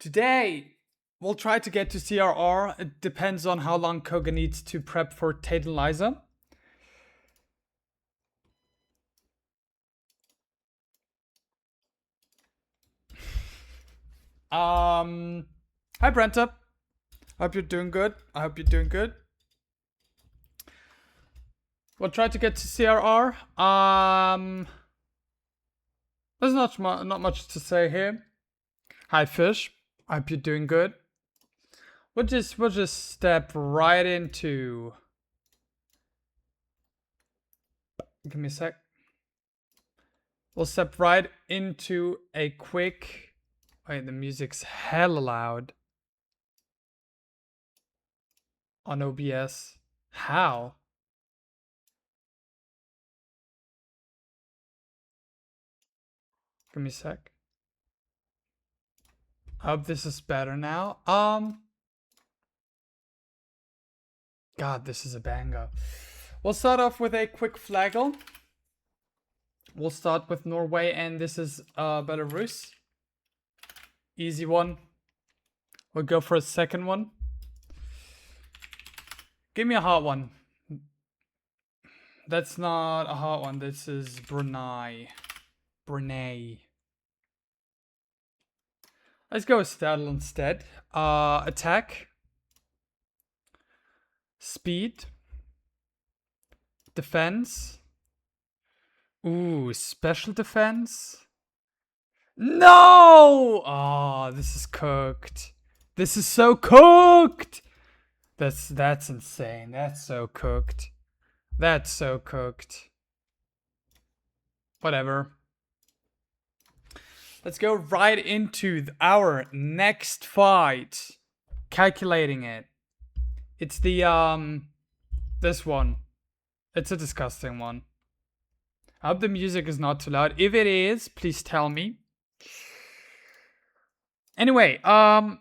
Today, we'll try to get to CRR. It depends on how long Koga needs to prep for Tate and Liza. Hi Brenta. Hope you're doing good. I hope you're doing good. We'll try to get to CRR. There's not much to say here. Hi Fish. I hope you're doing good. We'll just step right into. Give me a sec. We'll step right into a quick. Wait, the music's hella loud on OBS. How? Give me a sec. I hope this is better now. God, this is a banger. We'll start off with a quick flaggle. We'll start with Norway, and this is Belarus. Easy one. We'll go for a second one. Give me a hot one. That's not a hot one. This is Brunei. Brunei. Let's go with Stadl instead. Attack. Speed. Defense. Ooh, special defense. No! Oh, this is cooked. This is so cooked. That's insane. That's so cooked. That's so cooked. Whatever. Let's go right into our next fight. Calculating it. It's the this one. It's a disgusting one. I hope the music is not too loud. If it is, please tell me. Anyway, how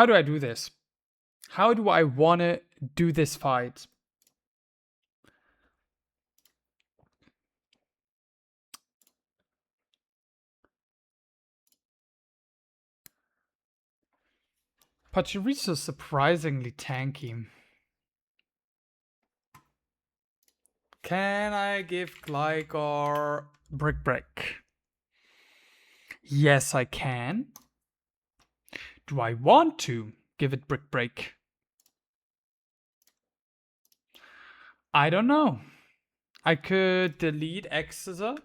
do I do this? How do I want to do this fight? Pachiriso's surprisingly tanky. Can I give Gligar Brick Break? Yes, I can. Do I want to give it Brick Break? I don't know. I could delete Exeter.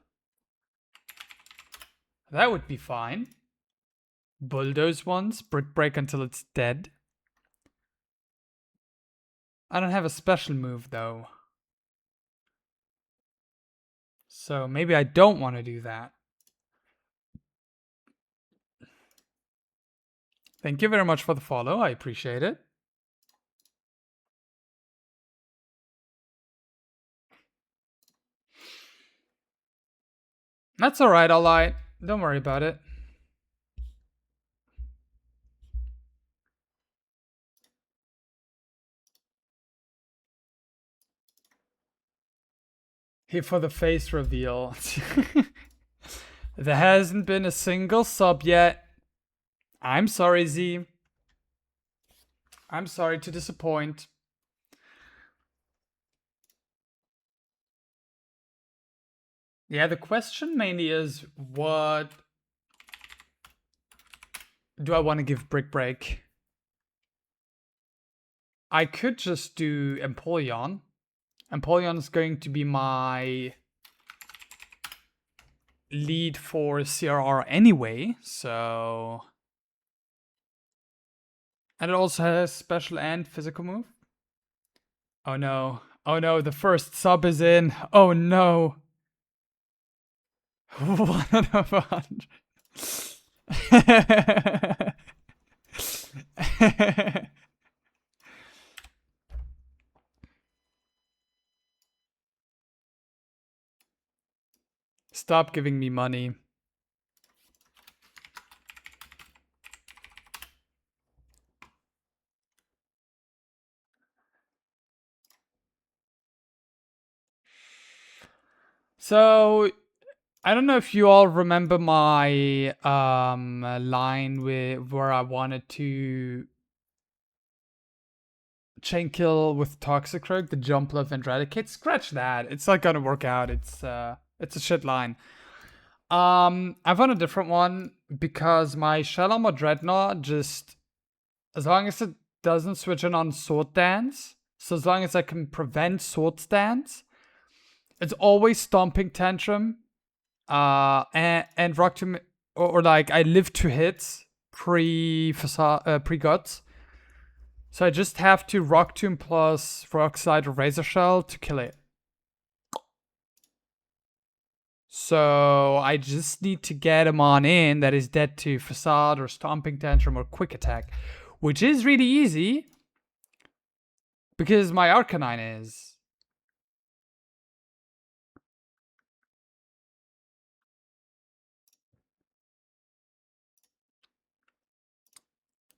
That would be fine. Bulldoze once, Brick Break until it's dead. I don't have a special move though. So maybe I don't want to do that. Thank you very much for the follow. I appreciate it. That's alright, I'll lie. Don't worry about it. Here for the face reveal. There hasn't been a single sub yet. I'm sorry, Z. I'm sorry to disappoint. Yeah, the question mainly is, what do I want to give Brick Break? I could just do Empoleon. Empoleon is going to be my lead for CRR anyway, so... And it also has special and physical move. Oh no. Oh no, the first sub is in. Oh no. 1 out of 100. Stop giving me money. So I don't know if you all remember my line where I wanted to chain kill with Toxicroak, the jump left and eradicate. Scratch that. It's not gonna work out. It's a shit line. I found a different one because my Shell Armor Dreadnought just, as long as it doesn't switch in on Sword Dance, so as long as I can prevent Sword Dance, it's always Stomping Tantrum, and Rock to, or like I live to hit pre guts. So I just have to Rock Tomb plus Rock Slide or Razor Shell to kill it. So I just need to get him on in that is dead to Facade or Stomping Tantrum or Quick Attack, which is really easy because my Arcanine is.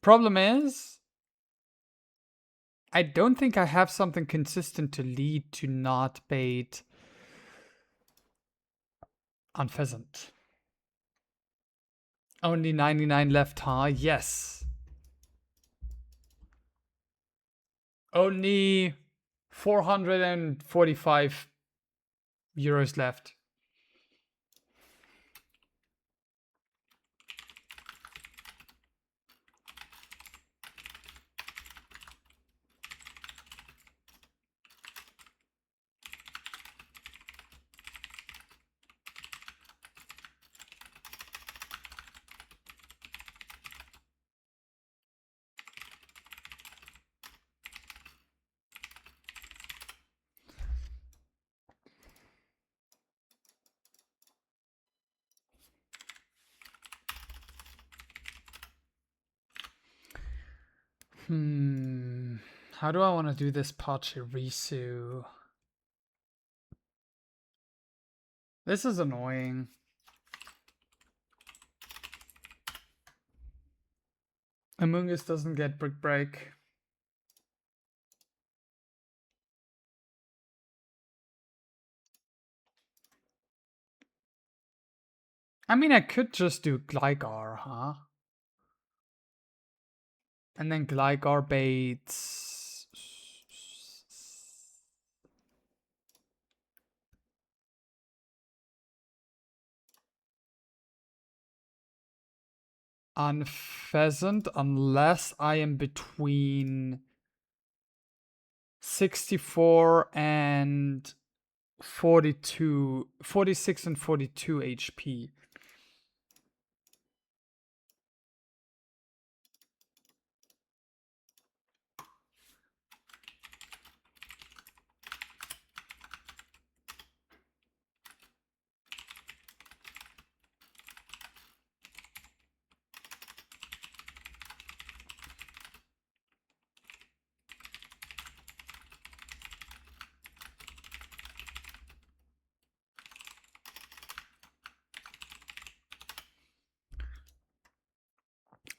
Problem is, I don't think I have something consistent to lead to not bait on Pheasant. Only 99 left, huh? Yes. Only 445 euros left. How do I want to do this Pachirisu? This is annoying. Among Us doesn't get Brick Break. I mean, I could just do Gligar, huh? And then Gligar baits. On Pheasant, unless I am between 64 and 42, 46 and 42 HP.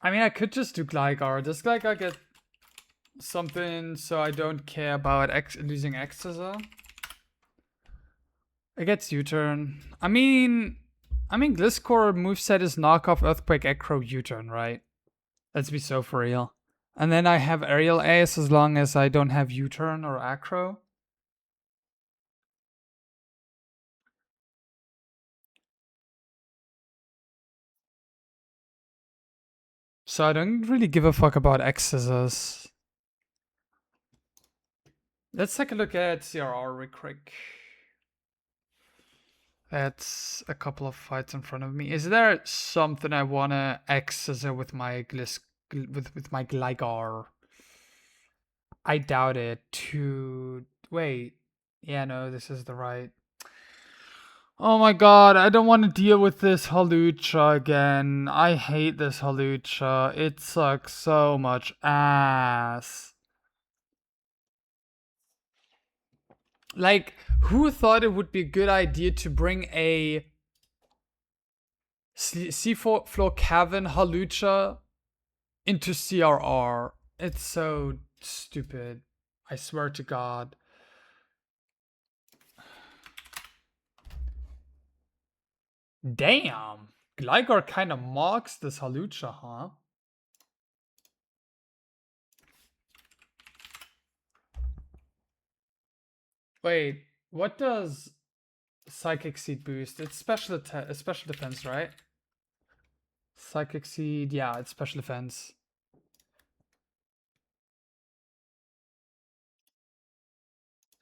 I mean, I could just do Gligar. Does Gligar get something so I don't care about losing Exeter? It gets U-turn. I mean, Gliscor moveset is knockoff Earthquake Echo U-turn, right? Let's be so for real. And then I have Aerial Ace as long as I don't have U-turn or Acro. So I don't really give a fuck about X-Scissors. Let's take a look at CRR real quick. That's a couple of fights in front of me. Is there something I wanna X-Scissor with my with my Gligar? I doubt it. Wait. Yeah, no, this is the right. Oh my god, I don't want to deal with this Halucha again. I hate this Halucha. It sucks so much ass. Like, who thought it would be a good idea to bring a Seafloor Cavern Halucha into CRR? It's so stupid. I swear to God. Damn. Gligar kind of mocks this Halucha, huh? Wait, what does Psychic Seed boost? It's special defense, right? Psychic Seed, yeah, it's special defense.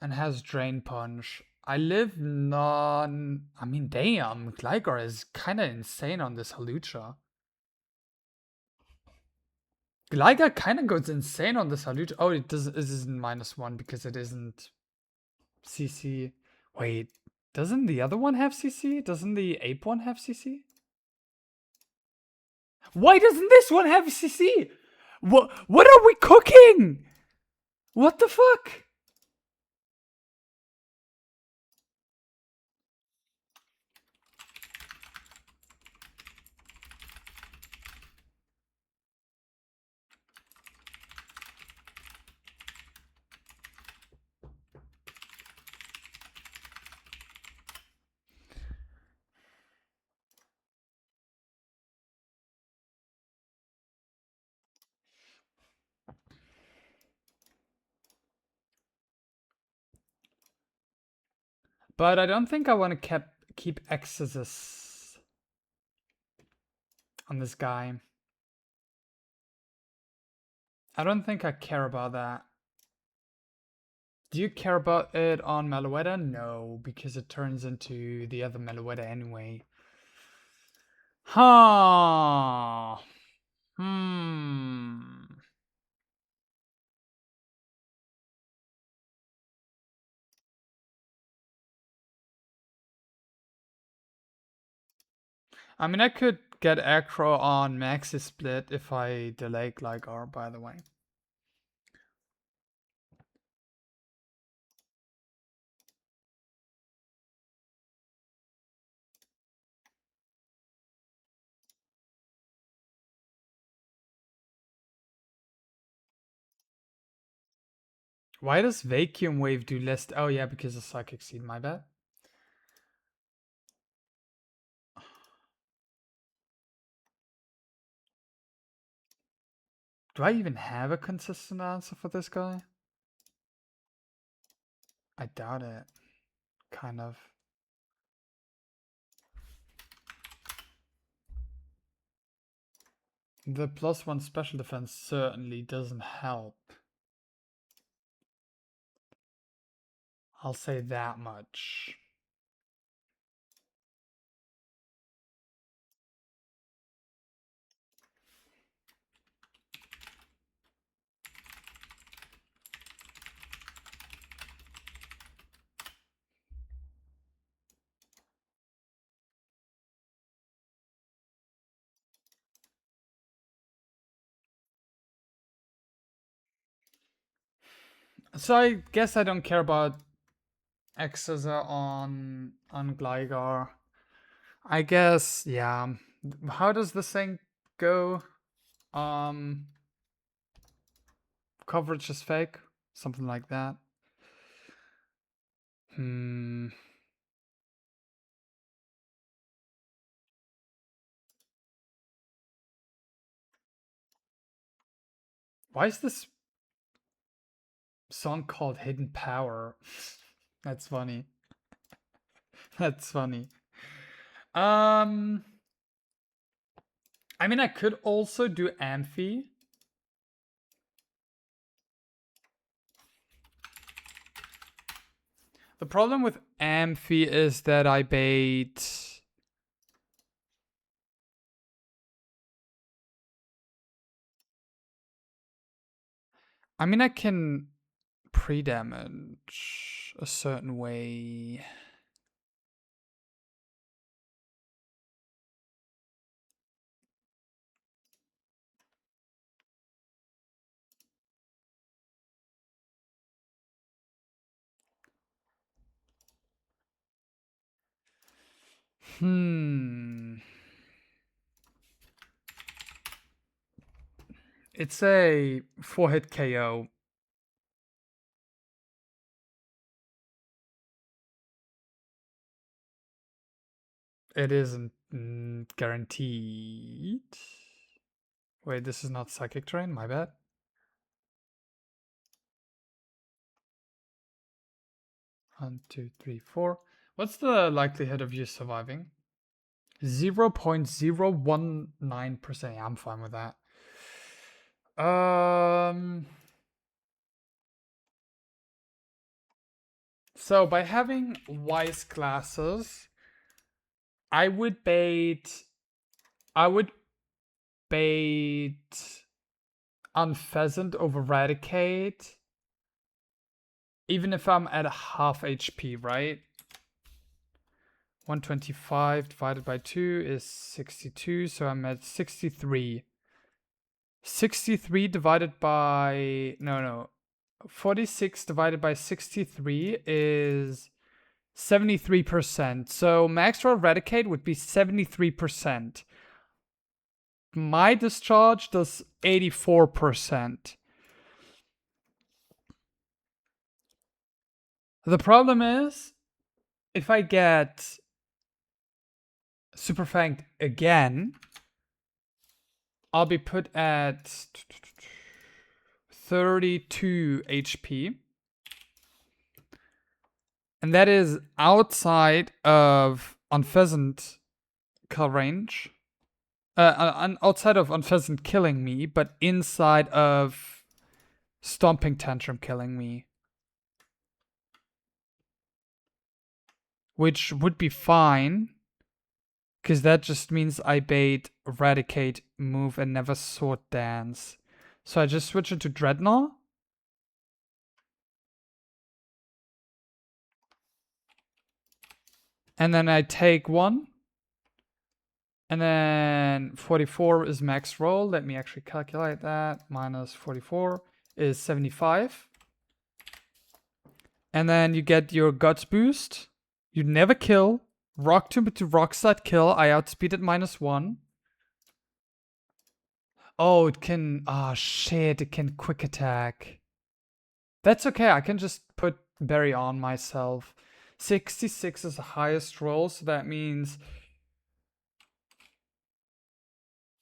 And has Drain Punch. I live non... I mean, damn, Gligar is kind of insane on this Halucha. Gligar kind of goes insane on this Halucha. Oh, it isn't -1 because it isn't CC. Wait, doesn't the other one have CC? Doesn't the ape one have CC? Why doesn't this one have CC? What are we cooking? What the fuck? But I don't think I want to keep Exorcist on this guy. I don't think I care about that. Do you care about it on Meloetta? No, because it turns into the other Meloetta anyway. Huh. Hmm. I mean, I could get aggro on Maxi Split if I delay Gligar, by the way. Why does Vacuum Wave do less? Oh yeah, because of Psychic Seed, my bad. Do I even have a consistent answer for this guy? I doubt it. Kind of. The +1 special defense certainly doesn't help. I'll say that much. So I guess I don't care about Exoza on Gligar. I guess, yeah. How does this thing go? Coverage is fake, something like that. Why is this song called Hidden Power? That's funny. That's funny. I mean, I could also do Amphi. The problem with Amphi is that I bait... I mean, I can pre-damage a certain way. It's a 4-hit KO. It isn't guaranteed. Wait, this is not psychic terrain, my bad. One, two, three, four. What's the likelihood of you surviving? 0.019%. Yeah, I'm fine with that. So by having wise classes, I would bait Unpheasant over Eradicate, even if I'm at a half HP, right? 125 divided by 2 is 62, so I'm at 63. 63 divided by... No. 46 divided by 63 is 73%. So max roll Eradicate would be 73%. My discharge does 84%. The problem is, if I get Super Fanged again, I'll be put at 32 HP. And that is outside of Unpheasant kill range. Outside of Unpheasant killing me, but inside of Stomping Tantrum killing me. Which would be fine, because that just means I bait Eradicate, move, and never Sword Dance. So I just switch it to Dreadnought. And then I take one. And then 44 is max roll. Let me actually calculate that. Minus 44 is 75. And then you get your Guts boost. You never kill. Rock Tomb to Rock Slide kill. I outspeed it -1. Oh, it can... Ah, shit. It can quick attack. That's okay. I can just put Berry on myself. 66 is the highest roll, so that means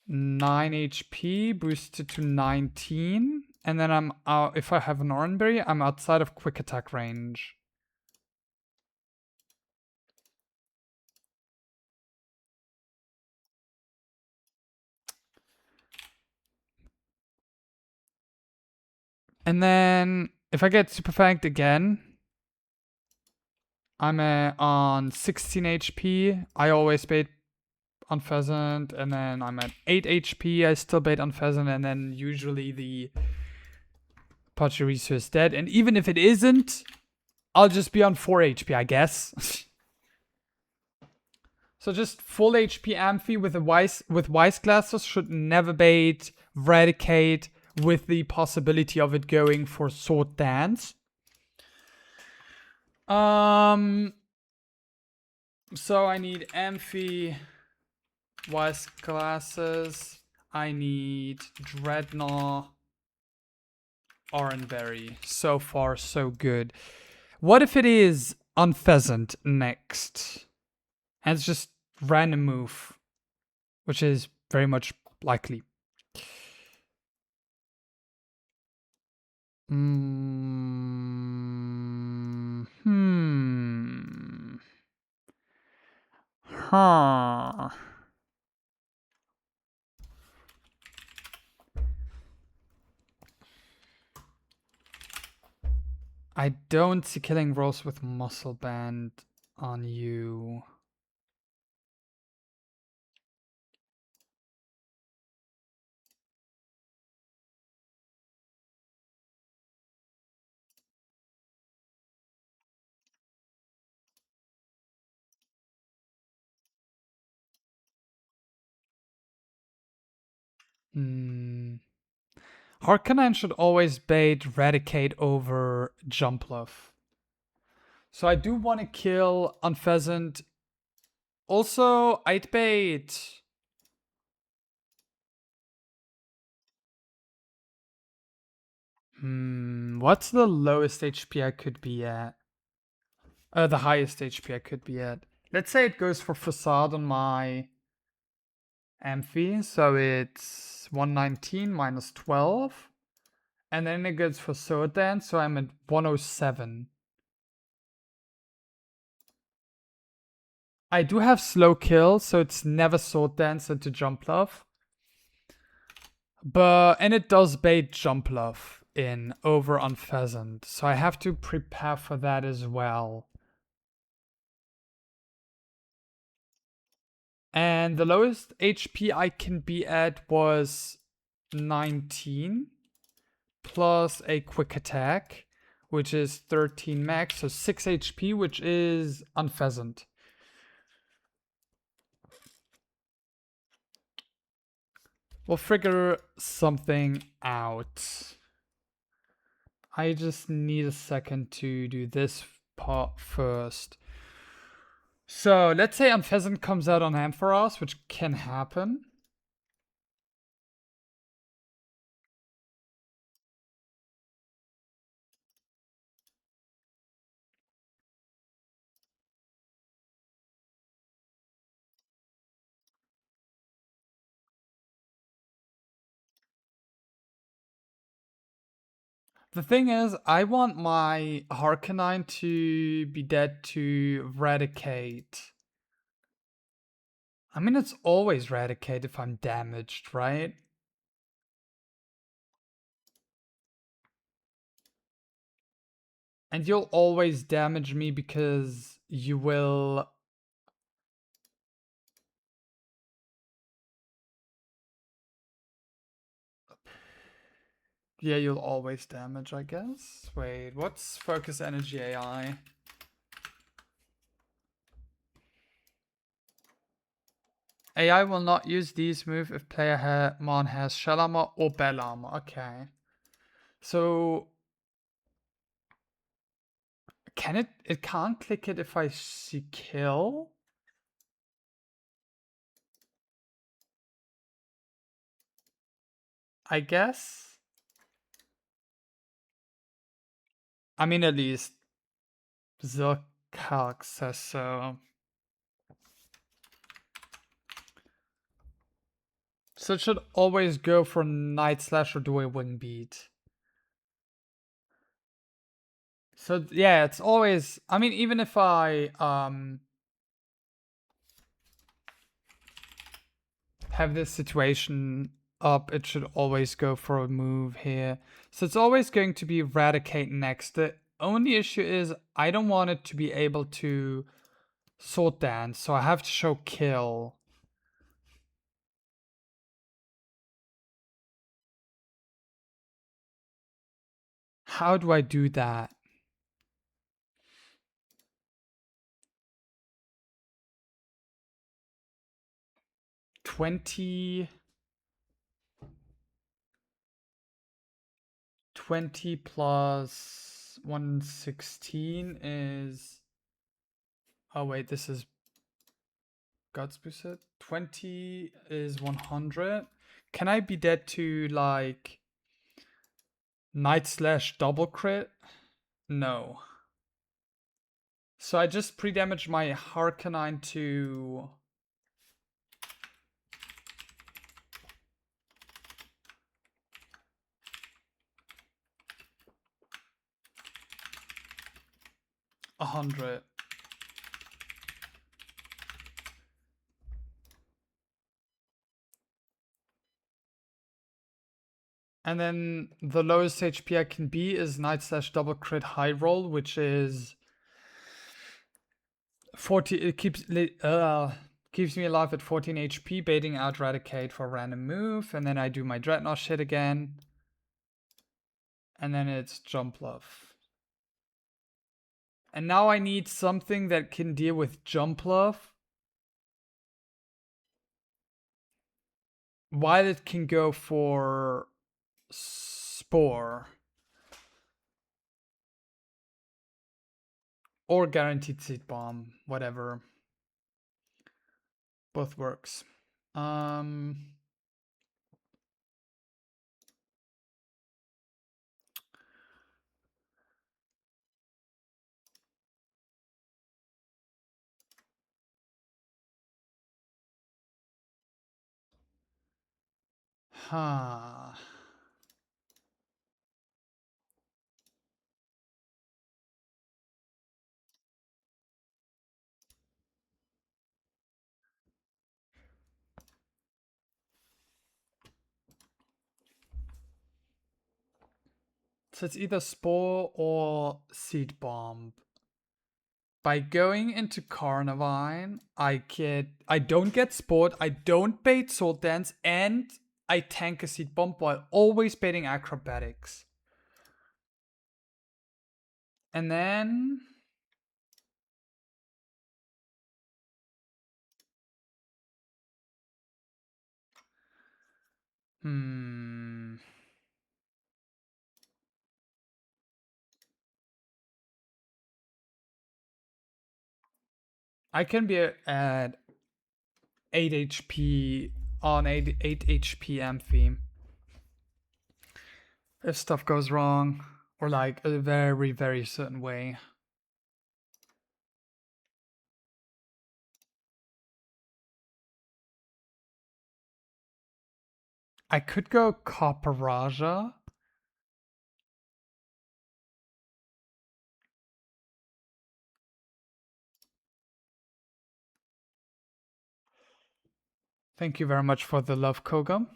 9 HP boosted to 19. And then I'm out. If I have an Oranberry, I'm outside of quick attack range. And then if I get Super Fanged again, I'm on 16 HP. I always bait on Pheasant, and then I'm at 8 HP. I still bait on Pheasant, and then usually the Pachirisu is dead. And even if it isn't, I'll just be on 4 HP, I guess. So just full HP Amphi with wise classes should never bait Eradicate with the possibility of it going for Sword Dance. So I need Amphi, wise classes. I need Dreadnought, Oranberry. So far, so good. What if it is Unpheasant next? And it's just random move, which is very much likely. Huh. I don't see killing rolls with Muscle Band on you. Harkonnen should always bait Eradicate over Jumpluff. So I do want to kill Unpheasant. Also, I'd bait... what's the lowest HP I could be at? The highest HP I could be at. Let's say it goes for facade on my amphi, so it's 119 minus 12. And then it goes for sword dance, so I'm at 107. I do have slow kill, so it's never sword dance into jump love. And it does bait jump love in over on pheasant, so I have to prepare for that as well. And the lowest HP I can be at was 19 plus a quick attack, which is 13 max, so 6 HP, which is unpheasant. We'll figure something out. I just need a second to do this part first. So let's say unpheasant comes out on Ampharos, which can happen. The thing is, I want my Harkonine to be dead to Eradicate. I mean, it's always Eradicate if I'm damaged, right? And you'll always damage me because you will... Yeah, you'll always damage, I guess. Wait, what's Focus Energy AI? AI will not use these move if player mon has Shell Armor or Bell Armor. Okay. So... Can it... It can't click it if I see kill? I guess? I mean, at least Zerkalk says so. So it should always go for Night Slash or do a Wing Beat. So yeah, it's always... I mean, even if I have this situation up, it should always go for a move here. So it's always going to be Eradicate next. The only issue is I don't want it to be able to Sword Dance, so I have to show kill. How do I do that? $20 plus 116 is... Oh wait, this is Guts boosted. 20 is 100. Can I be dead to like Night Slash double crit? No. So I just pre-damage my Harkonine to... a 100. And then the lowest HP I can be is Night Slash double crit high roll, which is 40. It keeps me alive at 14 HP, baiting out Eradicate for a random move, and then I do my Dreadnought shit again. And then it's Jump Love. And now I need something that can deal with Jump Love, while it can go for Spore. Or Guaranteed Seed Bomb, whatever. Both works. Huh. So it's either Spore or Seed Bomb. By going into Carnivine, I don't get Sport, I don't bait Salt Dance, and I tank a Seed Bomb while always baiting Acrobatics. And then I can be at 8 HP on 8 HP Amphi if stuff goes wrong, or like a very, very certain way. I could go Copperaja. Thank you very much for the love, Koga.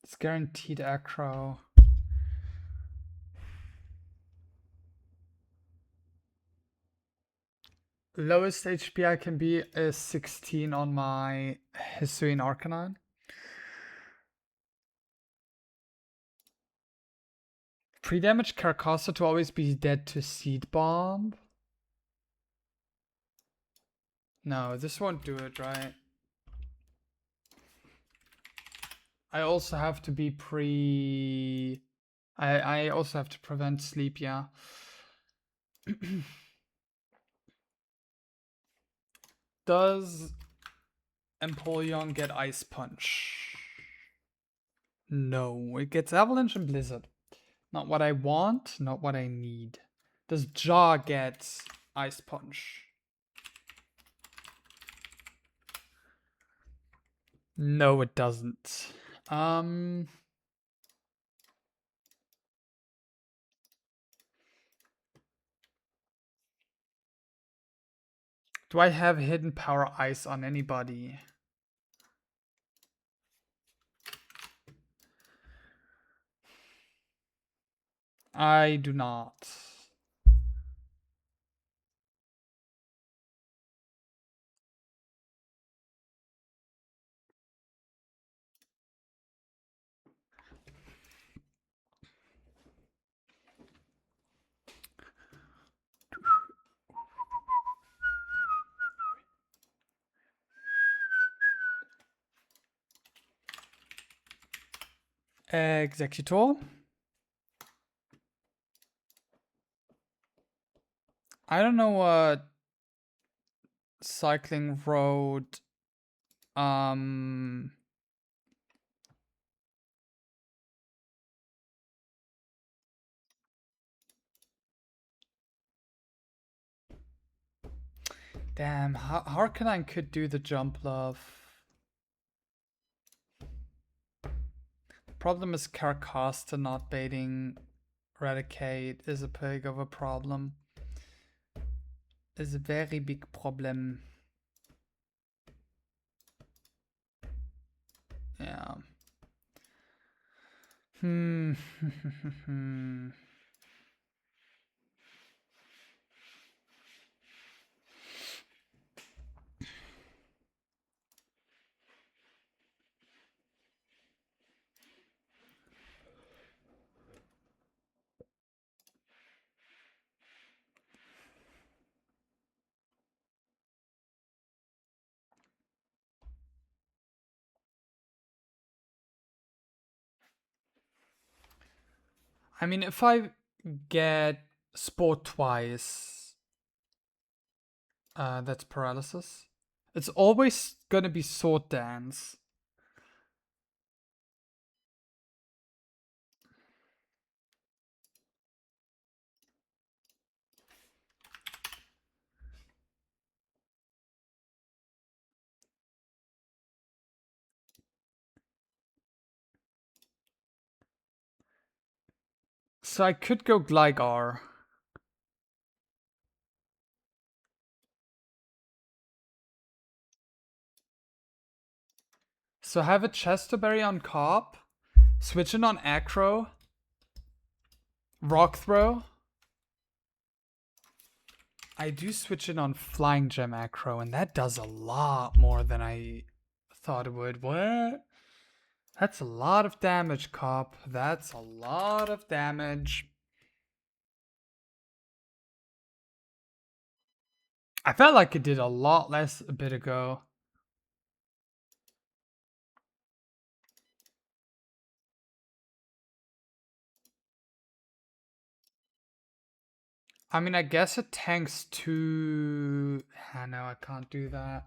It's guaranteed acro. Lowest HP I can be is 16 on my Hisuian Arcanine. Pre-damage Carcosa to always be dead to Seed Bomb. No, this won't do it, right? I also have to be I also have to prevent sleep, yeah. Does Empoleon get Ice Punch? No, it gets Avalanche and Blizzard. Not what I want, not what I need. Does Jaw get Ice Punch? No, it doesn't. Do I have Hidden Power Ice on anybody? I do not. Executor. I don't know what Cycling Road damn, Harkonine could do the jump love. Problem is Carcosta not baiting Eradicate is a big of a problem. Is a very big problem. Yeah. I mean, if I get sport twice, that's paralysis. It's always gonna be sword dance. So I could go Gligar. So have a Chesterberry on Cop, switch it on Acro, Rock Throw. I do switch it on Flying Gem Acro, and that does a lot more than I thought it would. What? That's a lot of damage, Cop. That's a lot of damage. I felt like it did a lot less a bit ago. I mean, I guess it tanks two. Ah, no, I can't do that.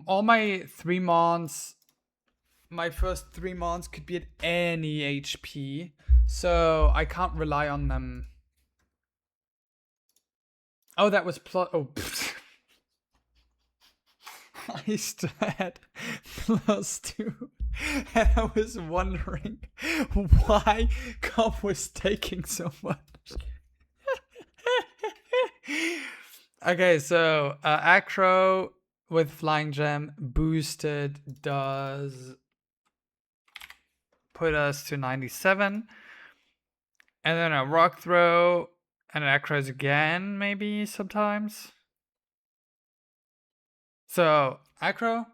All my 3 mons, my first 3 mons could be at any HP, so I can't rely on them. Oh, that was plus. Oh, I still had +2. And I was wondering why Cop was taking so much. Okay, so Acro with Flying Gem boosted does put us to 97. And then a Rock Throw and an Acros again, maybe sometimes. So Acro,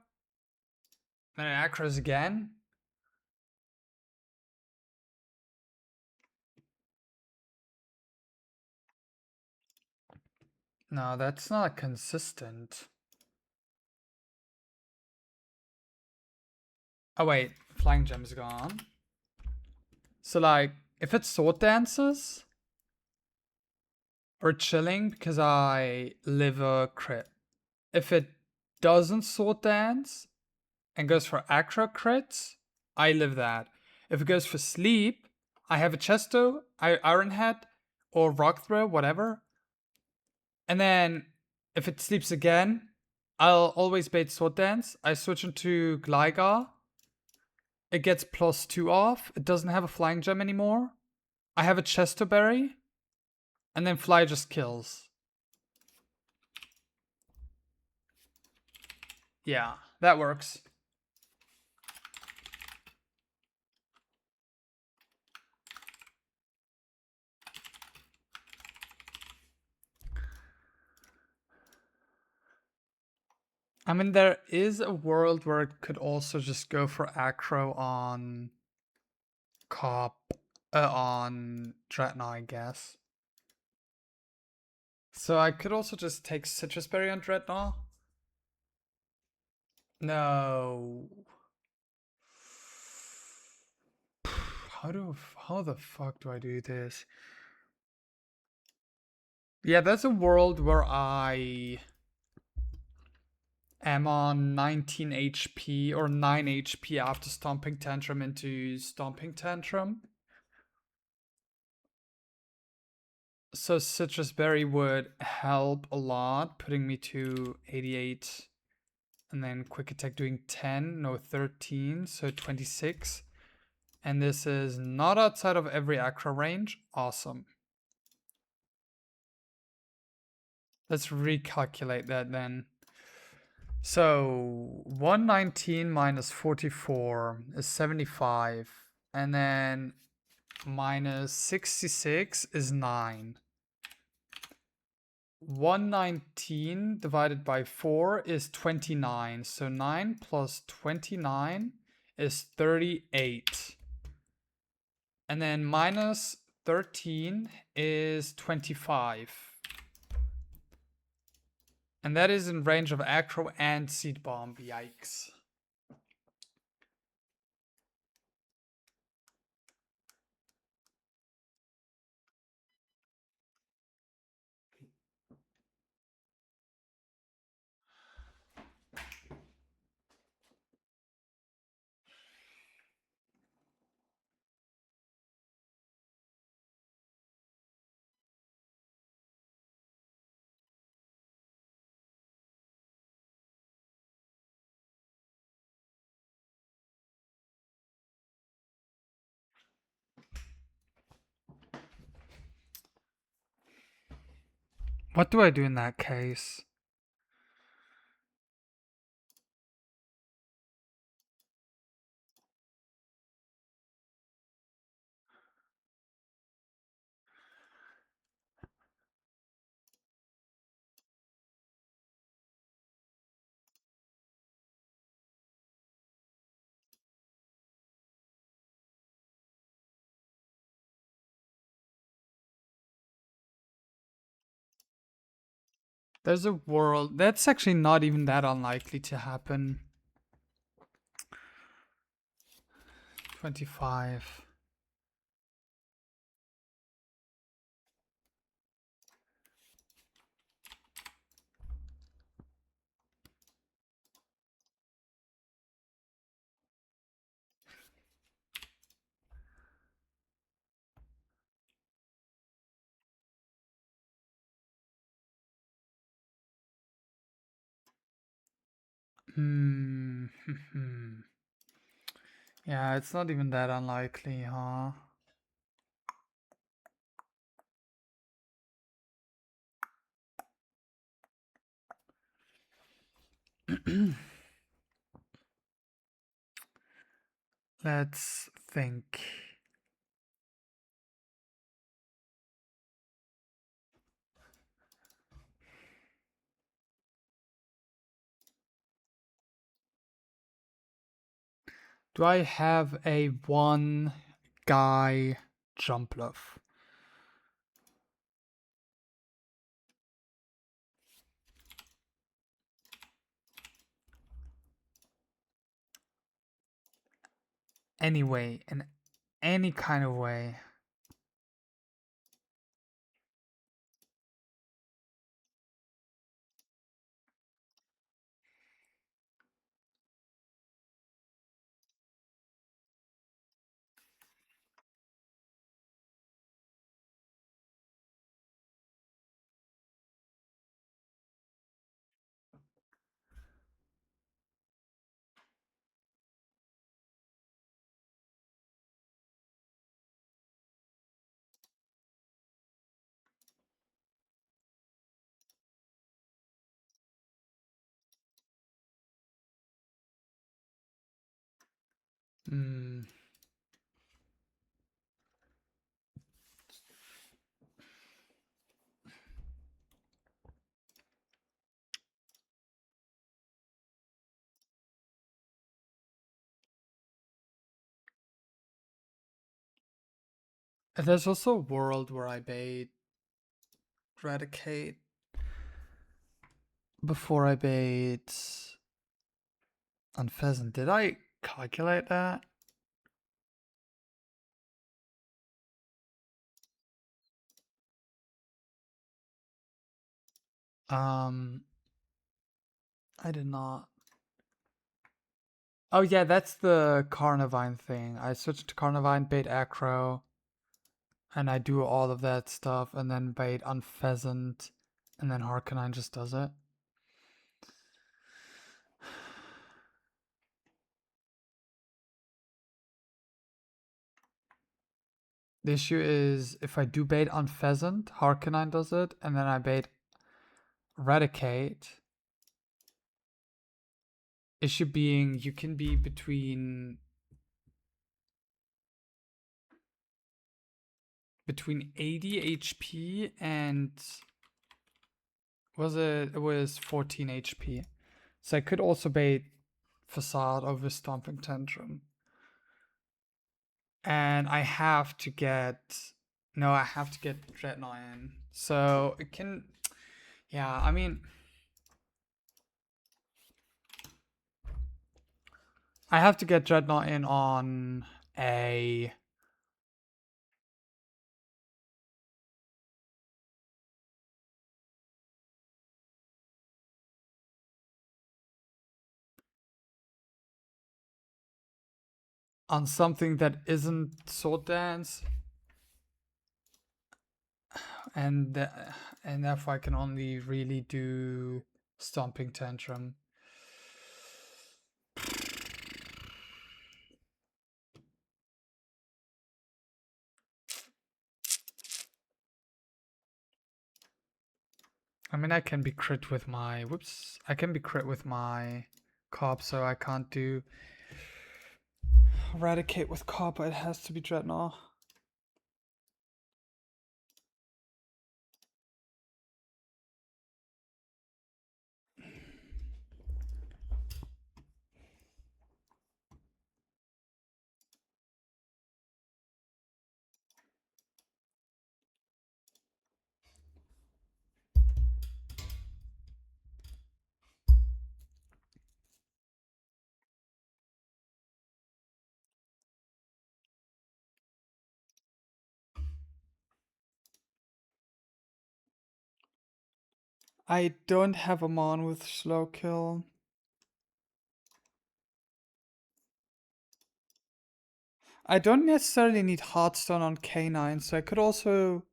then an Acros again. No, that's not consistent. Oh wait, Flying Gem's gone. So like, if it sword dances, or chilling because I live a crit. If it doesn't sword dance and goes for acro crits, I live that. If it goes for sleep, I have a Chesto, Iron Head, or Rock Throw, whatever. And then if it sleeps again, I'll always bait sword dance. I switch into Gligar. It gets +2 off. It doesn't have a Flying Gem anymore. I have a Chesterberry. And then Fly just kills. Yeah, that works. I mean, there is a world where it could also just go for Acro on Cop, on Dreadnought, I guess. So I could also just take Citrus Berry on Dreadnought. No. How the fuck do I do this? Yeah, there's a world where I am on 19 HP or 9 HP after Stomping Tantrum into Stomping Tantrum. So Citrus Berry would help a lot, putting me to 88. And then Quick Attack doing 10, no 13, so 26. And this is not outside of every acro range. Awesome. Let's recalculate that then. So 119 minus 44 is 75. And then minus 66 is 9. 119 divided by 4 is 29. So 9 plus 29 is 38. And then minus 13 is 25. And that is in range of Acro and Seed Bomb. Yikes. What do I do in that case? There's a world that's actually not even that unlikely to happen. 25. Hmm. Yeah, it's not even that unlikely, huh? Let's think. Do I have a one guy jump bluff? Anyway, in any kind of way. Hmm. There's also a world where I bait Eradicate before I bait on Pheasant. Did I calculate that? Um, I did not. Oh yeah, that's the Carnivine thing. I switched to Carnivine, bait Acro, and I do all of that stuff, and then bait on Pheasant, and then Harkonine just does it. The issue is if I do bait on Pheasant, Harkonine does it, and then I bait Eradicate. Issue being you can be between 80 HP and it was 14 HP. So I could also bait Facade over Stomping Tantrum. And I have to get Dreadnought in. So it can yeah, I mean I have to get Dreadnought in on a on something that isn't Sword Dance, and and therefore I can only really do Stomping Tantrum. I mean, I can be crit with my... Whoops. I can be crit with my Cobb, so I can't do... Eradicate with Cobb, it has to be Dreadnought. I don't have a Mon with slow kill. I don't necessarily need Heartstone on K9, so I could also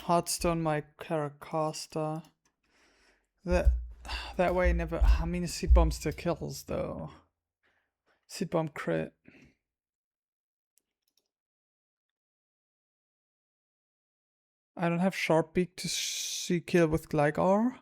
Heartstone my Caracaster. That way never... I mean, Seed Bomb still kills, though. Seed Bomb crit. I don't have Sharp Beak to see kill with Gligar.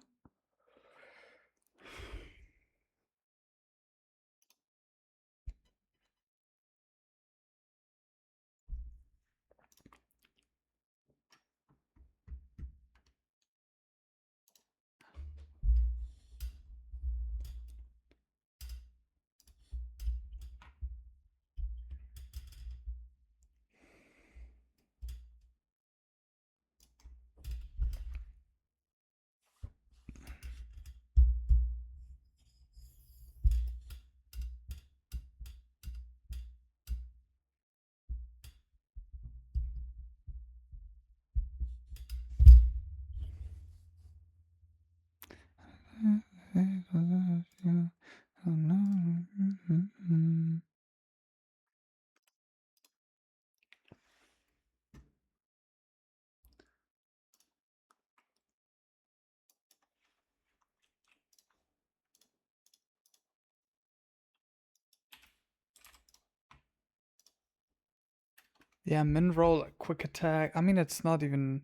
Yeah, min roll, quick attack. I mean, it's not even...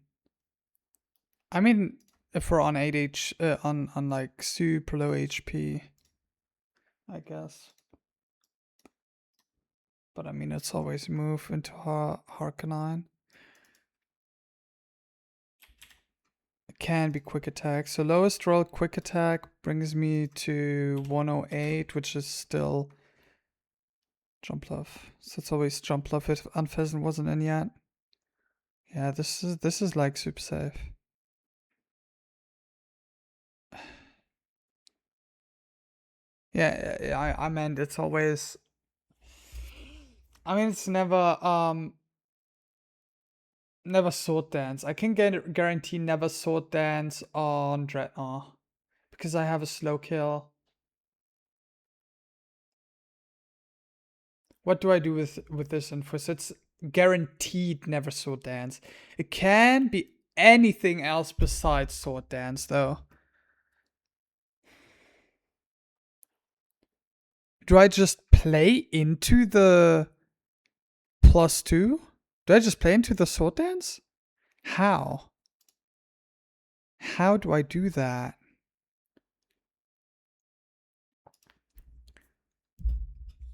I mean, if we're on 8 on like super low HP, I guess. But I mean, it's always move into Harkonine. It can be quick attack. So lowest roll quick attack brings me to 108, which is still jump love. So it's always jump love if Unpheasant wasn't in yet. Yeah, this is like super safe. Yeah, I meant it's always... I mean, it's never sword dance. I can guarantee never sword dance on Dreadnought because I have a slow kill. What do I do with this info? So it's guaranteed never sword dance. It can be anything else besides sword dance, though. Do I just play into the +2? Do I just play into the sword dance? How? How do I do that?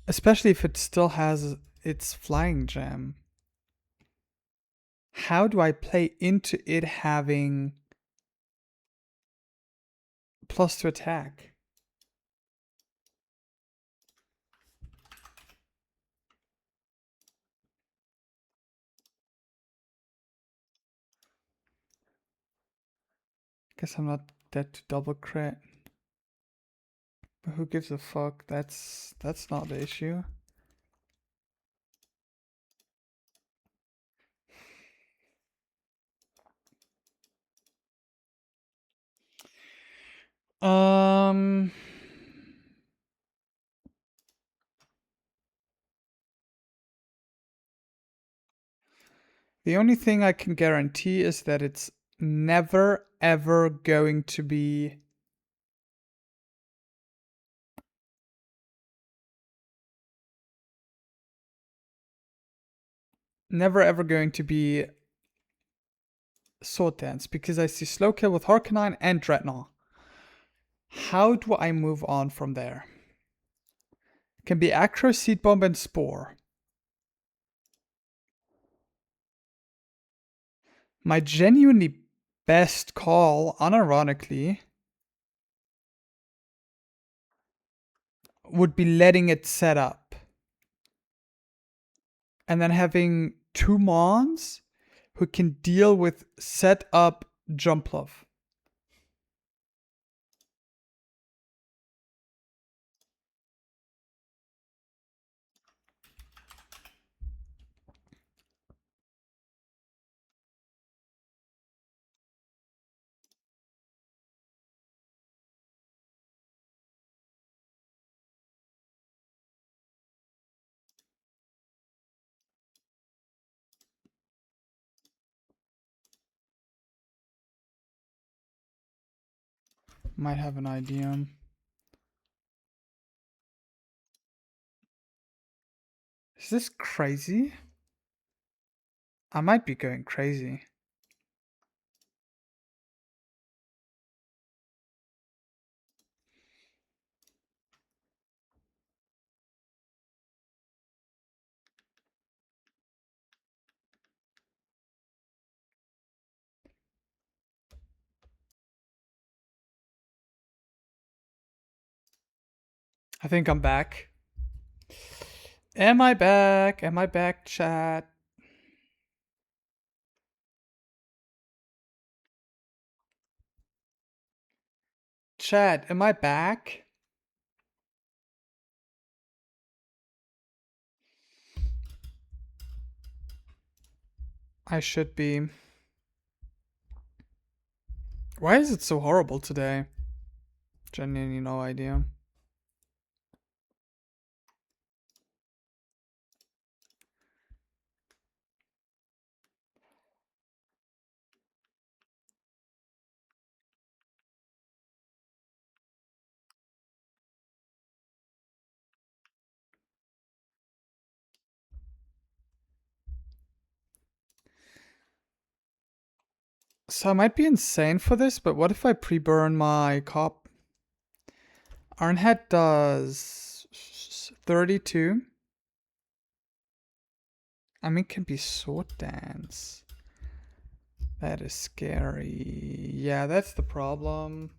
Especially if it still has its flying gem. How do I play into it having +2 attack? Guess I'm not dead to double crit. But who gives a fuck? That's not the issue. Um The only thing I can guarantee is that it's never ever going to be Sword Dance because I see Slow Kill with Harkonine and Dreadnought. How do I move on from there? Can be Acro, Seed Bomb, and Spore. My genuinely best call, unironically, would be letting it set up. And then having 2 Mons who can deal with set up Jumpluff. Might have an idea. Is this crazy? I might be going crazy. I think I'm back. Am I back? Am I back, chat? Chat, am I back? I should be. Why is it so horrible today? Genuinely no idea. So I might be insane for this, but what if I pre-burn my cop? Ironhead does 32. I mean, it can be Sword Dance. That is scary. Yeah, that's the problem.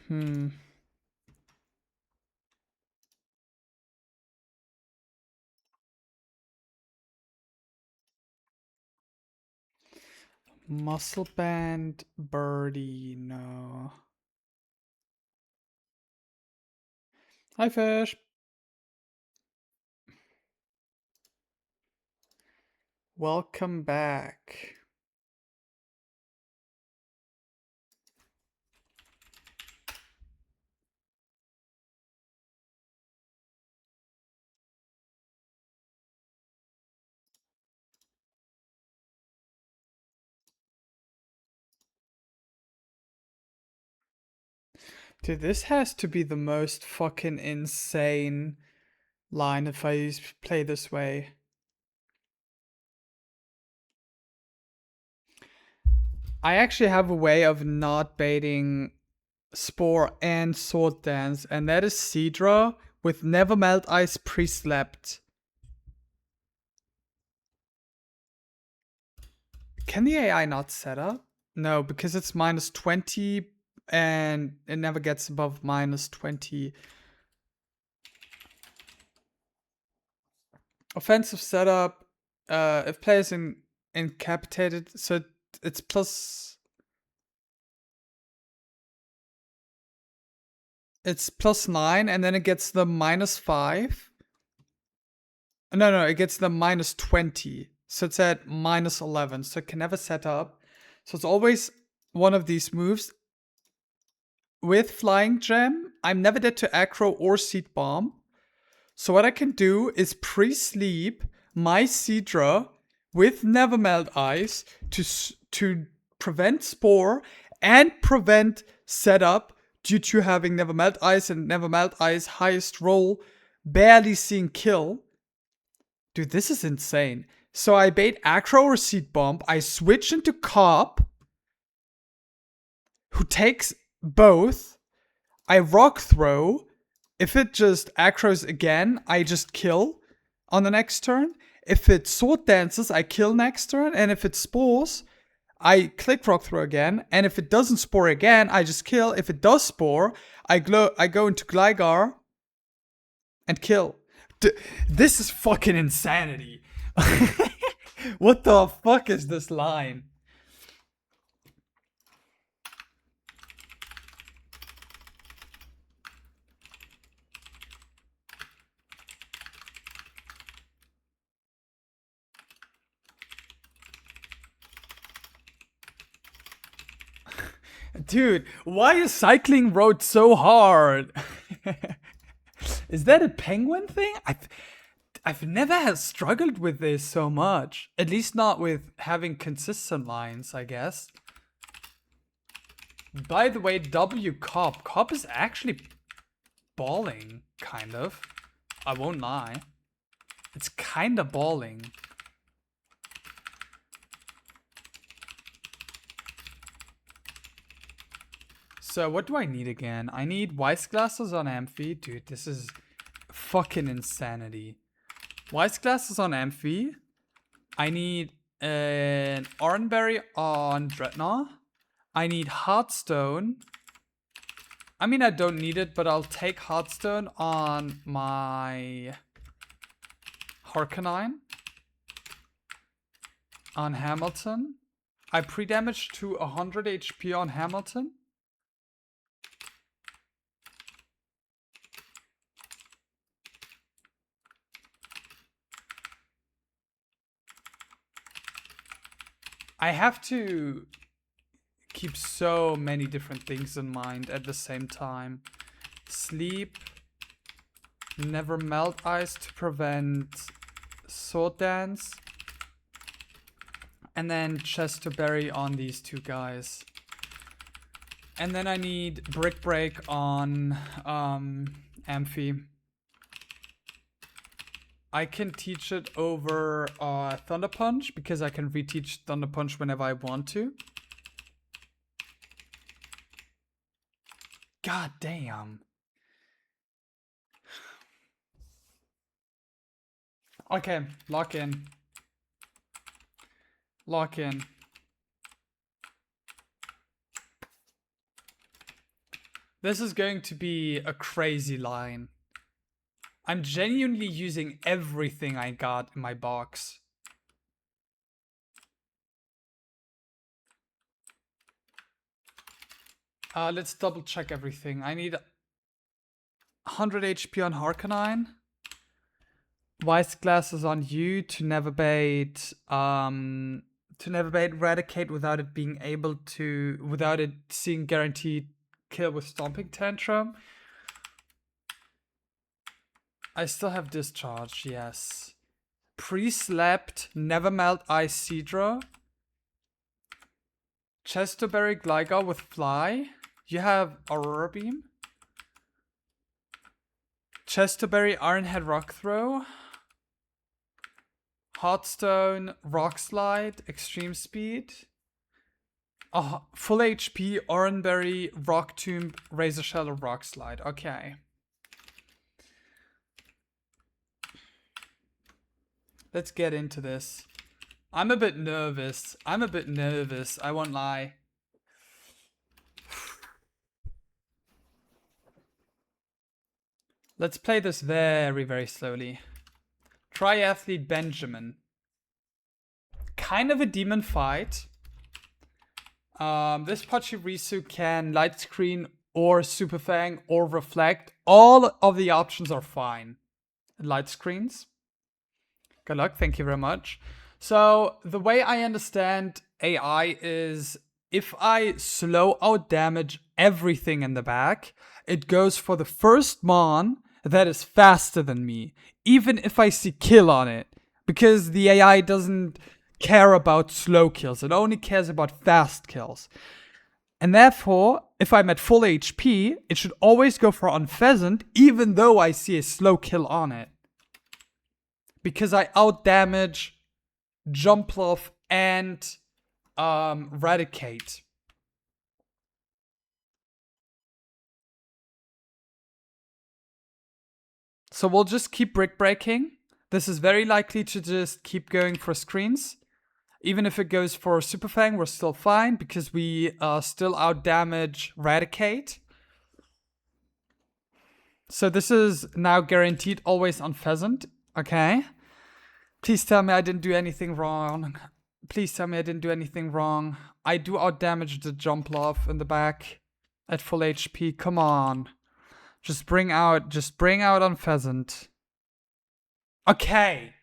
Hmm. Muscle Band Birdie, no. Hi, Fish. Welcome back. Dude, this has to be the most fucking insane line if I play this way. I actually have a way of not baiting Spore and Sword Dance, and that is Seadra with Never Melt Ice pre-slept. Can the AI not set up? No, because it's minus 20 and it never gets above minus 20. Offensive setup, if players incapacitated, so it's plus. It's plus 9, and then it gets the minus 5. No, it gets the minus 20. So it's at minus 11. So it can never set up. So it's always one of these moves. With Flying Gem, I'm never dead to aggro or Seed Bomb. So what I can do is pre-sleep my Seadra with Nevermelt Ice to prevent Spore and prevent setup due to having Nevermelt Ice and Nevermelt Ice highest roll barely seeing kill. Dude, this is insane. So I bait aggro or Seed Bomb. I switch into Cop, who takes both. I Rock Throw. If it just aggros again, I just kill on the next turn. If it Sword Dances, I kill next turn. And if it Spores, I click Rock Throw again. And if it doesn't Spore again, I just kill. If it does Spore, I go into Gligar and kill. This is fucking insanity. What the fuck is this line? Dude, why is Cycling Road so hard? Is that a penguin thing? I've never struggled with this so much. At least not with having consistent lines, I guess. By the way, W Cop. Cop is actually balling, kind of. I won't lie. It's kind of balling. So what do I need again? I need Wise Glasses on Amphi. Dude, this is fucking insanity. Wise Glasses on Amphi. I need an Oranberry on Dreadnought. I need Heartstone. I mean, I don't need it, but I'll take Heartstone on my Harkonine. On Hamilton. I pre-damage to 100 HP on Hamilton. I have to keep so many different things in mind at the same time. Sleep. Never Melt Ice to prevent Sword Dance. And then Chesterberry on these two guys. And then I need Brick Break on Amphi. I can teach it over Thunder Punch because I can reteach Thunder Punch whenever I want to. God damn. Okay, lock in. Lock in. This is going to be a crazy line. I'm genuinely using everything I got in my box. Let's double check everything. I need 100 HP on Harkonine. Wise Glasses on you to never bait Eradicate without it being able to, without it seeing guaranteed kill with Stomping Tantrum. I still have Discharge, yes. Pre-slept, Never Melt Ice Seadra. Chesterberry Gligar with Fly. You have Aurora Beam. Chesterberry Ironhead Rock Throw. Hotstone Rock Slide, Extreme Speed. Full HP, Oranberry, Rock Tomb, Razor Shell, or Rock Slide. Okay. Let's get into this. I'm a bit nervous. I won't lie. Let's play this very, very slowly. Triathlete Benjamin. Kind of a demon fight. This Pachirisu can light screen or super fang or reflect. All of the options are fine. Light screens. Good luck. Thank you very much. So the way I understand AI is if I slow out damage everything in the back, it goes for the first mon that is faster than me, even if I see kill on it, because the AI doesn't care about slow kills. It only cares about fast kills. And therefore, if I'm at full HP, it should always go for Unpheasant, even though I see a slow kill on it. Because I outdamage Jumpluff and Radicate. So we'll just keep brick breaking. This is very likely to just keep going for screens. Even if it goes for Super Fang, we're still fine because we still outdamage Radicate. So this is now guaranteed always on Pheasant. Okay. Please tell me I didn't do anything wrong. Please tell me I didn't do anything wrong. I do outdamage the Jumpluff in the back at full HP. Come on. Just bring out on Pheasant. Okay.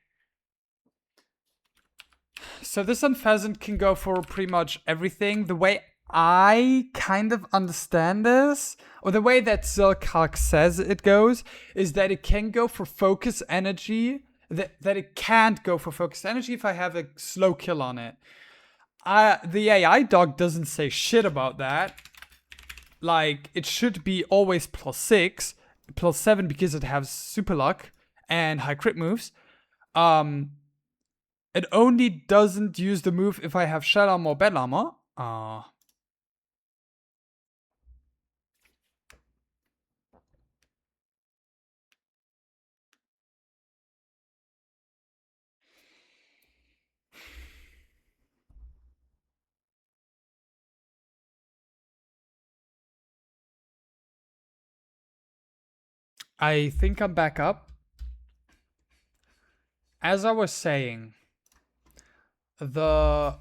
So this Unpheasant can go for pretty much everything. The way I kind of understand this, or the way that Silkhawk says it goes, is that it can go for focus energy. That it can't go for focus energy if I have a slow kill on it. The AI dog doesn't say shit about that. Like, it should be always +6, +7 because it has super luck and high crit moves. It only doesn't use the move if I have Shell Armor or Battle Armor. I think I'm back up. As I was saying, the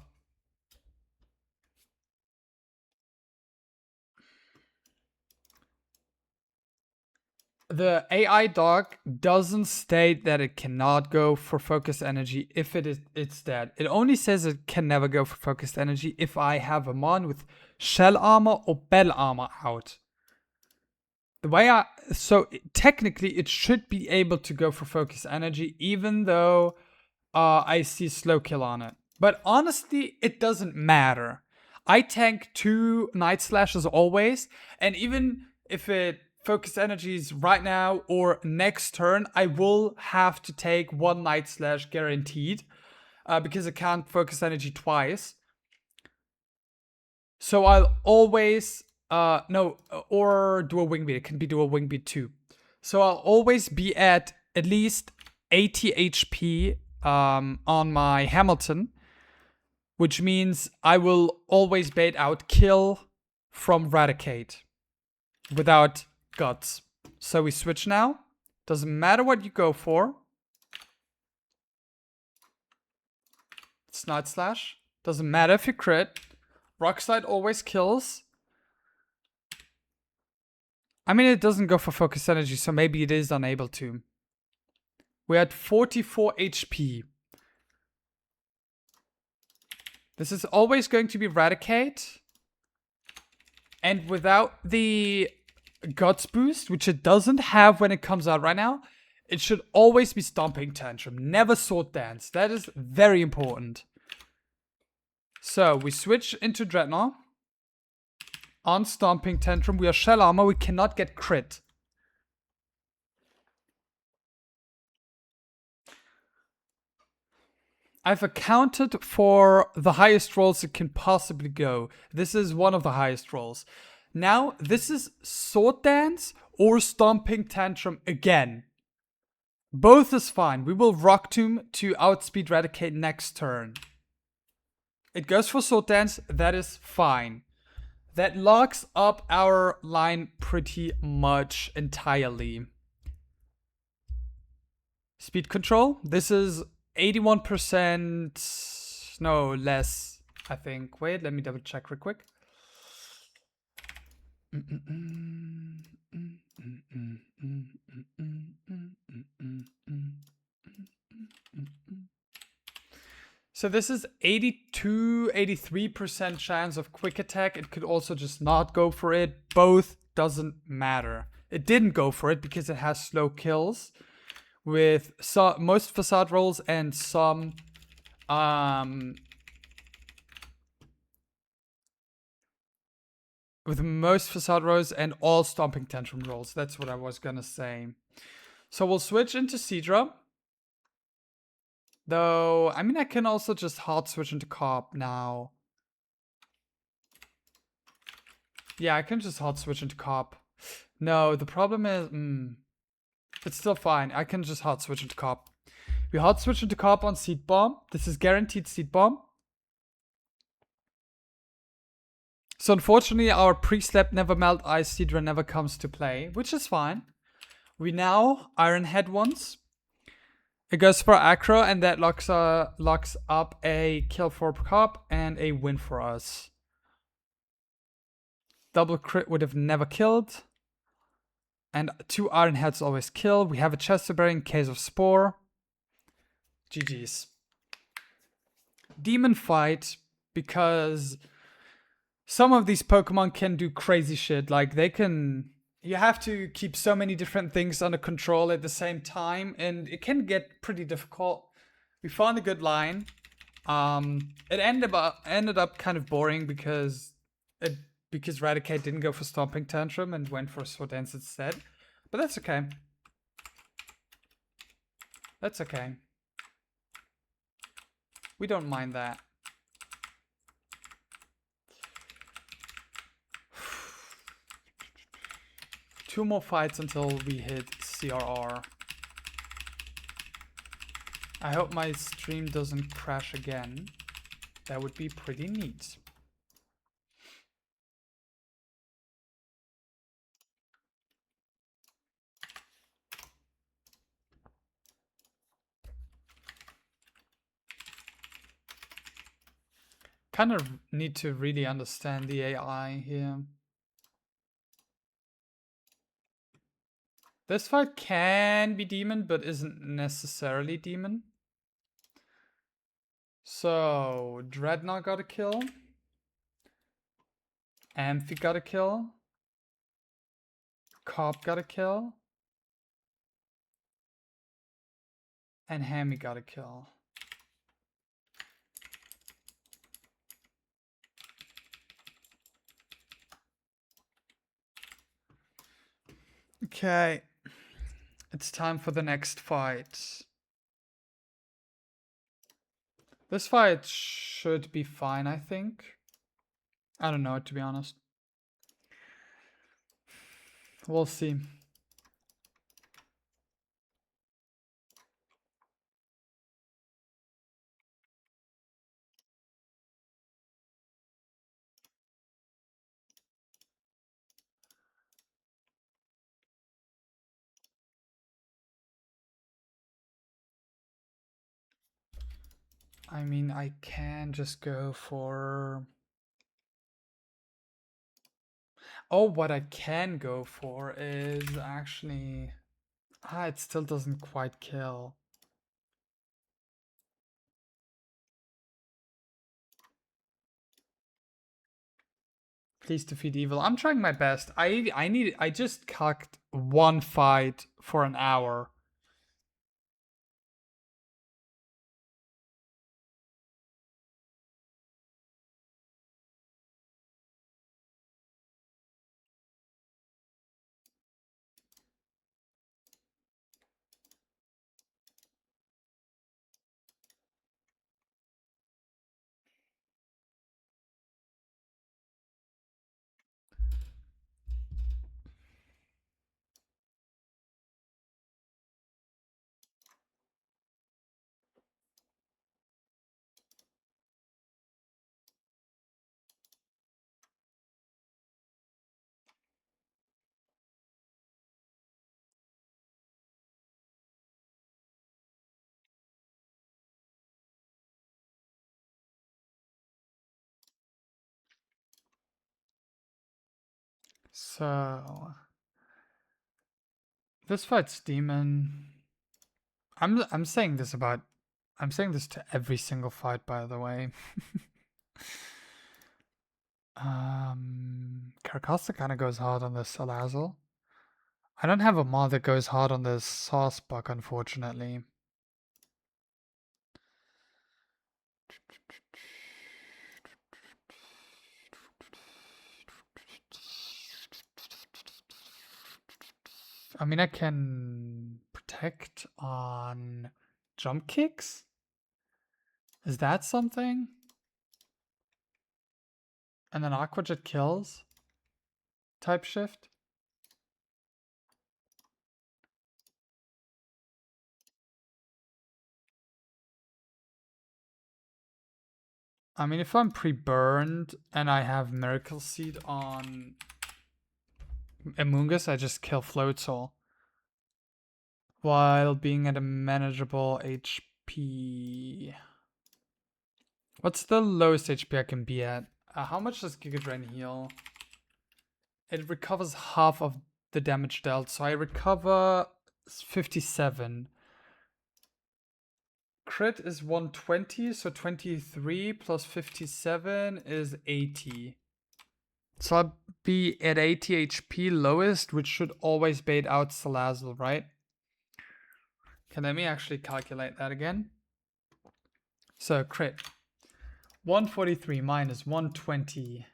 AI dog doesn't state that it cannot go for focus energy if it's dead. It only says it can never go for focused energy if I have a mon with shell armor or battle armor out. The way technically it should be able to go for focus energy even though I see slow kill on it. But honestly, it doesn't matter. I tank 2 Night Slashes always, and even if it focus energies right now or next turn, I will have to take 1 Night Slash guaranteed because it can't focus energy twice. So I'll always or do a wing beat. It can be do a wing beat too. So I'll always be at least 80 HP on my Hamilton, which means I will always bait out kill from Radicate without guts. So we switch now. Doesn't matter what you go for. Snide Slash. Doesn't matter if you crit. Rock Slide always kills. I mean, it doesn't go for focus energy, so maybe it is unable to. We're at 44 HP. This is always going to be Radicate. And without the Guts boost, which it doesn't have when it comes out right now, it should always be Stomping Tantrum, never Sword Dance. That is very important. So we switch into Dreadnought. On Stomping Tantrum, we are Shell Armor, we cannot get crit. I've accounted for the highest rolls it can possibly go. This is one of the highest rolls. Now, this is Sword Dance or Stomping Tantrum again. Both is fine. We will Rock Tomb to outspeed Radicate next turn. It goes for Sword Dance, that is fine. That locks up our line pretty much entirely. Speed control. This is 81%. No, less, I think. Wait, let me double check real quick. So this is 82, 83% chance of quick attack. It could also just not go for it. Both doesn't matter. It didn't go for it because it has slow kills with most facade rolls and some with most facade rolls and all stomping tantrum rolls. That's what I was gonna say. So we'll switch into Seadra. Though, I mean, I can also just hard switch into Cop now. Yeah, I can just hard switch into Cop. No, the problem is, it's still fine. I can just hard switch into Cop. We hard switch into Cop on Seed Bomb. This is guaranteed Seed Bomb. So unfortunately, our pre-slap never melt ice Seadra never comes to play, which is fine. We now Iron Head once. It goes for aggro, and that locks up a kill for Cop and a win for us. Double crit would have never killed. And 2 Iron Heads always kill. We have a Chesterberry in case of Spore. GG's. Demon fight, because some of these Pokemon can do crazy shit. Like, they can... You have to keep so many different things under control at the same time, and it can get pretty difficult. We found a good line. It ended up kind of boring because Raticate didn't go for Stomping Tantrum and went for Sword Dance instead. But that's okay. That's okay. We don't mind that. Two more fights until we hit CRR. I hope my stream doesn't crash again. That would be pretty neat. Kind of need to really understand the AI here. This fight can be demon, but isn't necessarily demon. So, Dreadnought got a kill. Amphi got a kill. Cop got a kill. And Hammy got a kill. Okay. It's time for the next fight. This fight should be fine, I think. I don't know, to be honest. We'll see. I mean, I can just go for... Oh, what I can go for is actually... it still doesn't quite kill. Please defeat evil. I'm trying my best. I just cucked one fight for an hour. So this fight's demon. I'm saying this to every single fight, by the way. Carcosa kind of goes hard on this Salazzle. I don't have a mod that goes hard on this Sauce Buck, unfortunately. I mean, I can protect on jump kicks? Is that something? And then Aqua Jet kills? Type shift? I mean, if I'm pre-burned and I have Miracle Seed on Amoonguss, I just kill Float Soul. While being at a manageable HP. What's the lowest HP I can be at? How much does Giga Drain heal? It recovers half of the damage dealt, so I recover 57. Crit is 120, so 23 plus 57 is 80. So I'll be at 80 HP lowest, which should always bait out Salazzle, right? Okay, let me actually calculate that again. So crit. 143 minus 120.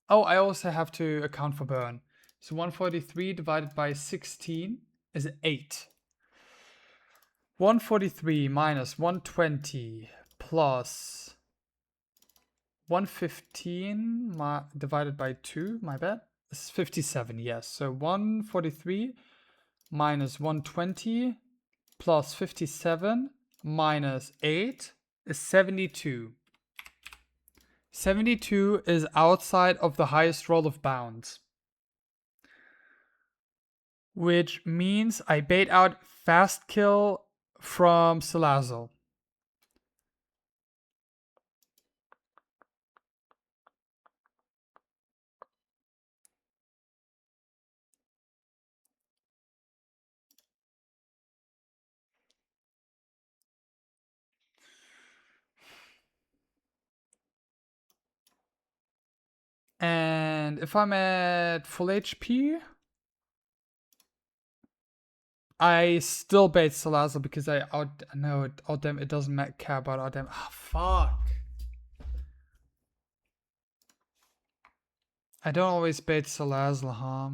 Oh, I also have to account for burn. So 143 divided by 16 is 8. 143 minus 120 plus 115 divided by 2, my bad, is 57, yes. So 143 minus 120 plus 57 minus 8 is 72. 72 is outside of the highest roll of bounds, which means I bait out fast kill from Salazzle. And if I'm at full HP, I still bait Salazzle because I know it doesn't care about outdam. Ah, fuck. I don't always bait Salazzle, huh?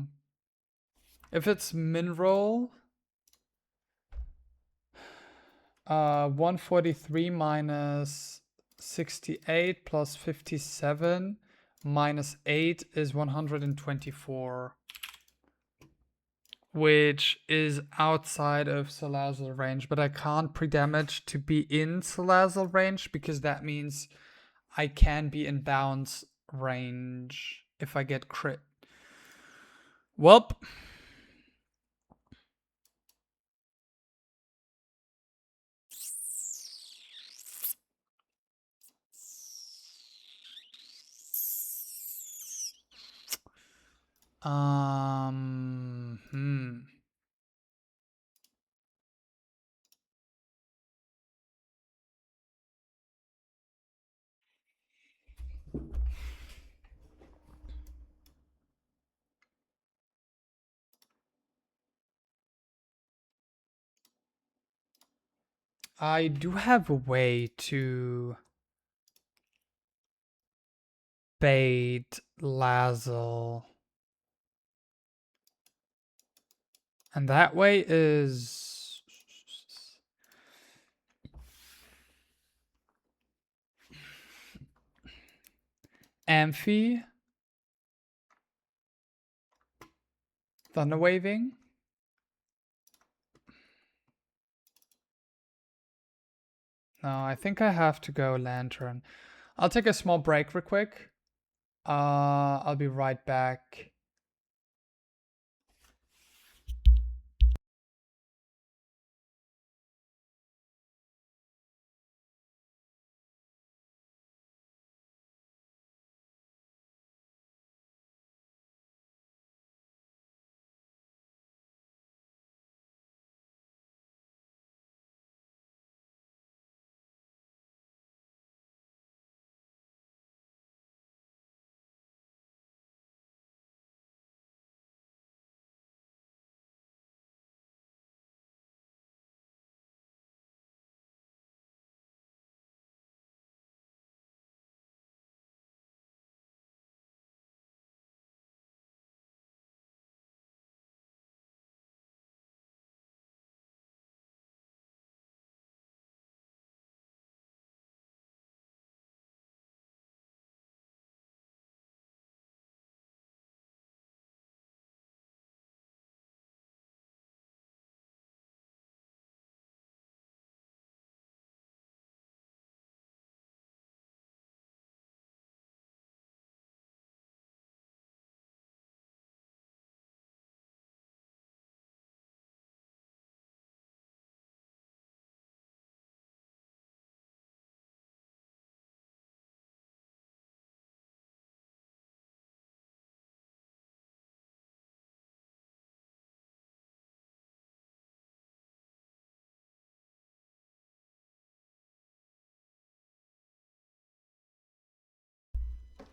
If it's min roll, 143 minus 68 plus 57 minus 8 is 124. Which is outside of Salazzle range, but I can't pre-damage to be in Salazzle range because that means I can be in bounce range if I get crit. Welp. I do have a way to bait Lazzle. And that way is Amphi, Thunder Waving. No, I think I have to go Lantern. I'll take a small break real quick. I'll be right back.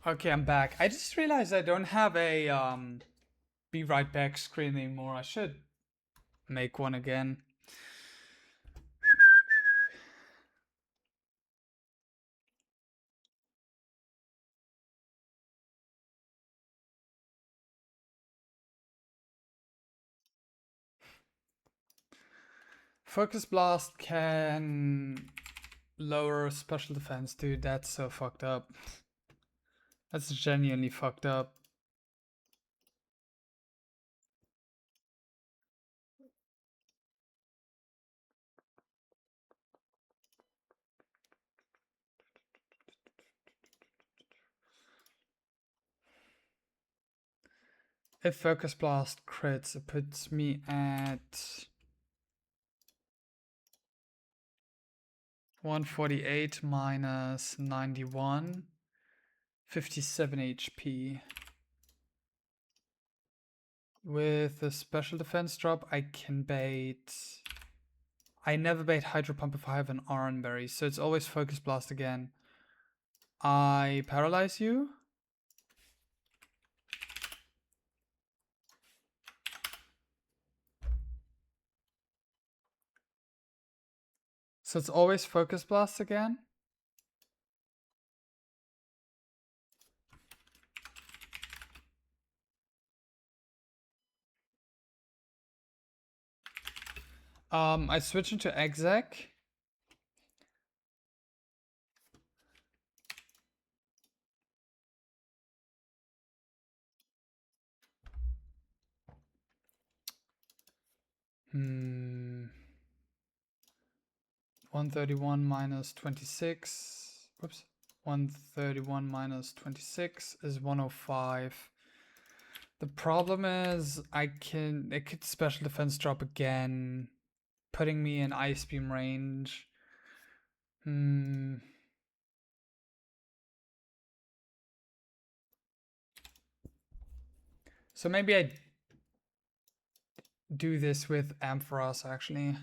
Okay, I'm back. I just realized I don't have a be right back screen anymore. I should make one again. Focus Blast can lower special defense, dude. That's so fucked up. That's genuinely fucked up. If Focus Blast crits, it puts me at 148 minus 91, 57 HP. With the special defense drop, I can bait. I never bait Hydro Pump if I have an Iron Berry, so it's always Focus Blast again. I paralyze you. So it's always Focus Blast again. I switch into Exec. Hmm. 131 minus 26. Whoops. 131 minus 26 is 105. The problem is it could special defense drop again, putting me in Ice Beam range. So maybe I do this with Ampharos actually.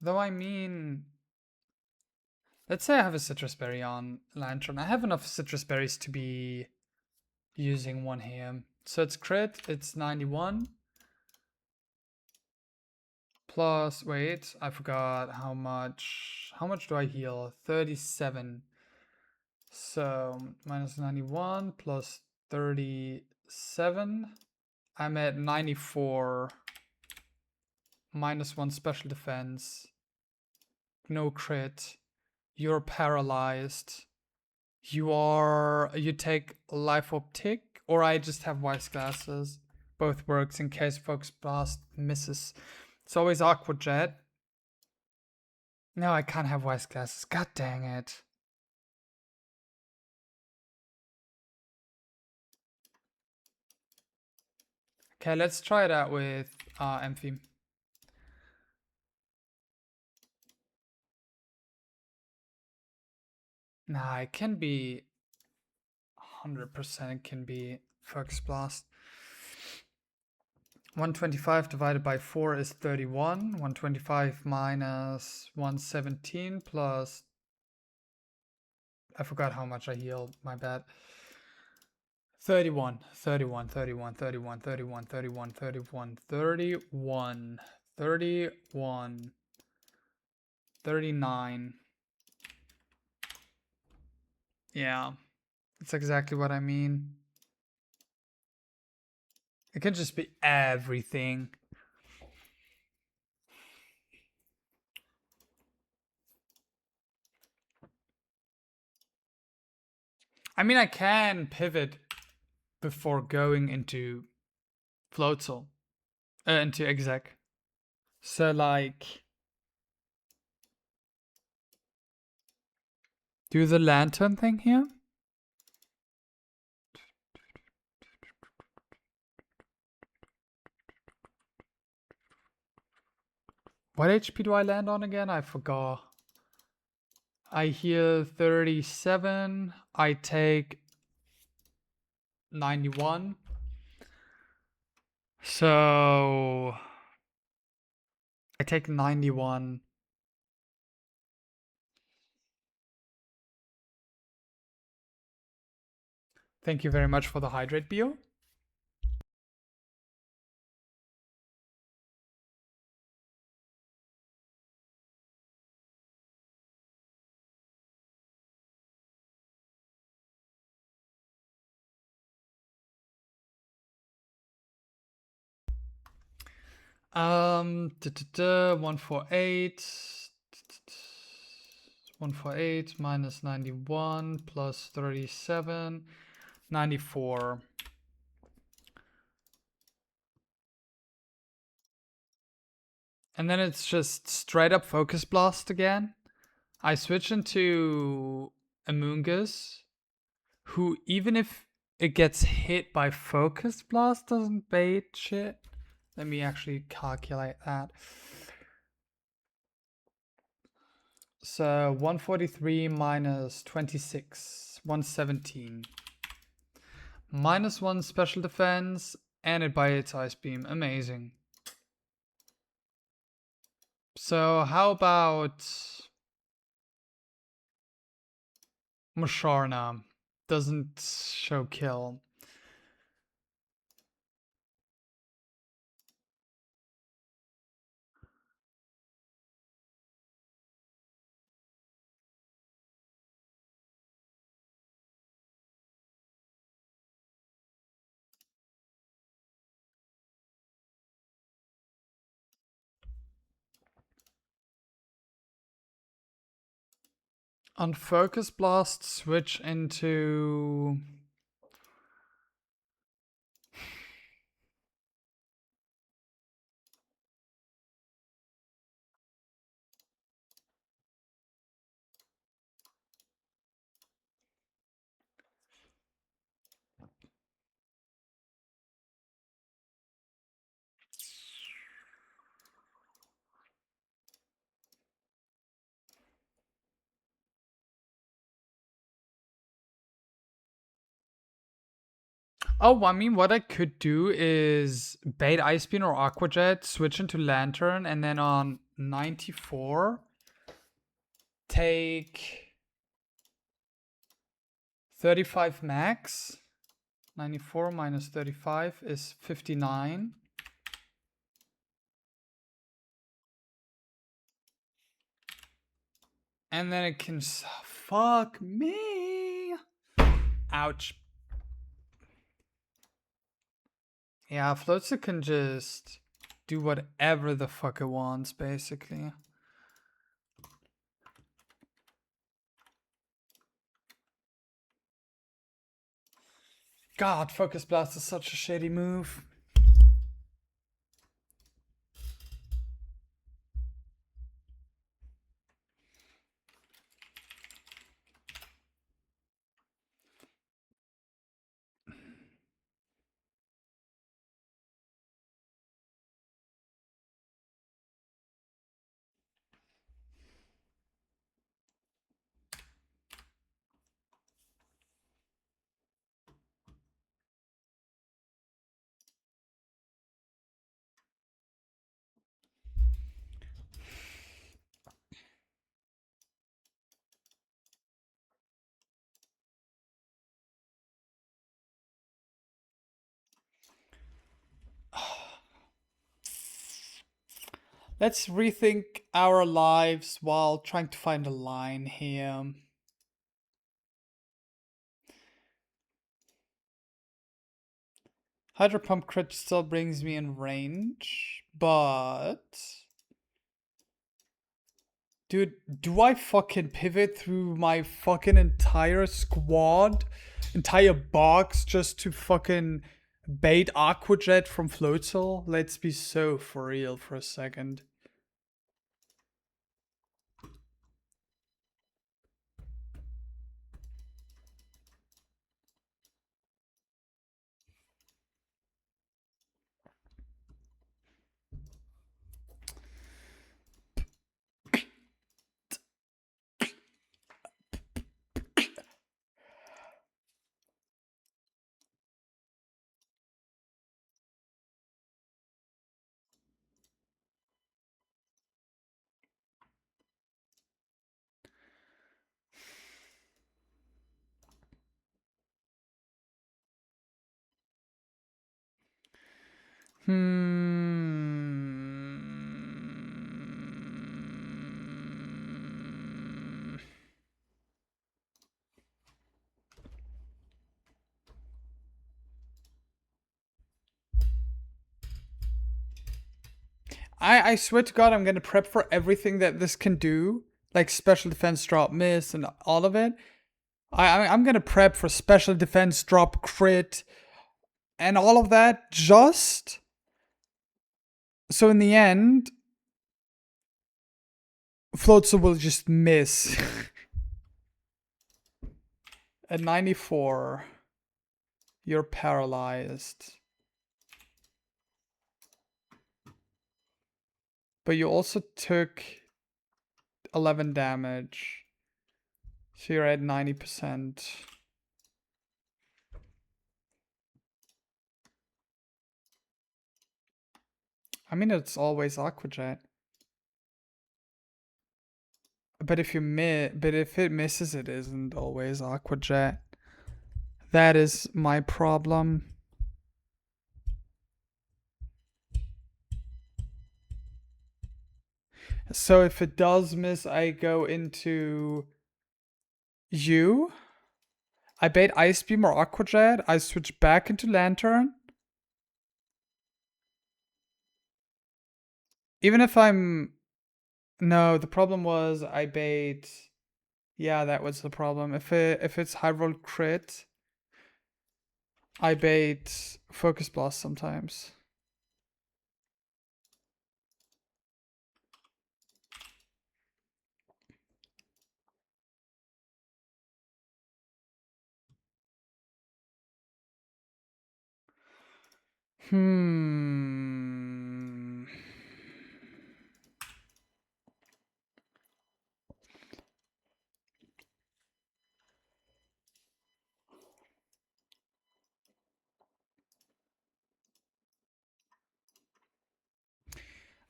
Though I mean, let's say I have a Citrus Berry on Lantern. I have enough Citrus Berries to be using one here. So it's crit, it's 91. Plus, wait, I forgot how much do I heal? 37. So minus 91 plus 37. I'm at 94. Minus 1 special defense. No crit. You're paralyzed. You take life uptick, or I just have wise glasses. Both works in case Focus Blast misses. It's always Aqua Jet. No, I can't have wise glasses. God dang it. Okay, let's try it out with Amphi. Nah, it can be 100% can be Focus Blast. 125 divided by 4 is 31. 125 minus 117 plus... I forgot how much I healed, my bad. 31, 31, 31, 31, 31, 31, 31, 31, 31, 39. Yeah, that's exactly what I mean. It can just be everything. I mean, I can pivot before going into Floatzel, into Exec. So like, do the lantern thing here. What HP do I land on again? I forgot. I heal 37. I take 91. So I take 91. Thank you very much for the hydrate, Bio. Um, 148. 148 minus 91 plus 37. 94. And then it's just straight up Focus Blast again. I switch into Amoongus, who, even if it gets hit by Focus Blast, doesn't bait shit. Let me actually calculate that. So 143 minus 26, 117. -1 special defense, and it bites Ice Beam. Amazing. So how about Musharna? Doesn't show kill. On Focus Blast, switch into... Oh, I mean, what I could do is bait Ice Beam or Aqua Jet, switch into Lantern, and then on 94, take 35 max. 94 minus 35 is 59. And then it can... Fuck me. Ouch. Yeah, Floatzer can just do whatever the fuck it wants, basically. God, Focus Blast is such a shitty move. Let's rethink our lives while trying to find a line here. Hydro Pump crit still brings me in range, but... Dude, do I fucking pivot through my fucking entire squad, entire box, just to fucking bait Aqua Jet from Floatzel? Let's be so for real for a second. I swear to God, I'm gonna prep for everything that this can do, like special defense, drop, miss, and all of it. I'm gonna prep for special defense, drop, crit, and all of that, just so in the end, Floatzel will just miss. At 94, you're paralyzed. But you also took 11 damage. So you're at 90%. I mean, it's always Aquajet. But if it misses, it isn't always Aquajet. That is my problem. So if it does miss, I go into you. I bait Ice Beam or Aquajet. I switch back into Lantern. Even if I'm... No, the problem was I bait... Yeah, that was the problem. If it's high roll crit, I bait Focus Blast sometimes.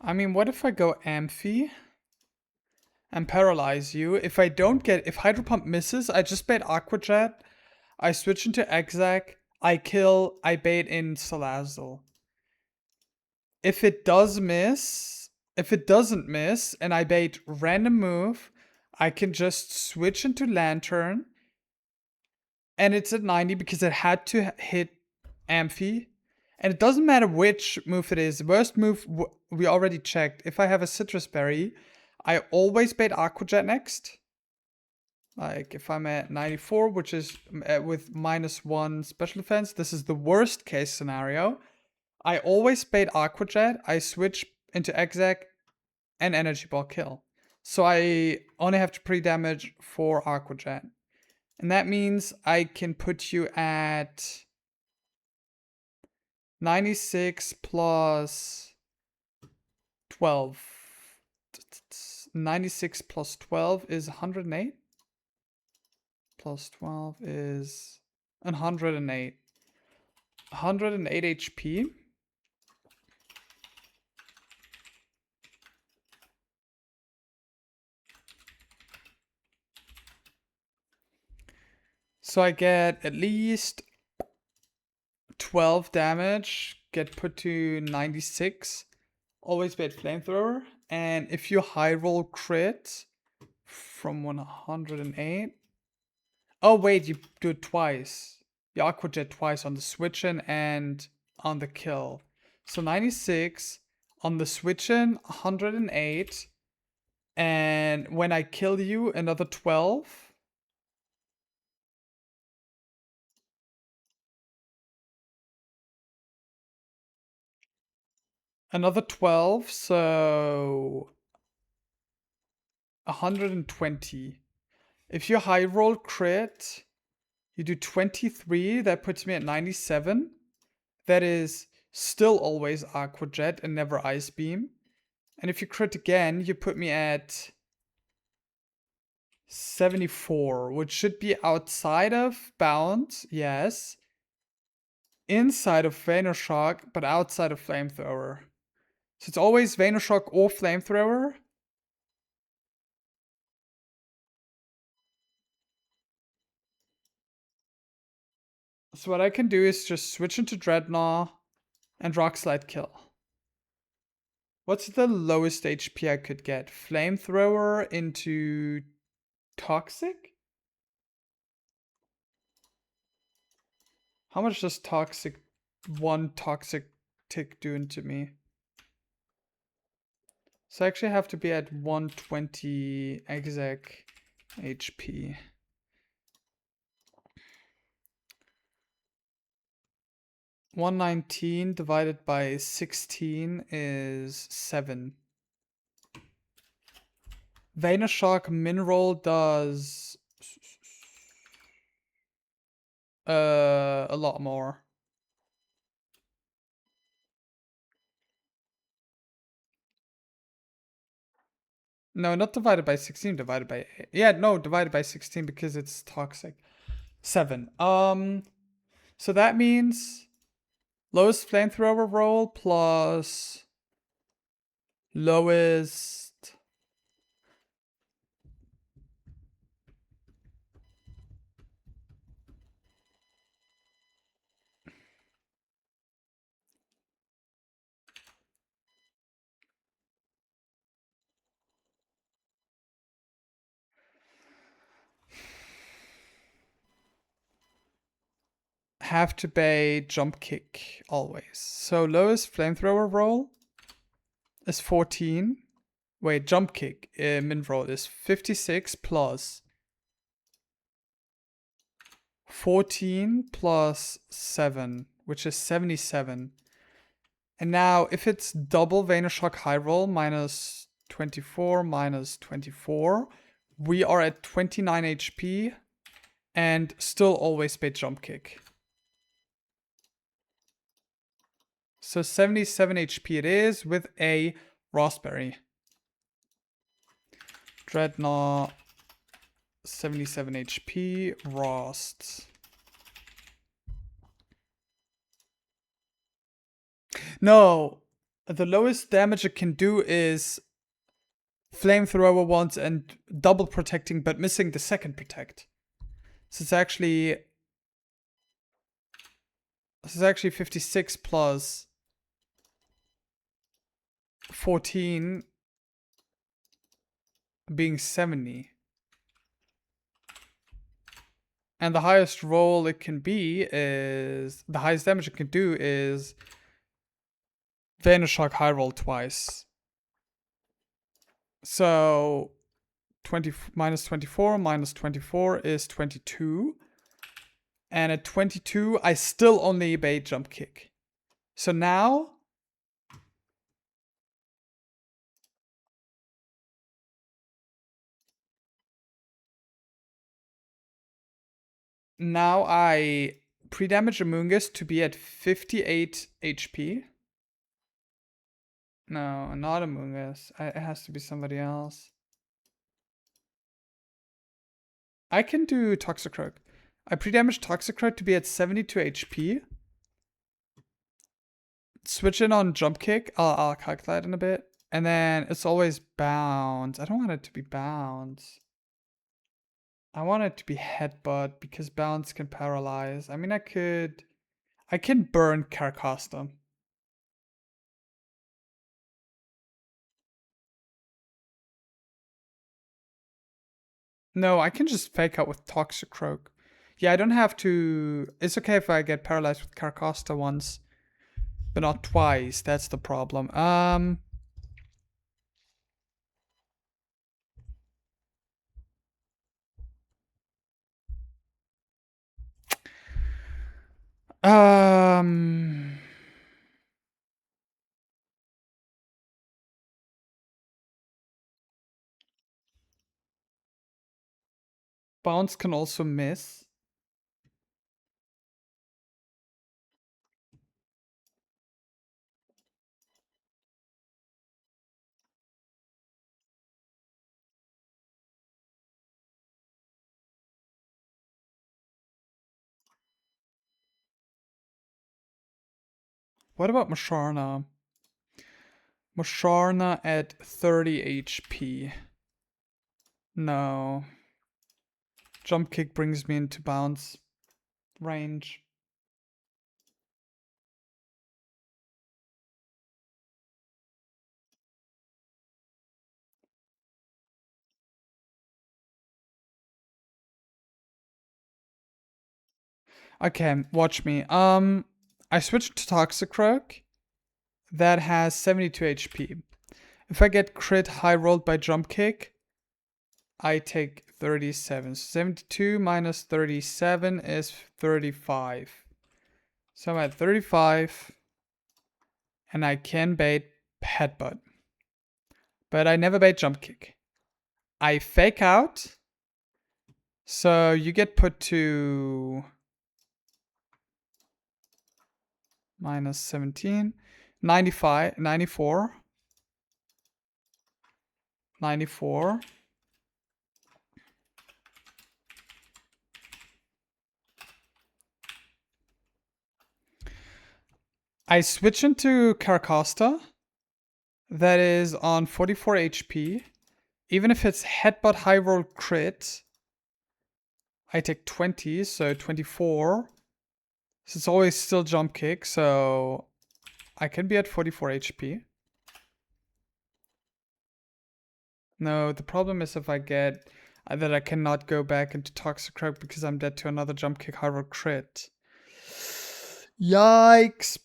I mean, what if I go Amphi and paralyze you? If Hydro Pump misses, I just bait Aquajet. I switch into Exec. I kill. I bait in Salazzle. If it doesn't miss, and I bait random move, I can just switch into Lantern. And it's at 90 because it had to hit Amphi. And it doesn't matter which move it is. The worst move we already checked. If I have a Citrus Berry, I always bait Aquajet next. Like if I'm at 94, which is with -1 special defense, this is the worst case scenario. I always bait Aquajet. I switch into Exec and Energy Ball kill. So I only have to pre-damage for Aquajet. And that means I can put you at 96 plus 12. 96 plus 12 is 108. Plus 12 is 108. 108 HP. So I get at least 12 damage, get put to 96. Always bait Flamethrower. And if you high roll crit from 108. Oh, wait, you do it twice. You Aquajet twice on the switch in and on the kill. So 96 on the switch in, 108. And when I kill you, another 12. Another 12, so 120. If you high roll crit, you do 23, that puts me at 97. That is still always Aquajet and never Ice Beam. And if you crit again, you put me at 74, which should be outside of bounds, yes. Inside of Venoshock, but outside of Flamethrower. So it's always Venoshock or Flamethrower. So what I can do is just switch into Dreadnought And rock slide kill. What's the lowest HP I could get? Flamethrower into toxic? How much does one toxic tick do into me? So I actually have to be at 120 exec HP. $119 divided by 16 is 7. Venoshock Mineral does a lot more. No, not divided by 16, divided by 8. Yeah, no, divided by 16 because it's toxic. 7. So that means lowest flamethrower roll plus lowest have to pay jump kick always. So lowest flamethrower roll is 14. Wait, jump kick min roll is 56 plus 14 plus 7, which is 77. And now if it's double Venoshock high roll minus 24 minus 24, we are at 29 HP and still always pay jump kick. So 77 HP it is with a raspberry. Dreadnought, 77 HP, Rost. No, the lowest damage it can do is flamethrower once and double protecting, but missing the second protect. So it's actually 56 plus 14 being 70. And the highest roll it can be is, the highest damage it can do is Venoshock high roll twice. So 20 minus 24 minus 24 is 22. And at 22, I still only obey jump kick. So now I pre-damage Amoongus to be at 58 HP. No, not Amoongus. It has to be somebody else. I can do Toxicroak. I pre-damage Toxicroak to be at 72 HP. Switch in on jump kick. I'll calculate in a bit. And then it's always bounce. I don't want it to be bounce. I want it to be headbutt because bounce can paralyze. I mean, I can burn Carcosta. No, I can just fake out with Toxicroak. Yeah, I don't have to. It's okay if I get paralyzed with Carcosta once, but not twice. That's the problem. Bounce can also miss. What about Masharna? Masharna at 30 HP. No. Jump kick brings me into bounce range. Okay, watch me. I switched to Toxicroak. That has 72 HP. If I get crit high rolled by jump kick, I take 37. 72 minus 37 is 35. So I'm at 35. And I can bait headbutt. But I never bait jump kick. I fake out. So you get put to minus 17. 95, 94. 94. I switch into Carcosta. That is on 44 HP. Even if it's headbutt high roll crit, I take 20, so 24. So it's always still jump kick, so I can be at 44 HP. No, the problem is if I get that I cannot go back into Toxicroak because I'm dead to another jump kick high roll crit. Yikes.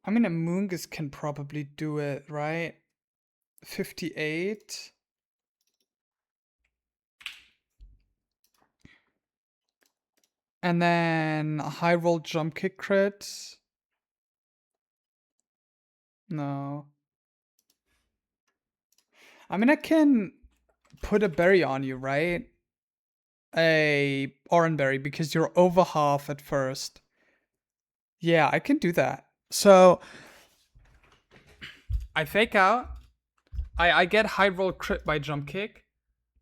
I mean, a Moongus can probably do it, right? 58. And then a high roll jump kick crit. No. I mean, I can put a berry on you, right? A orange berry, because you're over half at first. Yeah, I can do that. So I fake out. I get high roll crit by jump kick.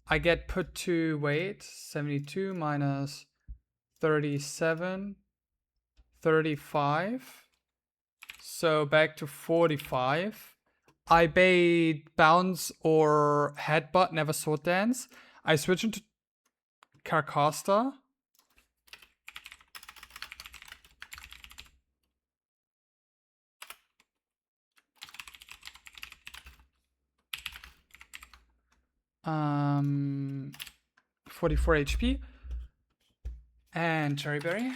I get put to wait 72 minus 37, 35. So back to 45. I bait bounce or headbutt, never sword dance. I switch into Carcosta. Um, 44 HP. And Cherry Berry.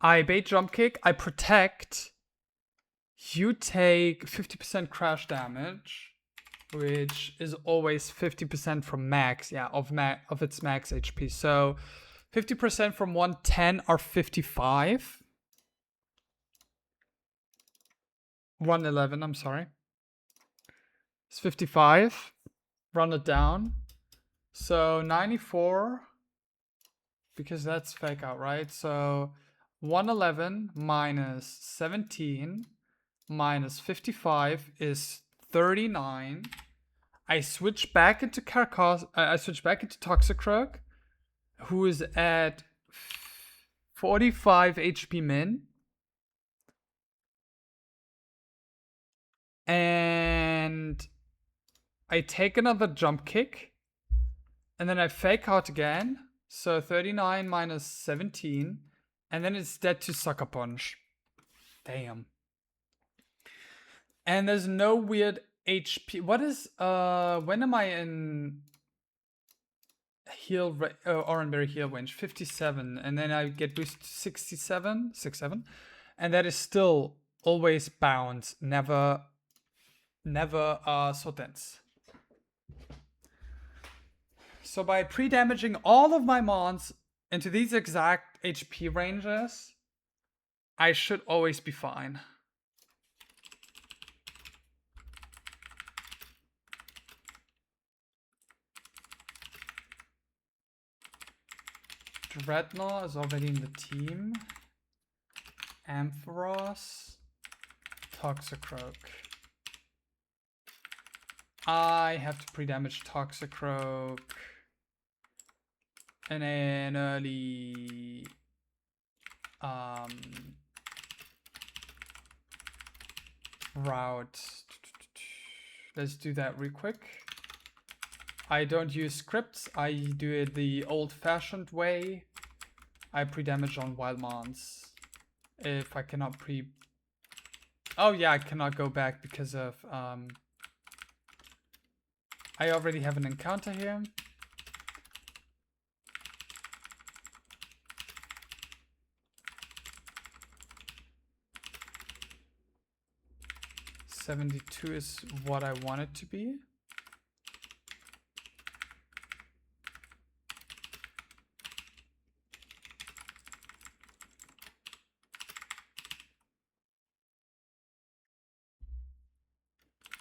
I bait jump kick. I protect. You take 50% crash damage, which is always 50% from max. Yeah, of its max HP. So 50% from 110 are 55. 111, I'm sorry. It's 55. Run it down. So 94, because that's fake out, right? So 111 minus 17 minus 55 is 39. I switch back into I switch back into Toxicroak, who is at 45 HP min. And I take another jump kick. And then I fake out again. So 39 minus 17. And then it's dead to Sucker Punch. Damn. And there's no weird HP. What is, when am I in heal, Oranberry heal range? 57. And then I get boosted to 67, 67. And that is still always bounce, never sword dance. So by pre-damaging all of my mons into these exact HP ranges, I should always be fine. Dreadnought is already in the team. Ampharos. Toxicroak. I have to pre-damage Toxicroak in an early route. Let's do that real quick. I don't use scripts. I do it the old-fashioned way. I pre-damage on wild mons. If I cannot pre... Oh yeah, I cannot go back because of... I already have an encounter here. $72 is what I want it to be.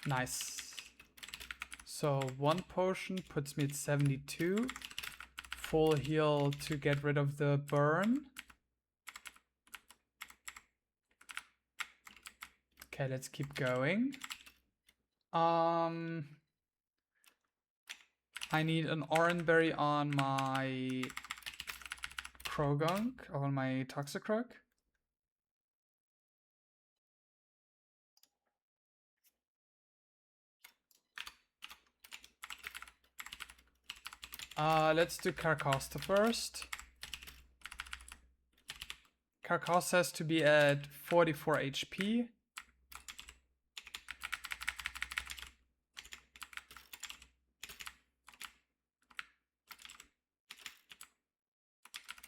Nice. So 1 potion puts me at 72. Full heal to get rid of the burn. Okay, let's keep going. I need an oranberry on my Krogunk, on my Toxicrug. Let's do Carcosta first. Carcosta has to be at 44 HP.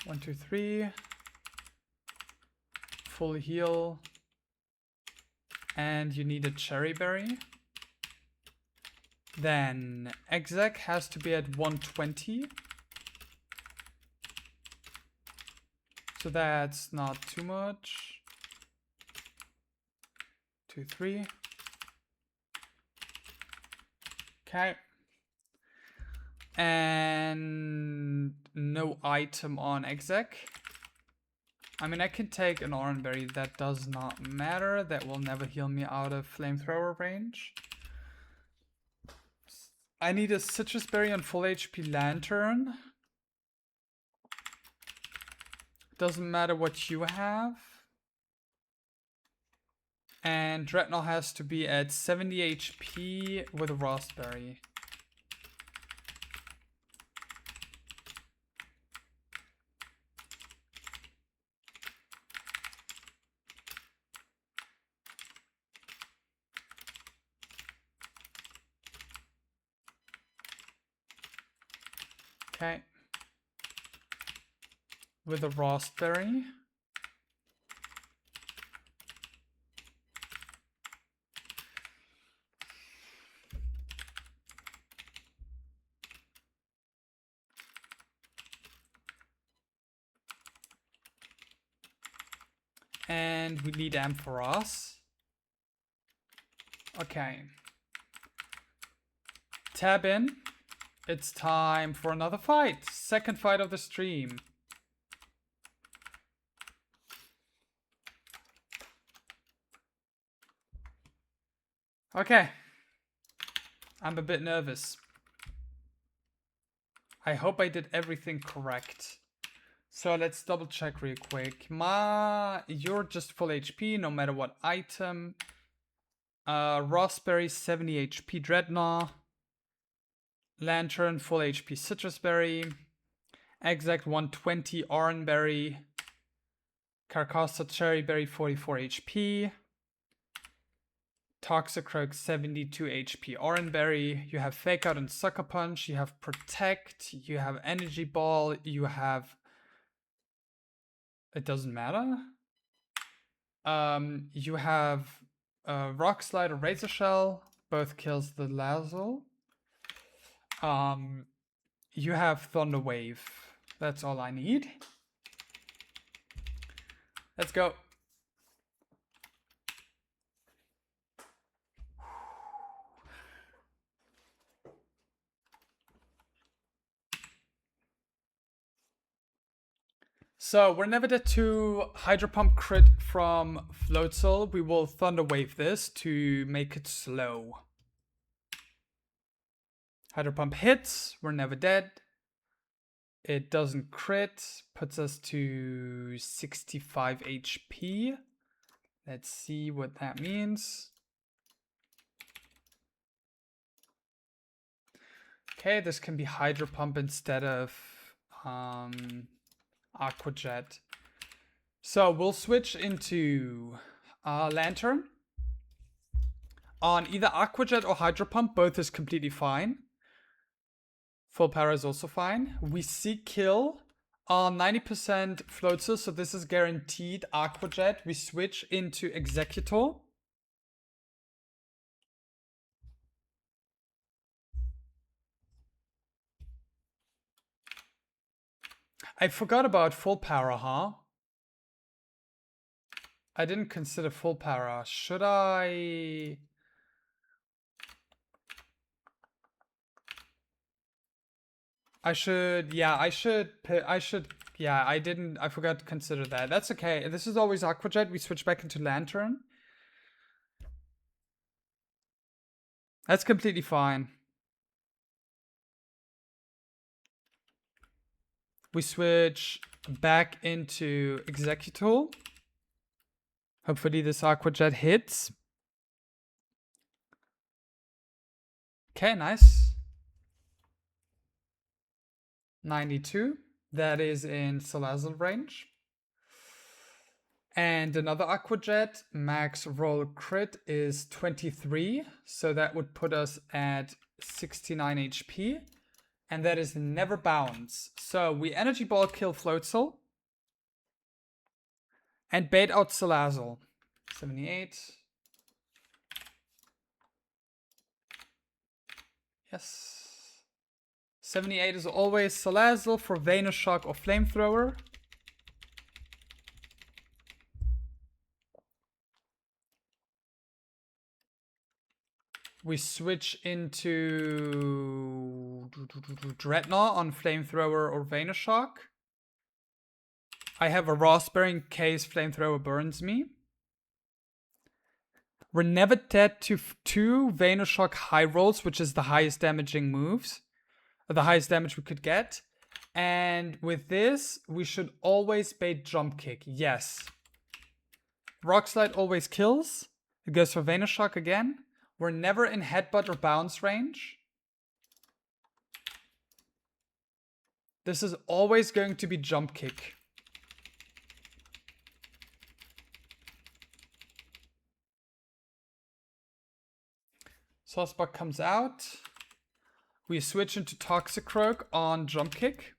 One, two, three. Full heal. And you need a cherry berry. Then exec has to be at 120. So that's not too much. 2, 3. Okay. And no item on exec. I mean, I can take an oranberry. That does not matter. That will never heal me out of flamethrower range. I need a citrus berry on full HP lantern. Doesn't matter what you have. And Dreadnought has to be at 70 HP with a raspberry. Okay. With a raspberry. And we need Ampharos. Okay. Tab in. It's time for another fight. Second fight of the stream. Okay. I'm a bit nervous. I hope I did everything correct. So let's double check real quick. You're just full HP no matter what item. Raspberry 70 HP Dreadnought. Lantern full HP Citrusberry. Exact 120 Oranberry. Carcosa Cherryberry 44 HP. Toxicrug 72 HP Oranberry. You have Fake Out and Sucker Punch. You have Protect. You have Energy Ball. You have... It doesn't matter. You have Rock Slide or Razor Shell. Both kills the Lazo. You have Thunder Wave. That's all I need. Let's go. So we're never dead to Hydro Pump crit from Floatzel. We will Thunder Wave this to make it slow. Hydro Pump hits, we're never dead. It doesn't crit, puts us to 65 HP. Let's see what that means. Okay, this can be Hydro Pump instead of Aqua Jet. So we'll switch into Lantern. On either Aqua Jet or Hydro Pump, both is completely fine. Full power is also fine. We seek kill on 90% floaters, so this is guaranteed Aqua Jet. We switch into Executor. I forgot about full power, huh? I didn't consider full power. Should I? I should, yeah, I should, yeah, I forgot to consider that. That's okay. This is always Aqua Jet. We switch back into Lantern. That's completely fine. We switch back into Executor. Hopefully this Aqua Jet hits. Okay, nice. 92. That is in Salazzle range. And another Aqua Jet, max roll crit is 23. So that would put us at 69 HP. And that is never bounce. So we Energy Ball kill Floatzel. And bait out Salazzle. 78. Yes. 78 is always Salazzle for Venoshock or Flamethrower. We switch into Dreadnought on Flamethrower or Venoshock. I have a Raspberry in case Flamethrower burns me. We're never dead to 2 Venoshock high rolls, which is the highest damaging moves. Or the highest damage we could get. And with this, we should always bait Jump Kick. Yes. Rock Slide always kills. It goes for Venoshock again. We're never in Headbutt or Bounce range. This is always going to be Jump Kick. Saucebuck comes out. We switch into Toxicroak on Jump Kick.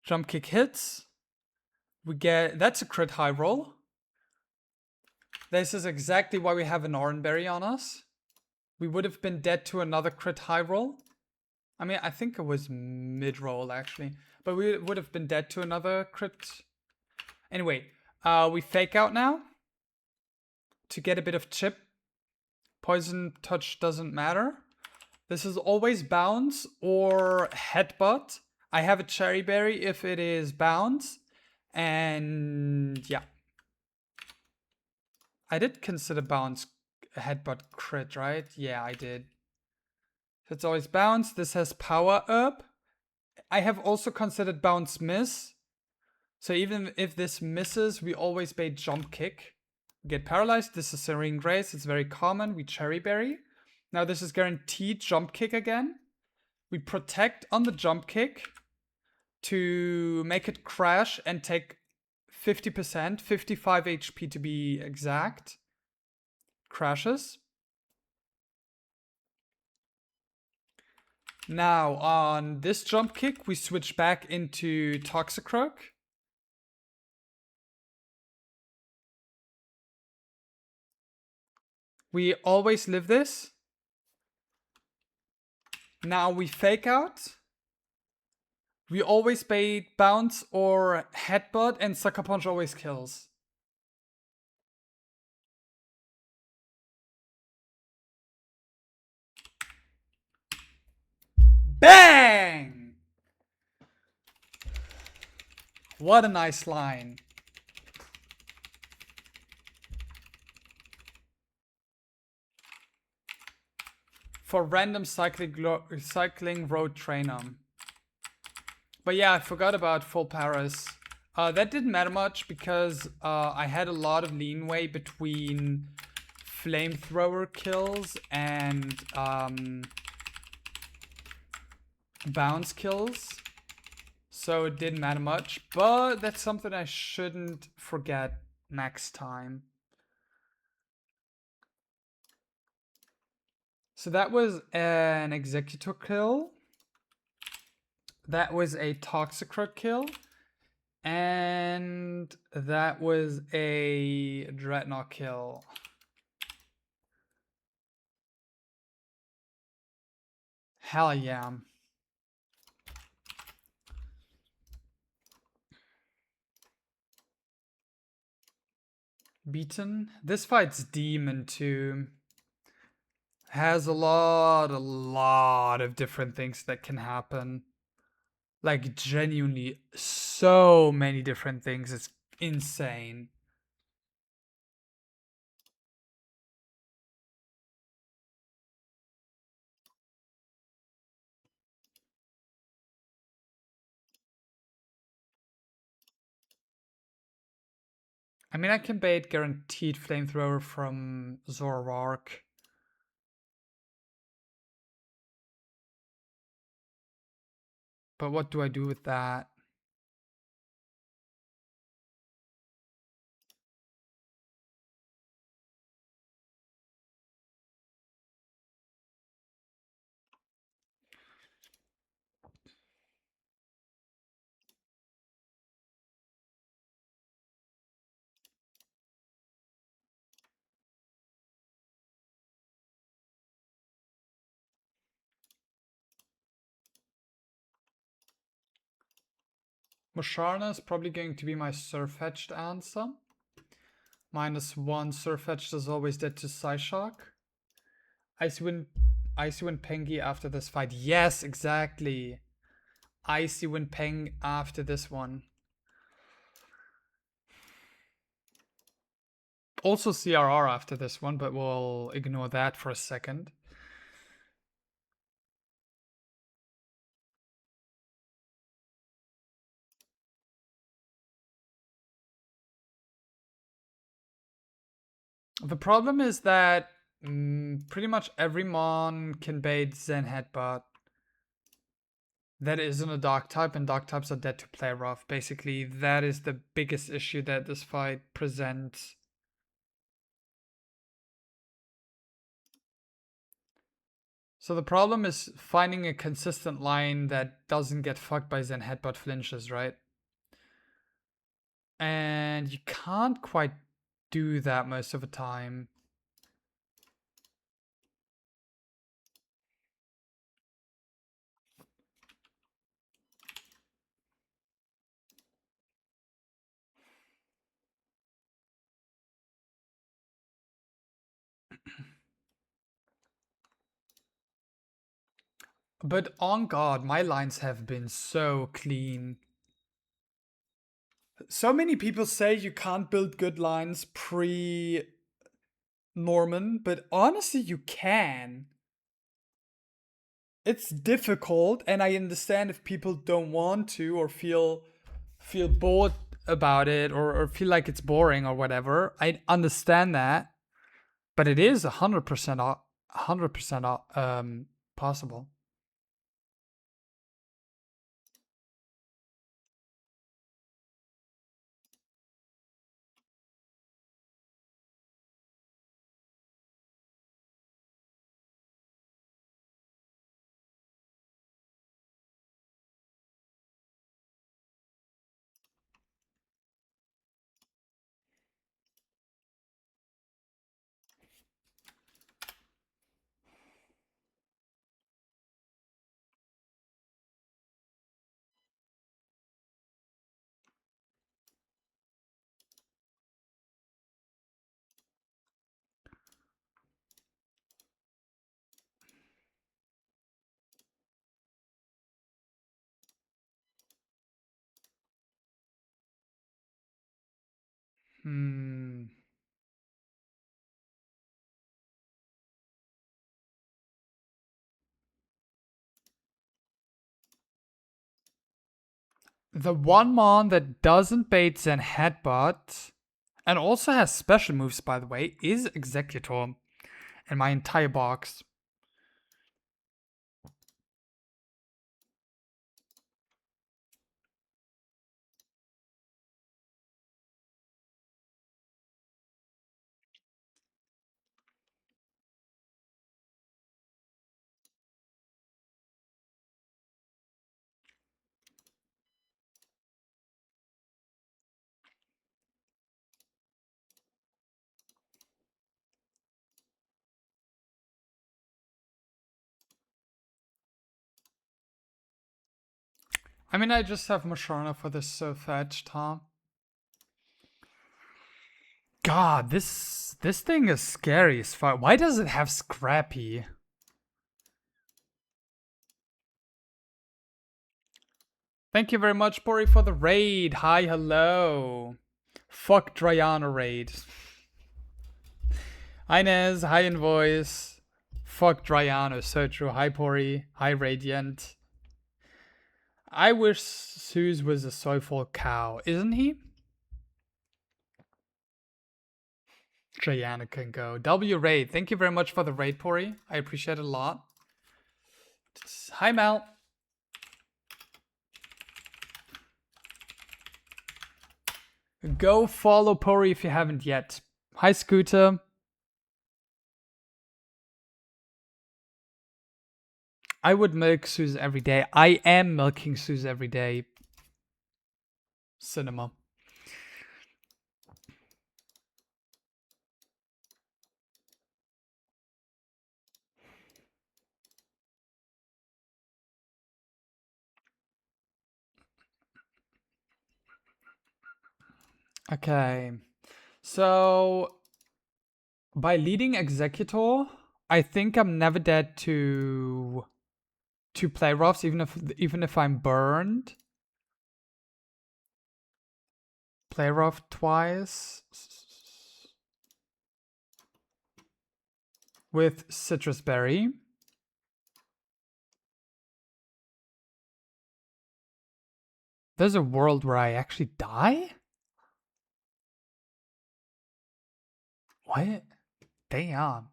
Jump Kick hits. We get, that's a crit high roll. This is exactly why we have an Oranberry on us. We would have been dead to another crit high roll. I mean, I think it was mid roll actually, but we would have been dead to another crit. Anyway, we fake out now to get a bit of chip. Poison touch doesn't matter. This is always bounce or headbutt. I have a cherry berry if it is bounce. And yeah. I did consider bounce headbutt crit, right? Yeah, I did. So it's always bounce. This has power up. I have also considered bounce miss. So even if this misses, we always bait Jump Kick. Get paralyzed. This is Serene Grace. It's very common. We cherry berry. Now this is guaranteed Jump Kick again. We protect on the Jump Kick to make it crash and take 50%, 55 HP to be exact. Crashes. Now on this Jump Kick, we switch back into Toxicroak. We always live this. Now we fake out. We always bait bounce or headbutt, and Sucker Punch always kills. Bang! What a nice line. for random cycling road trainer. But yeah, I forgot about full Paris. That didn't matter much because I had a lot of leeway between flamethrower kills and bounce kills. So it didn't matter much, but that's something I shouldn't forget next time. So that was an Executor kill. That was a Toxicrot kill. And that was a Dreadnought kill. Hell yeah. Beaten. This fight's Demon too. Has a lot of different things that can happen. Like genuinely so many different things. It's insane. I mean, I can bait guaranteed flamethrower from Zoroark. But what do I do with that? Musharna is probably going to be my Surfetched answer. -1 Surfetched is always dead to Psyshock. Icy Wind Pengi after this fight. Yes, exactly. Icy Wind Peng after this one. Also CRR after this one, but we'll ignore that for a second. The problem is that pretty much every Mon can bait Zen Headbutt. That isn't a Dark type, and Dark types are dead to play rough. Basically, that is the biggest issue that this fight presents. So the problem is finding a consistent line that doesn't get fucked by Zen Headbutt flinches, right? And you can't quite do that most of the time. But on God, my lines have been so clean. So many people say you can't build good lines pre Norman, but honestly, you can. It's difficult, and I understand if people don't want to or feel bored about it or feel like it's boring or whatever. I understand that, but it is 100% 100% possible. Hmm. The one mon that doesn't bait Zen headbutt and also has special moves, by the way, is Executor in my entire box. I mean, I just have Mashana for this fetch, Tom. God, this thing is scary as fuck. Why does it have Scrappy? Thank you very much, Bori, for the raid. Hi, hello. Fuck Dryana raid. Hi, Nez. Hi, Invoice. Fuck Dryana. So true. Hi, Pori. Hi, Radiant. I wish Suze was a soulful cow, isn't he? Dryana can go. W raid. Thank you very much for the raid, Pori. I appreciate it a lot. Hi, Mel. Go follow Pori if you haven't yet. Hi, Scooter. I would milk Suze every day. I am milking Suze every day. Cinema. Okay. So by leading Executor, I think I'm never dead to play roughs, even if I'm burned. Play rough twice with Citrus Berry. There's a world where I actually die? What? Damn.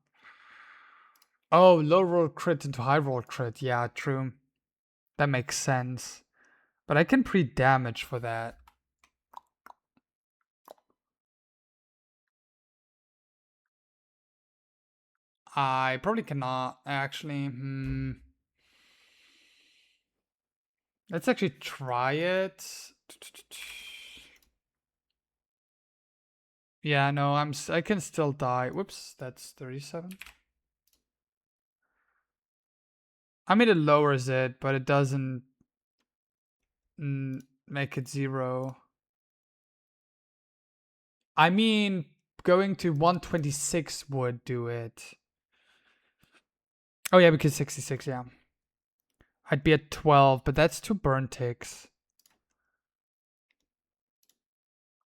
Oh, low roll crit into high roll crit. Yeah, true. That makes sense. But I can pre-damage for that. I probably cannot, actually. Let's actually try it. Yeah, no, I can still die. Whoops, that's 37. I mean, it lowers it, but it doesn't make it 0. I mean, going to 126 would do it. Oh yeah, because 66, yeah. I'd be at 12, but that's 2 burn ticks.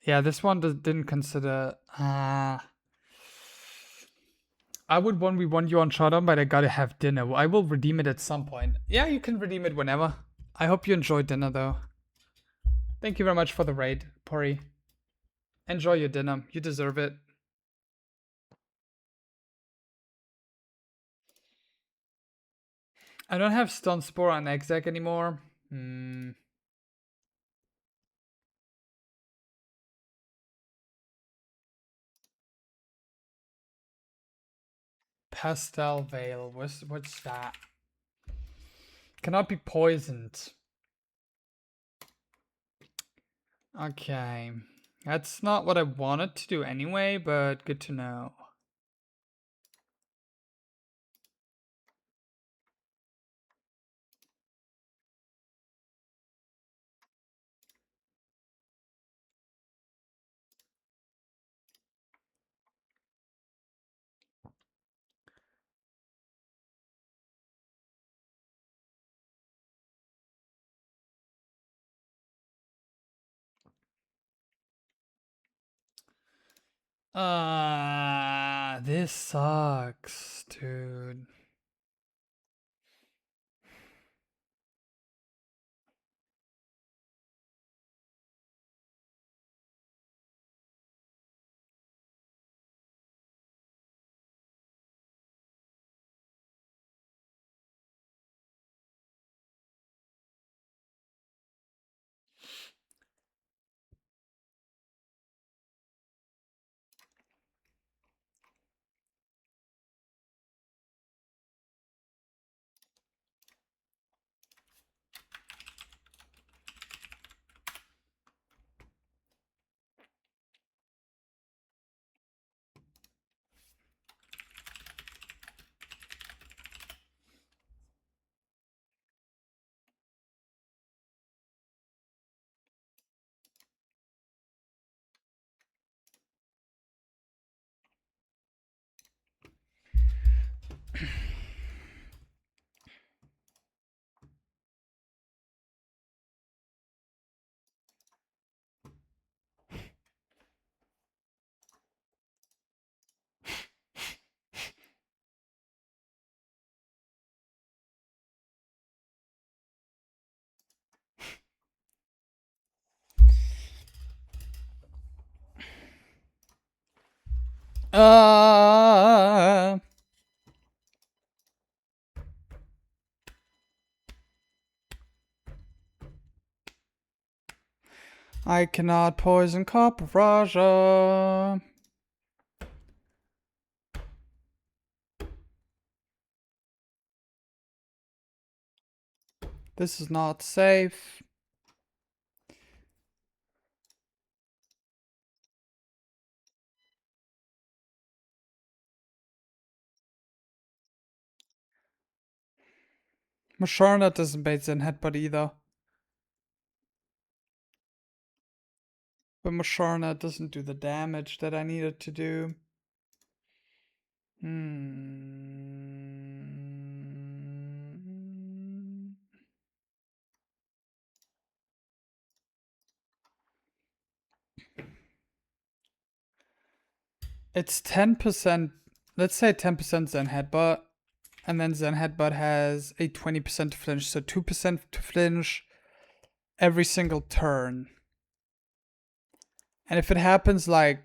Yeah, this one didn't consider... I would 1v1 you on Showdown, but I gotta have dinner. I will redeem it at some point. Yeah, you can redeem it whenever. I hope you enjoyed dinner, though. Thank you very much for the raid, Pori. Enjoy your dinner. You deserve it. I don't have Stun Spore on Exec anymore. Pastel Veil. What's that? Cannot be poisoned. Okay. That's not what I wanted to do anyway, but good to know. This sucks, dude. Uh, I cannot poison Copper Raja. This is not safe. Masharna doesn't bait Zen Headbutt either. But Masharna doesn't do the damage that I needed to do. It's 10%, let's say 10% Zen Headbutt, and then Zen Headbutt has a 20% to flinch, so 2% to flinch every single turn. And if it happens like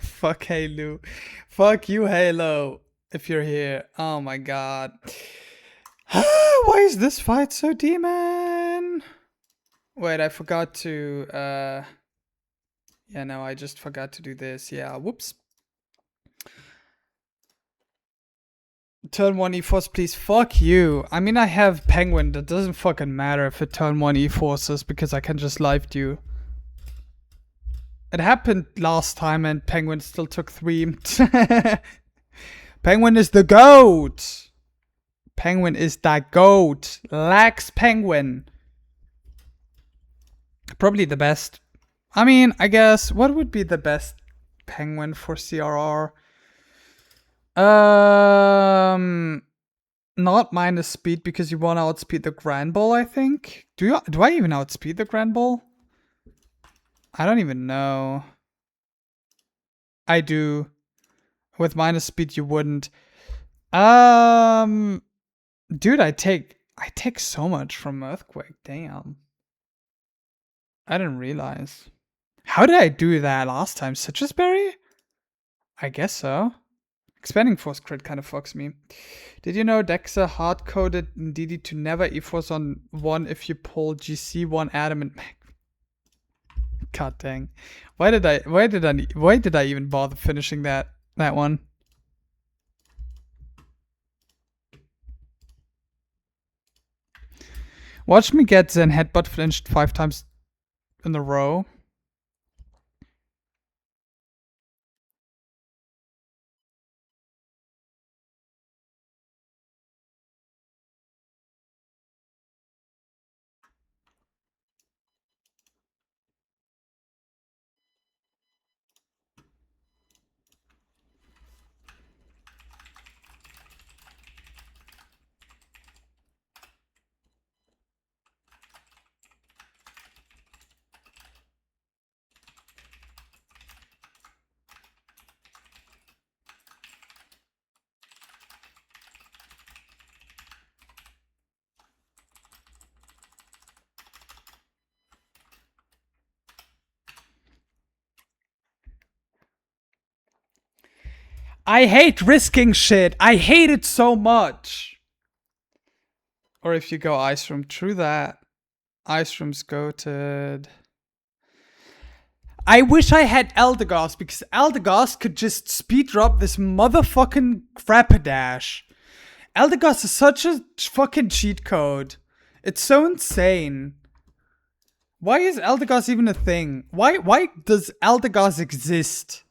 fuck Halo. Fuck you, Halo. If you're here. Oh my god. Why is this fight so demon? Wait, I forgot to yeah, no, I just forgot to do this. Yeah, whoops. Turn 1 E-Force, please. Fuck you. I mean, I have Penguin. That doesn't fucking matter if it turn 1 E-Forces because I can just live do. It happened last time and Penguin still took 3. Penguin is the GOAT. Penguin is the GOAT. Lax Penguin. Probably the best. I mean, I guess, what would be the best Penguin for CRR? Not minus speed because you want to outspeed the Grand Ball, I think. Do I even outspeed the Grand Ball? I don't even know. I do. With minus speed you wouldn't. Dude, I take so much from Earthquake. Damn. I didn't realize. How did I do that last time? Citrus Berry? I guess so. Expanding Force crit kind of fucks me. Did you know Dexa hard-coded Ndidi to never E-Force on 1 if you pull GC1 Adam and God dang. Why did I even bother finishing that one? Watch me get Zen Headbutt flinched 5 times in a row. I hate risking shit. I hate it so much. Or if you go Ice Room, true that. Ice Room's goated. I wish I had Eldegoss because Eldegoss could just speed drop this motherfucking Rapidash. Eldegoss is such a fucking cheat code. It's so insane. Why is Eldegoss even a thing? Why does Eldegoss exist?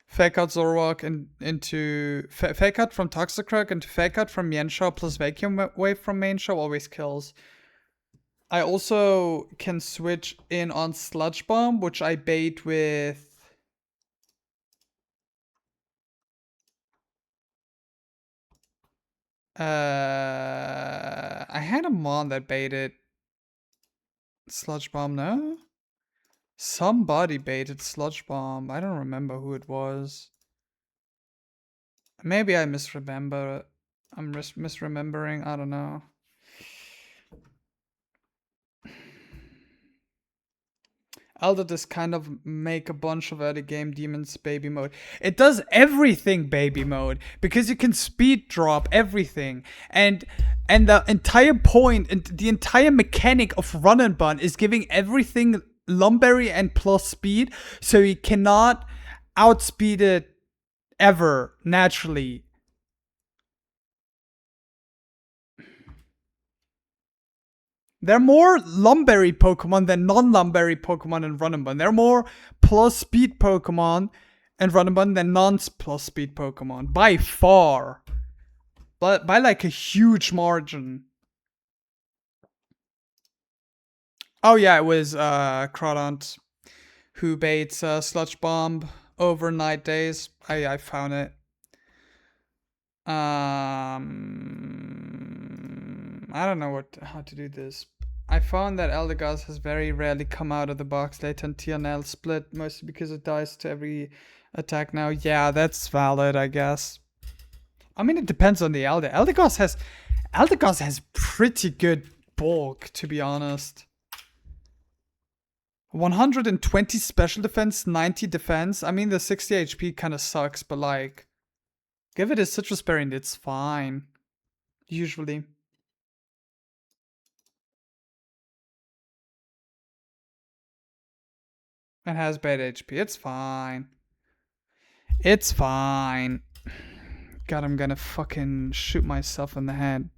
Fake out Zoroark into fake out from Toxicroak into fake out from Mienshao plus Vacuum Wave from main show always kills. I also can switch in on Sludge Bomb, which I bait with. I had a Mon that baited Sludge Bomb, no? Somebody baited Sludge Bomb. I don't remember who it was. Maybe I misremember. I'm misremembering. I don't know. Elder does kind of make a bunch of early game demons baby mode. It does everything baby mode because you can speed drop everything, and the entire point and the entire mechanic of run and bun is giving everything Lumberry and plus speed, so you cannot outspeed it ever naturally. There are more Lumberry Pokemon than non-Lumberry Pokemon in Run and Bun. There are more plus speed Pokemon in Run and Bun than non-plus speed Pokemon. By far. But by like a huge margin. Oh yeah, it was Crawdont who baits Sludge Bomb overnight days. I found it. I don't know how to do this. I found that Eldegoss has very rarely come out of the box later in TNL split, mostly because it dies to every attack now. Yeah, that's valid, I guess. I mean, it depends on the Elder. Eldegoss has pretty good bulk, to be honest. 120 special defense, 90 defense. I mean, the 60 HP kind of sucks, but like, give it a Citrus Berry and it's fine. Usually. It has bad HP. It's fine. It's fine. God, I'm gonna fucking shoot myself in the head.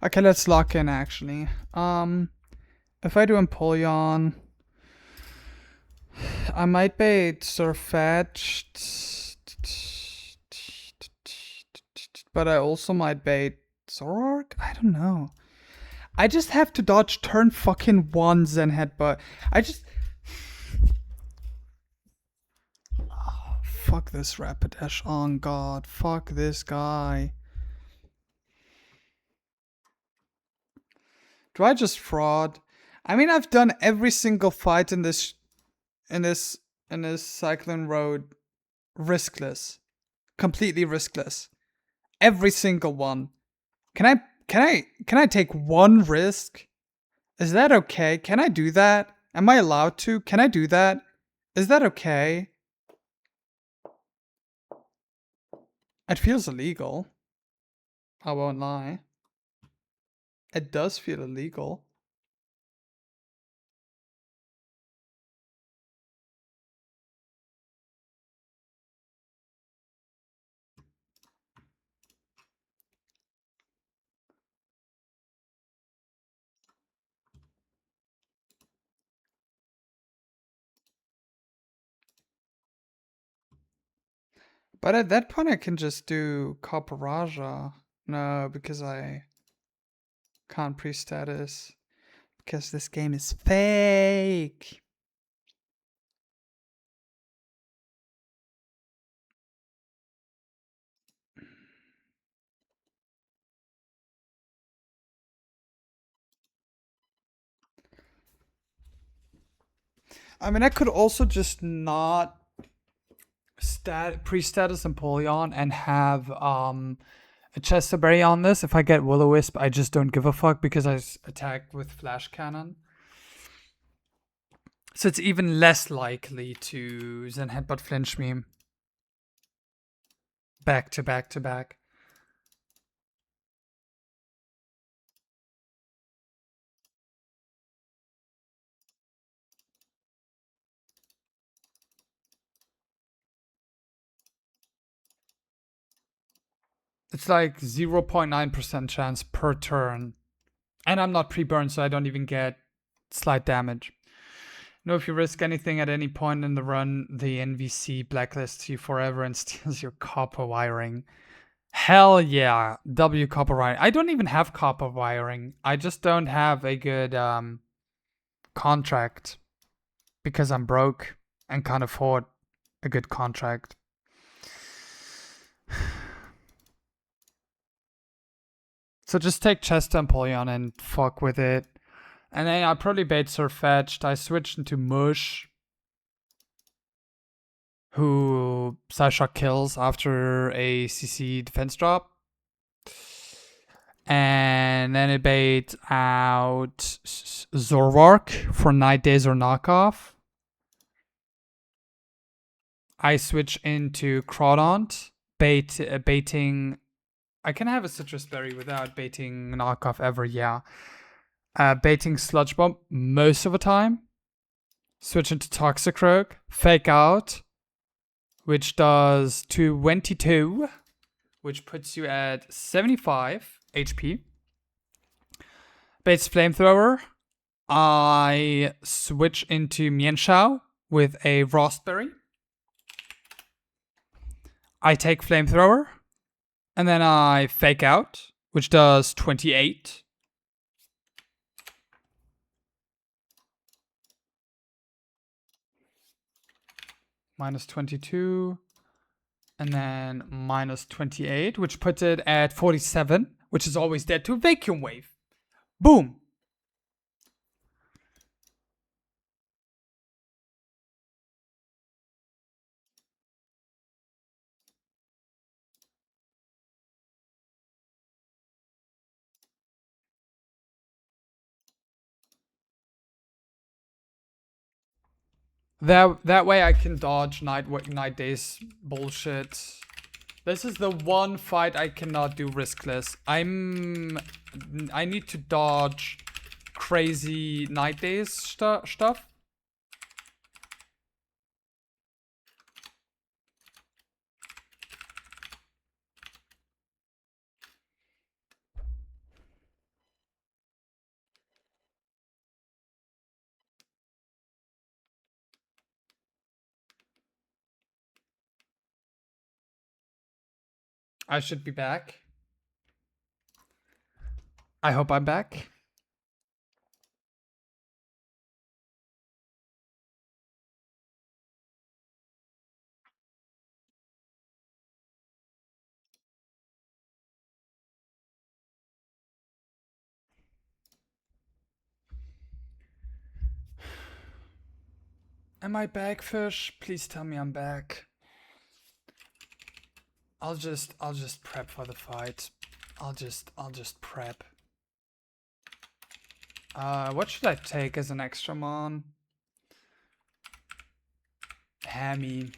Okay, let's lock in actually. If I do Empoleon, I might bait Surfetched But I also might bait Zoroark? I don't know. I just have to dodge turn fucking 1 Zen Headbutt. I just... Oh, fuck this Rapidash on God. Fuck this guy. Do I just fraud? I mean, I've done every single fight in this Cyclone Road riskless. Completely riskless. Every single one. Can I take one risk? Is that okay? Can I do that? Am I allowed to? Can I do that? Is that okay? It feels illegal. I won't lie. It does feel illegal. But at that point I can just do Corporaja. No, because I can't pre-status. Because this game is fake. I mean, I could also just not pre-status Empoleon and have a Chesterberry on this. If I get Will-O-Wisp, I just don't give a fuck because I attack with Flash Cannon. So it's even less likely to Zen Headbutt flinch me. Back to back to back. It's like 0.9% chance per turn. And I'm not pre-burned, so I don't even get slight damage. You know, if you risk anything at any point in the run, the NVC blacklists you forever and steals your copper wiring. Hell yeah, W copper wiring. I don't even have copper wiring. I just don't have a good contract because I'm broke and can't afford a good contract. So just take Chester and Empoleon and fuck with it. And then I probably bait Surfetched. I switched into Mush, who Psyshock kills after a CC defense drop. And then it bait out Zoroark for Night Days or Knockoff. I switch into Crawdaunt, baiting. I can have a Citrus Berry without baiting Knockoff ever, yeah. Baiting Sludge Bomb most of the time. Switch into Toxicroak, Fake Out, which does 22, which puts you at 75 HP. Baits Flamethrower. I switch into Mienshao with a Frostberry. I take Flamethrower. And then I Fake Out, which does 28. Minus 22. And then minus 28, which puts it at 47, which is always dead to Vacuum Wave. Boom. That way I can dodge night days bullshit. This is the one fight I cannot do riskless. I need to dodge crazy night days stuff. I should be back. I hope I'm back. Am I back, fish? Please tell me I'm back. I'll just prep for the fight. I'll just prep. What should I take as an extra mon? Hammy.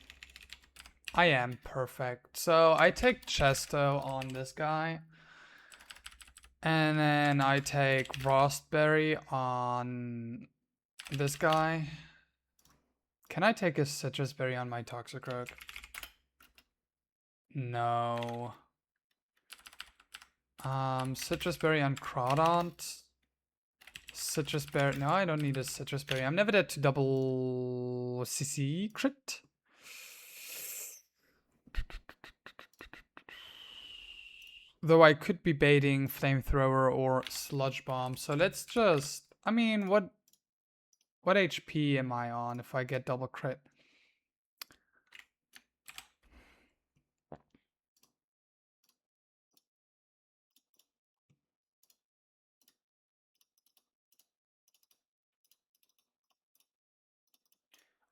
I am perfect. So I take Chesto on this guy. And then I take Frostberry on this guy. Can I take a Citrus Berry on my Toxicroak? No. Citrus Berry on Crawdont. Citrus Berry. No, I don't need a Citrus Berry. I'm never dead to double CC crit. Though I could be baiting Flamethrower or Sludge Bomb. So let's just... I mean, what HP am I on if I get double crit?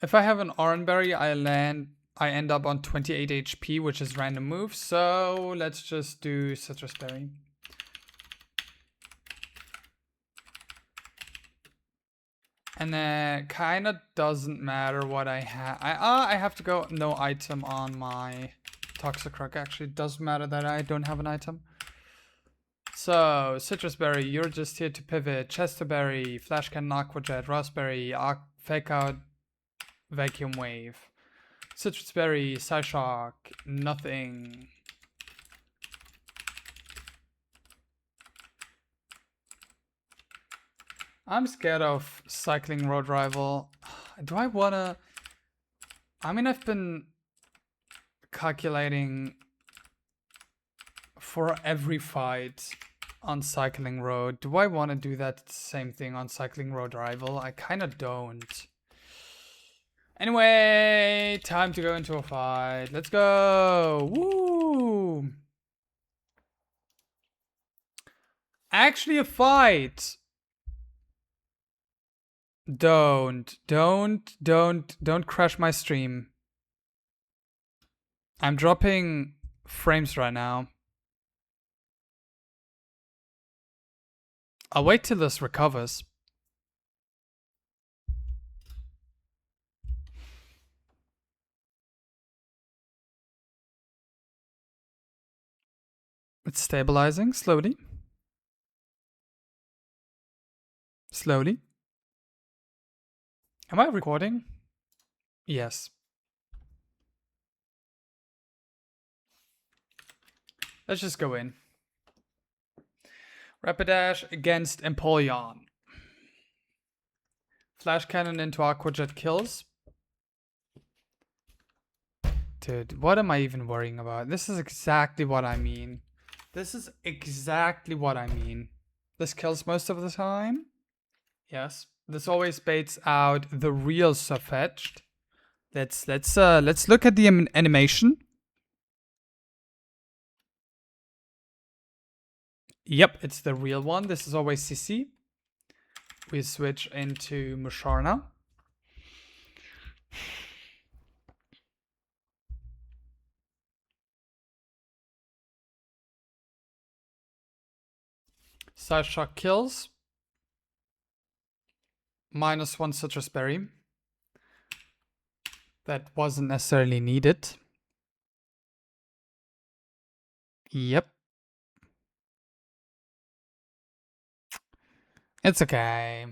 If I have an Oranberry, I end up on 28 HP, which is random move. So let's just do Citrus Berry. And then kind of doesn't matter what I have. I have to go no item on my Toxicroak. Actually, it doesn't matter that I don't have an item. So Citrus Berry, you're just here to pivot. Chesterberry, Flash Cannon, Aqua Jet, Raspberry, Fake Out, Vacuum Wave. Citrus Berry, Psyshock, nothing. I'm scared of Cycling Road Rival. Do I wanna... I mean, I've been calculating for every fight on Cycling Road. Do I want to do that same thing on Cycling Road Rival? I kind of don't. Anyway, time to go into a fight. Let's go. Woo! Actually a fight. Don't crash my stream. I'm dropping frames right now. I'll wait till this recovers. It's stabilizing slowly. Slowly. Am I recording? Yes. Let's just go in. Rapidash against Empoleon. Flash Cannon into Aqua Jet kills. Dude, what am I even worrying about? This is exactly what I mean. This is exactly what I mean. This kills most of the time. Yes. This always baits out the real Surfetched. Let's look at the animation. Yep, it's the real one. This is always CC. We switch into Musharna. Psyshock kills. -1 Citrus Berry. That wasn't necessarily needed. Yep. It's okay.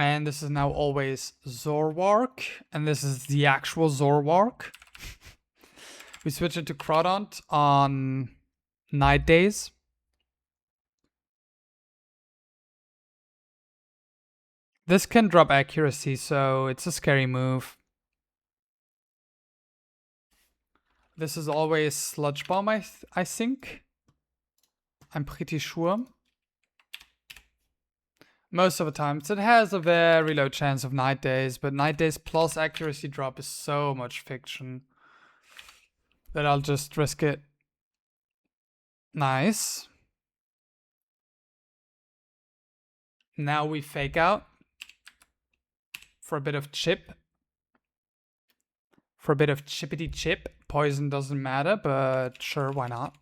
And this is now always Zorwark. And this is the actual Zorwark. We switch it to Crawdont on night days. This can drop accuracy, so it's a scary move. This is always Sludge Bomb, I think. I'm pretty sure. Most of the times. It has a very low chance of night days, but night days plus accuracy drop is so much fiction that I'll just risk it. Nice. Now we fake out for a bit of chip. For a bit of chippity chip. Poison doesn't matter, but sure, why not?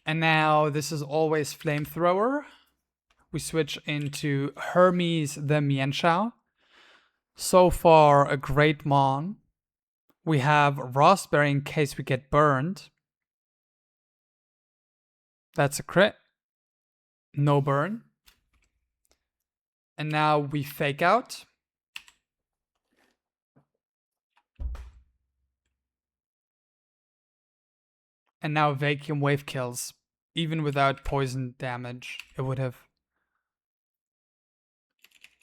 And now this is always Flamethrower. We switch into Hermes the Mienshao. So far, a great mon. We have Raspberry in case we get burned. That's a crit. No burn. And now we fake out. And now Vacuum Wave kills. Even without poison damage, it would have.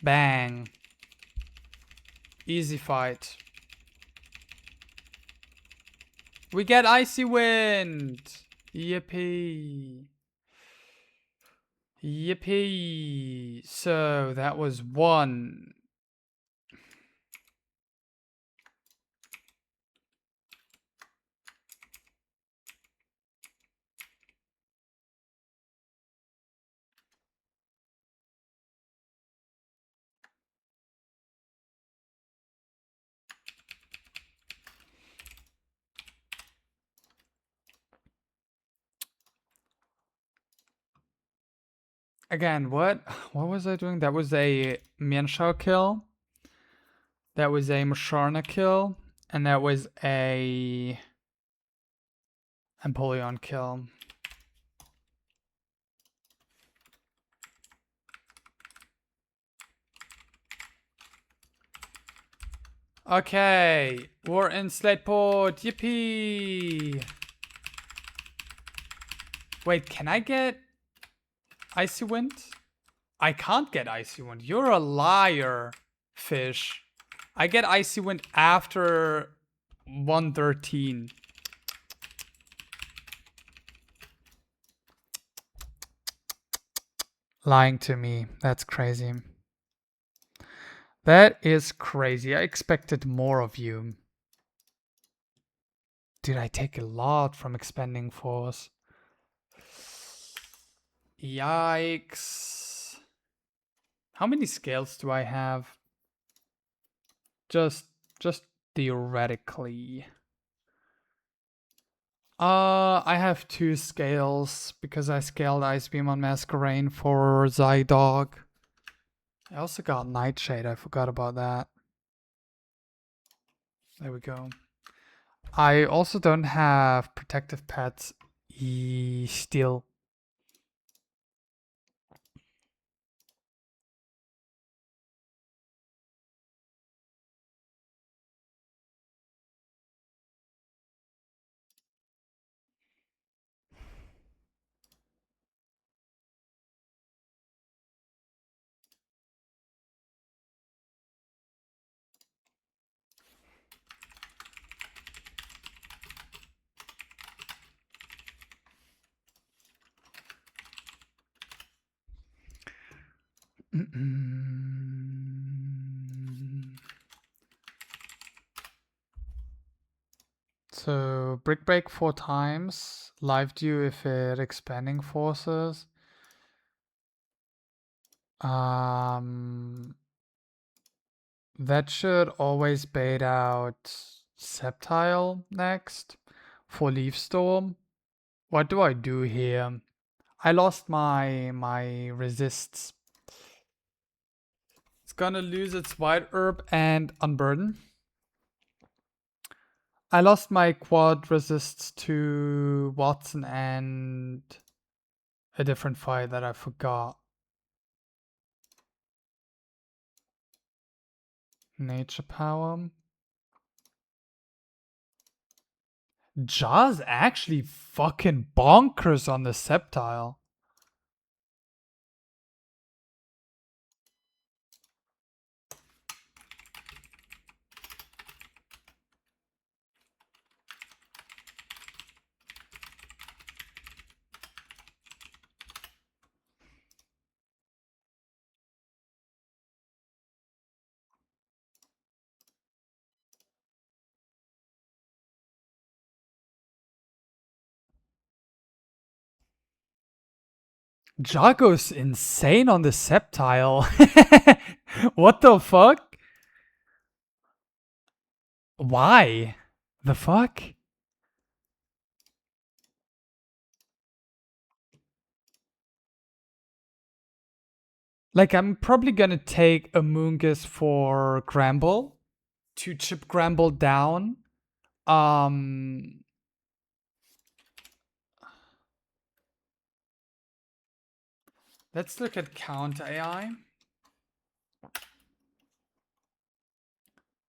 Bang. Easy fight. We get Icy Wind. Yippee. Yippee. So that was one. Again, what was I doing? That was a Mienshao kill. That was a Musharna kill. And that was a Empoleon kill. Okay, we're in Slateport. Yippee! Wait, can I get Icy Wind? I can't get Icy Wind. You're a liar, fish. I get Icy Wind after 113. Lying to me. That's crazy. That is crazy. I expected more of you. Dude, I take a lot from Expanding Force. Yikes. How many scales do I have? Just theoretically. I have 2 scales because I scaled Ice Beam on Masquerain for Zydog. I also got Nightshade, I forgot about that. There we go. I also don't have Protective Pets still. So Brick Break 4 times, Live Dew if it Expanding Forces. That should always bait out Sceptile next for Leaf Storm. What do I do here? I lost my resists. It's gonna lose its White Herb and Unburden. I lost my quad resists to Watson and a different fight that I forgot. Nature power. Jaw's actually fucking bonkers on the Sceptile. Jaw goes insane on the Sceptile. What the fuck? Why? The fuck? Like, I'm probably gonna take a Moongus for Gramble to chip Gramble down. Let's look at count AI.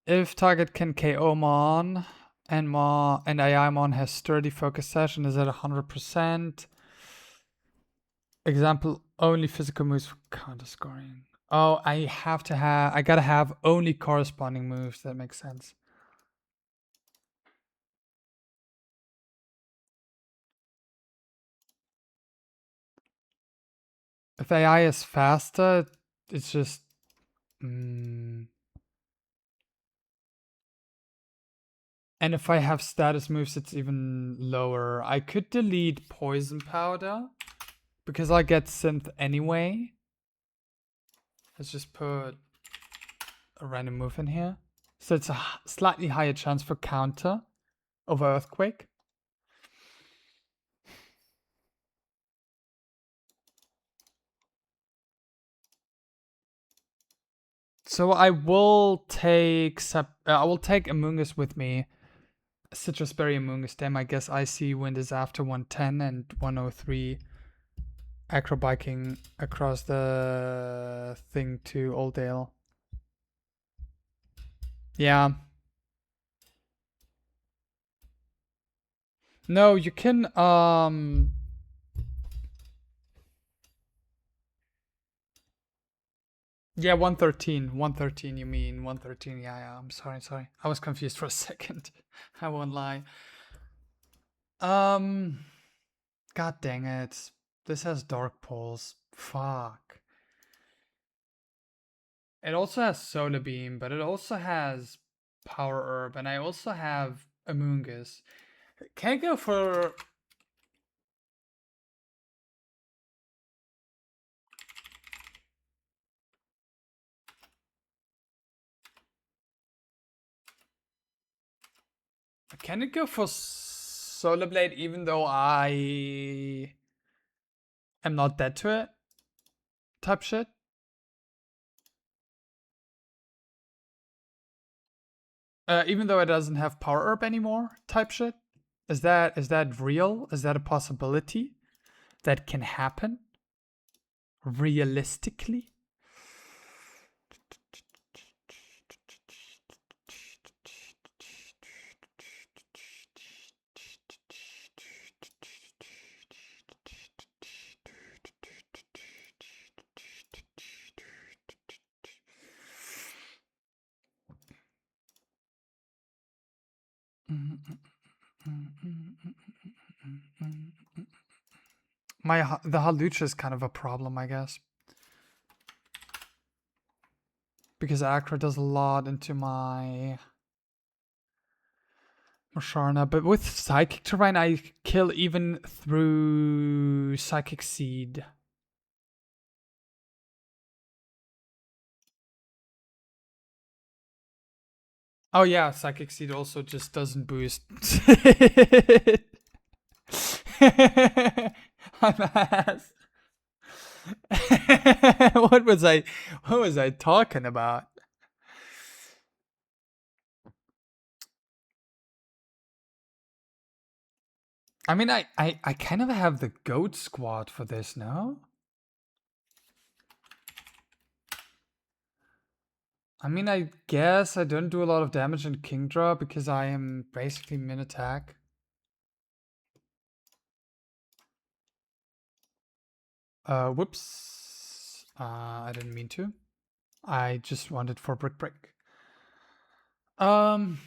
If target can KO Mon and AI Mon has sturdy focus session is at 100%. Example, only physical moves for counter scoring. Oh, I gotta have only corresponding moves. That makes sense. If AI is faster, it's just... And if I have status moves, it's even lower. I could delete Poison Powder, because I get Synth anyway. Let's just put a random move in here. So it's a slightly higher chance for counter over Earthquake. So I will take Amoongus with me. Citrus Berry Amoongus. Damn, I guess Icy Wind is after 110 and 103. Acrobiking across the thing to Oldale. Yeah. No, you can yeah, 113. 113 you mean 113. Yeah, I'm sorry. I was confused for a second. I won't lie. God dang it. This has Dark Pulse. Fuck. It also has Solar Beam, but it also has Power Herb, and I also have Amoongus. Can I go for... Can it go for Solar Blade even though I am not dead to it? Type shit? Even though it doesn't have Power Herb anymore? Type shit? Is that real? Is that a possibility that can happen? Realistically? The Halucha is kind of a problem, I guess. Because Acro does a lot into my Musharna, but with Psychic Terrain I kill even through Psychic Seed. Oh yeah, Psychic Seed also just doesn't boost. I'm ass. What was I talking about? I mean, I kind of have the goat squad for this, no? I mean, I guess I don't do a lot of damage in King Draw because I am basically min attack. Whoops. I didn't mean to. I just wanted for brick break. Um,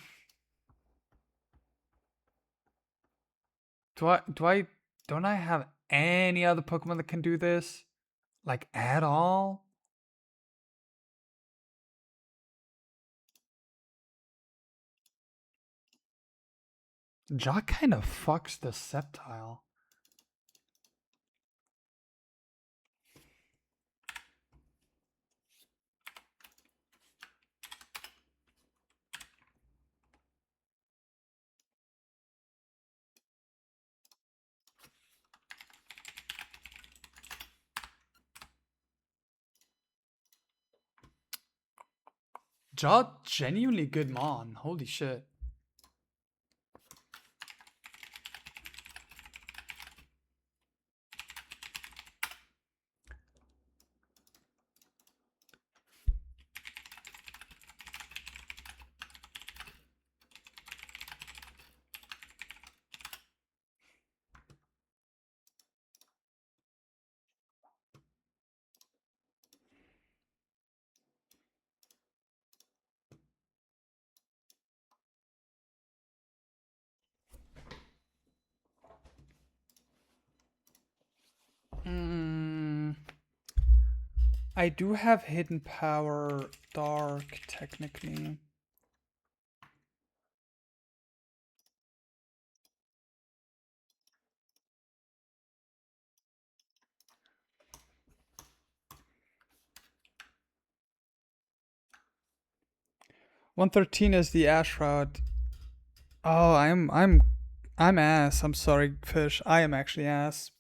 don't I have any other Pokemon that can do this? Like, at all? Jaw kind of fucks the Sceptile. Jaw genuinely good mon. Holy shit. I do have hidden power dark technically. $113 is the Ash route. Oh, I'm ass. I'm sorry, fish. I am actually ass.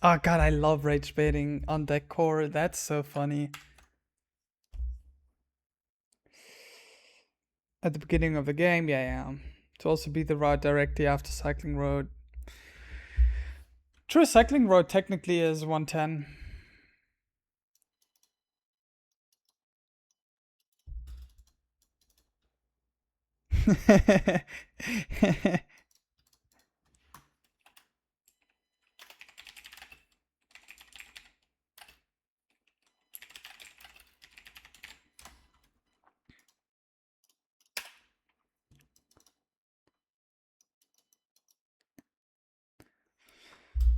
Oh god, I love rage baiting on deck core. That's so funny. At the beginning of the game, yeah. To also be the route directly after cycling road. True, cycling road technically is 110.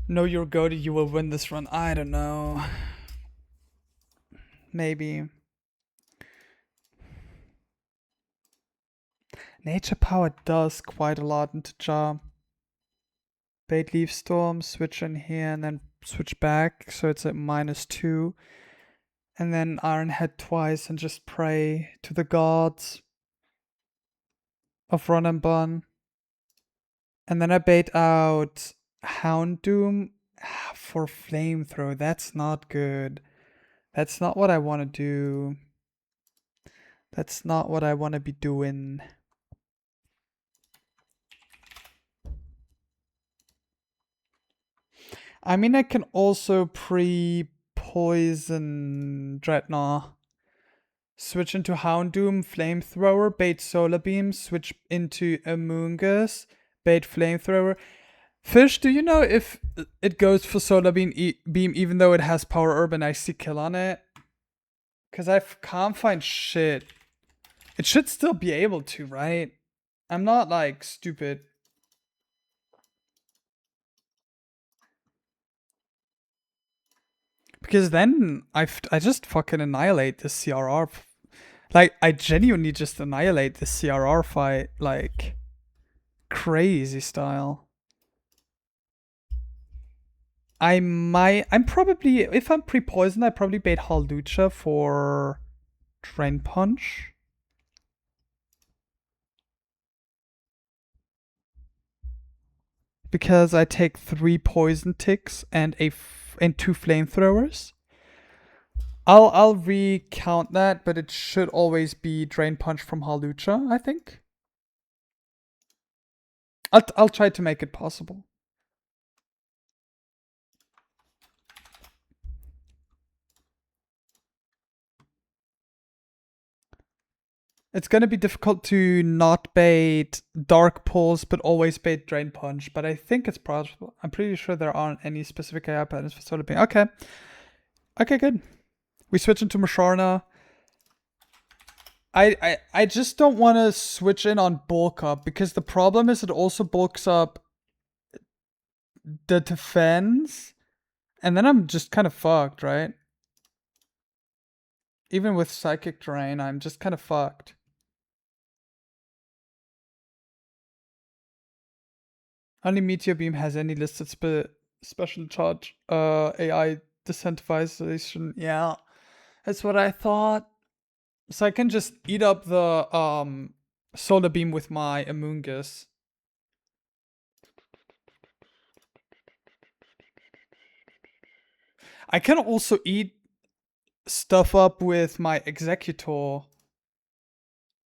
Know your goated, you will win this run. I don't know. Maybe. Nature power does quite a lot into Jar. Bait Leaf Storm, switch in here and then switch back, so it's at -2. And then Iron Head twice and just pray to the gods of Run and Bun. And then I bait out Houndoom for Flamethrower. That's not good. That's not what I want to do. That's not what I want to be doing. I mean, I can also pre-poison Dreadnought. Switch into Houndoom, Flamethrower, bait Solar Beam, switch into Amoonguss, bait Flamethrower. Fish, do you know if it goes for Solar Beam, even though it has Power Herb and Icy Kill on it? Because I can't find shit. It should still be able to, right? I'm not, like, stupid. Because then I just fucking annihilate this CRR. Like, I genuinely just annihilate this CRR fight, like, crazy style. I'm probably, if I'm pre-poisoned, I probably bait Halducha for Drain Punch. Because I take 3 poison ticks and and 2 flamethrowers. I'll recount that, but it should always be Drain Punch from Halucha, I think. I'll try to make it possible. It's gonna be difficult to not bait Dark Pulse, but always bait Drain Punch. But I think it's possible. I'm pretty sure there aren't any specific AI patterns for Solar Beam. Okay. Okay, good. We switch into Masharna. I just don't want to switch in on bulk up, because the problem is it also bulks up the defense, and then I'm just kind of fucked, right? Even with Psychic Drain, I'm just kind of fucked. Only Meteor Beam has any listed special charge AI decentralization. Yeah, that's what I thought. So I can just eat up the Solar Beam with my Amoongus. I can also eat stuff up with my Executor.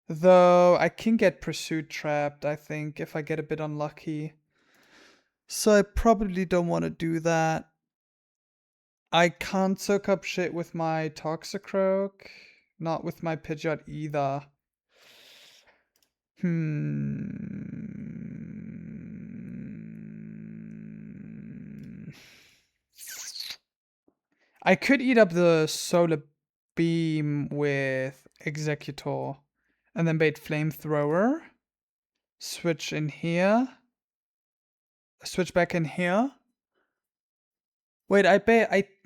Though I can get Pursuit trapped, I think, if I get a bit unlucky. So I probably don't want to do that. I can't soak up shit with my Toxicroak. Not with my Pidgeot either. I could eat up the Solar Beam with Executor. And then bait Flamethrower. Switch in here. Switch back in here. Wait, I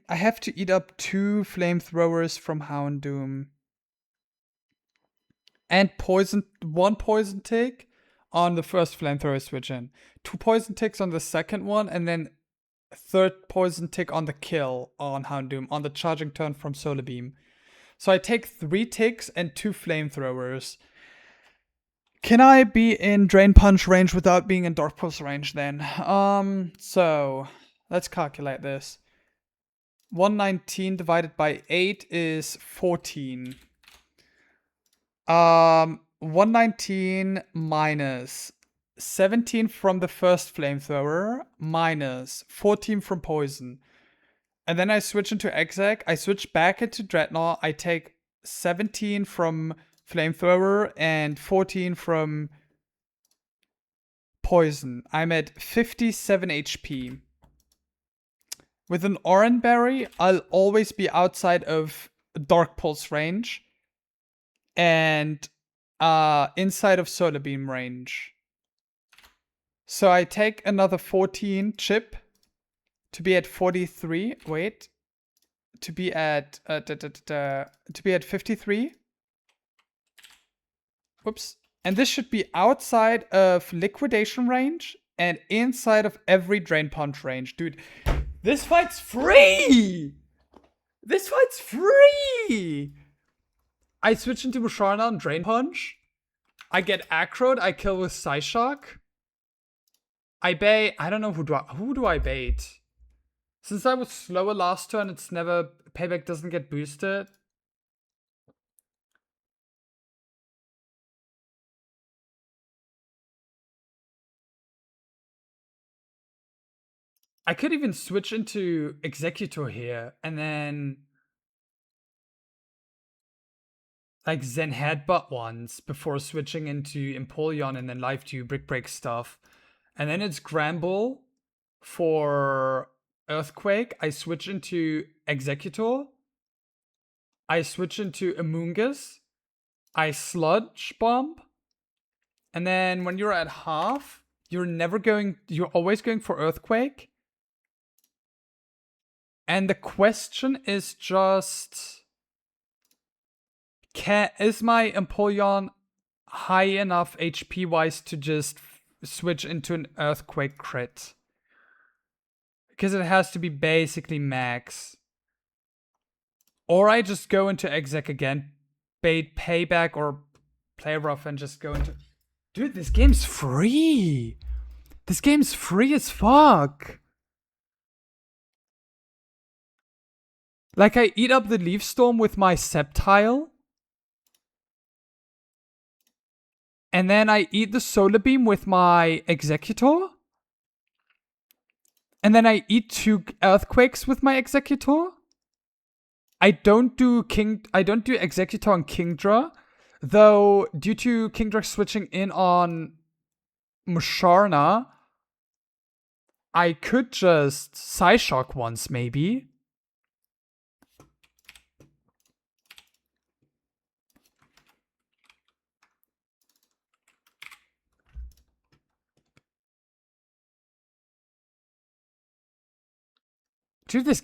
have to eat up 2 Flamethrowers from Houndoom. And one poison tick on the first Flamethrower switch in. 2 poison ticks on the second one, and then a 3rd poison tick on the kill on Houndoom, on the charging turn from Solar Beam. So I take 3 ticks and 2 Flamethrowers. Can I be in Drain Punch range without being in Dark Pulse range then? So let's calculate this. 119 divided by 8 is 14. 119 minus 17 from the first Flamethrower minus 14 from Poison. And then I switch into Exec. I switch back into Dreadnought. I take 17 from Flamethrower and 14 from Poison. I'm at 57 HP. With an Oran Berry, I'll always be outside of Dark Pulse range and inside of Solar Beam range. So I take another 14 chip to be at 43. Wait. To be at 53. Whoops. And this should be outside of liquidation range and inside of every Drain Punch range. Dude, this fight's free! This fight's free! I switch into Musharna on Drain Punch. I get Acroed, I kill with Psyshock. I bait. I don't know who do I bait? Since I was slower last turn, it's never. Payback doesn't get boosted. I could even switch into Executor here and then like Zen Headbutt once before switching into Empoleon and then Life to Brick Break stuff. And then it's Gramble for Earthquake. I switch into Executor. I switch into Amoongus. I Sludge Bomb. And then when you're at half, you're always going for Earthquake. And the question is just, is my Empoleon high enough HP wise to just switch into an Earthquake crit? Because it has to be basically max. Or I just go into Exec again, bait Payback or Play Rough and just go into... Dude, this game's free! This game's free as fuck! Like, I eat up the leaf storm with my Sceptile. And then I eat the solar beam with my Executor. And then I eat 2 earthquakes with my Executor. I don't do Executor on Kingdra, though due to Kingdra switching in on Musharna, I could just Psyshock once, maybe. Dude, this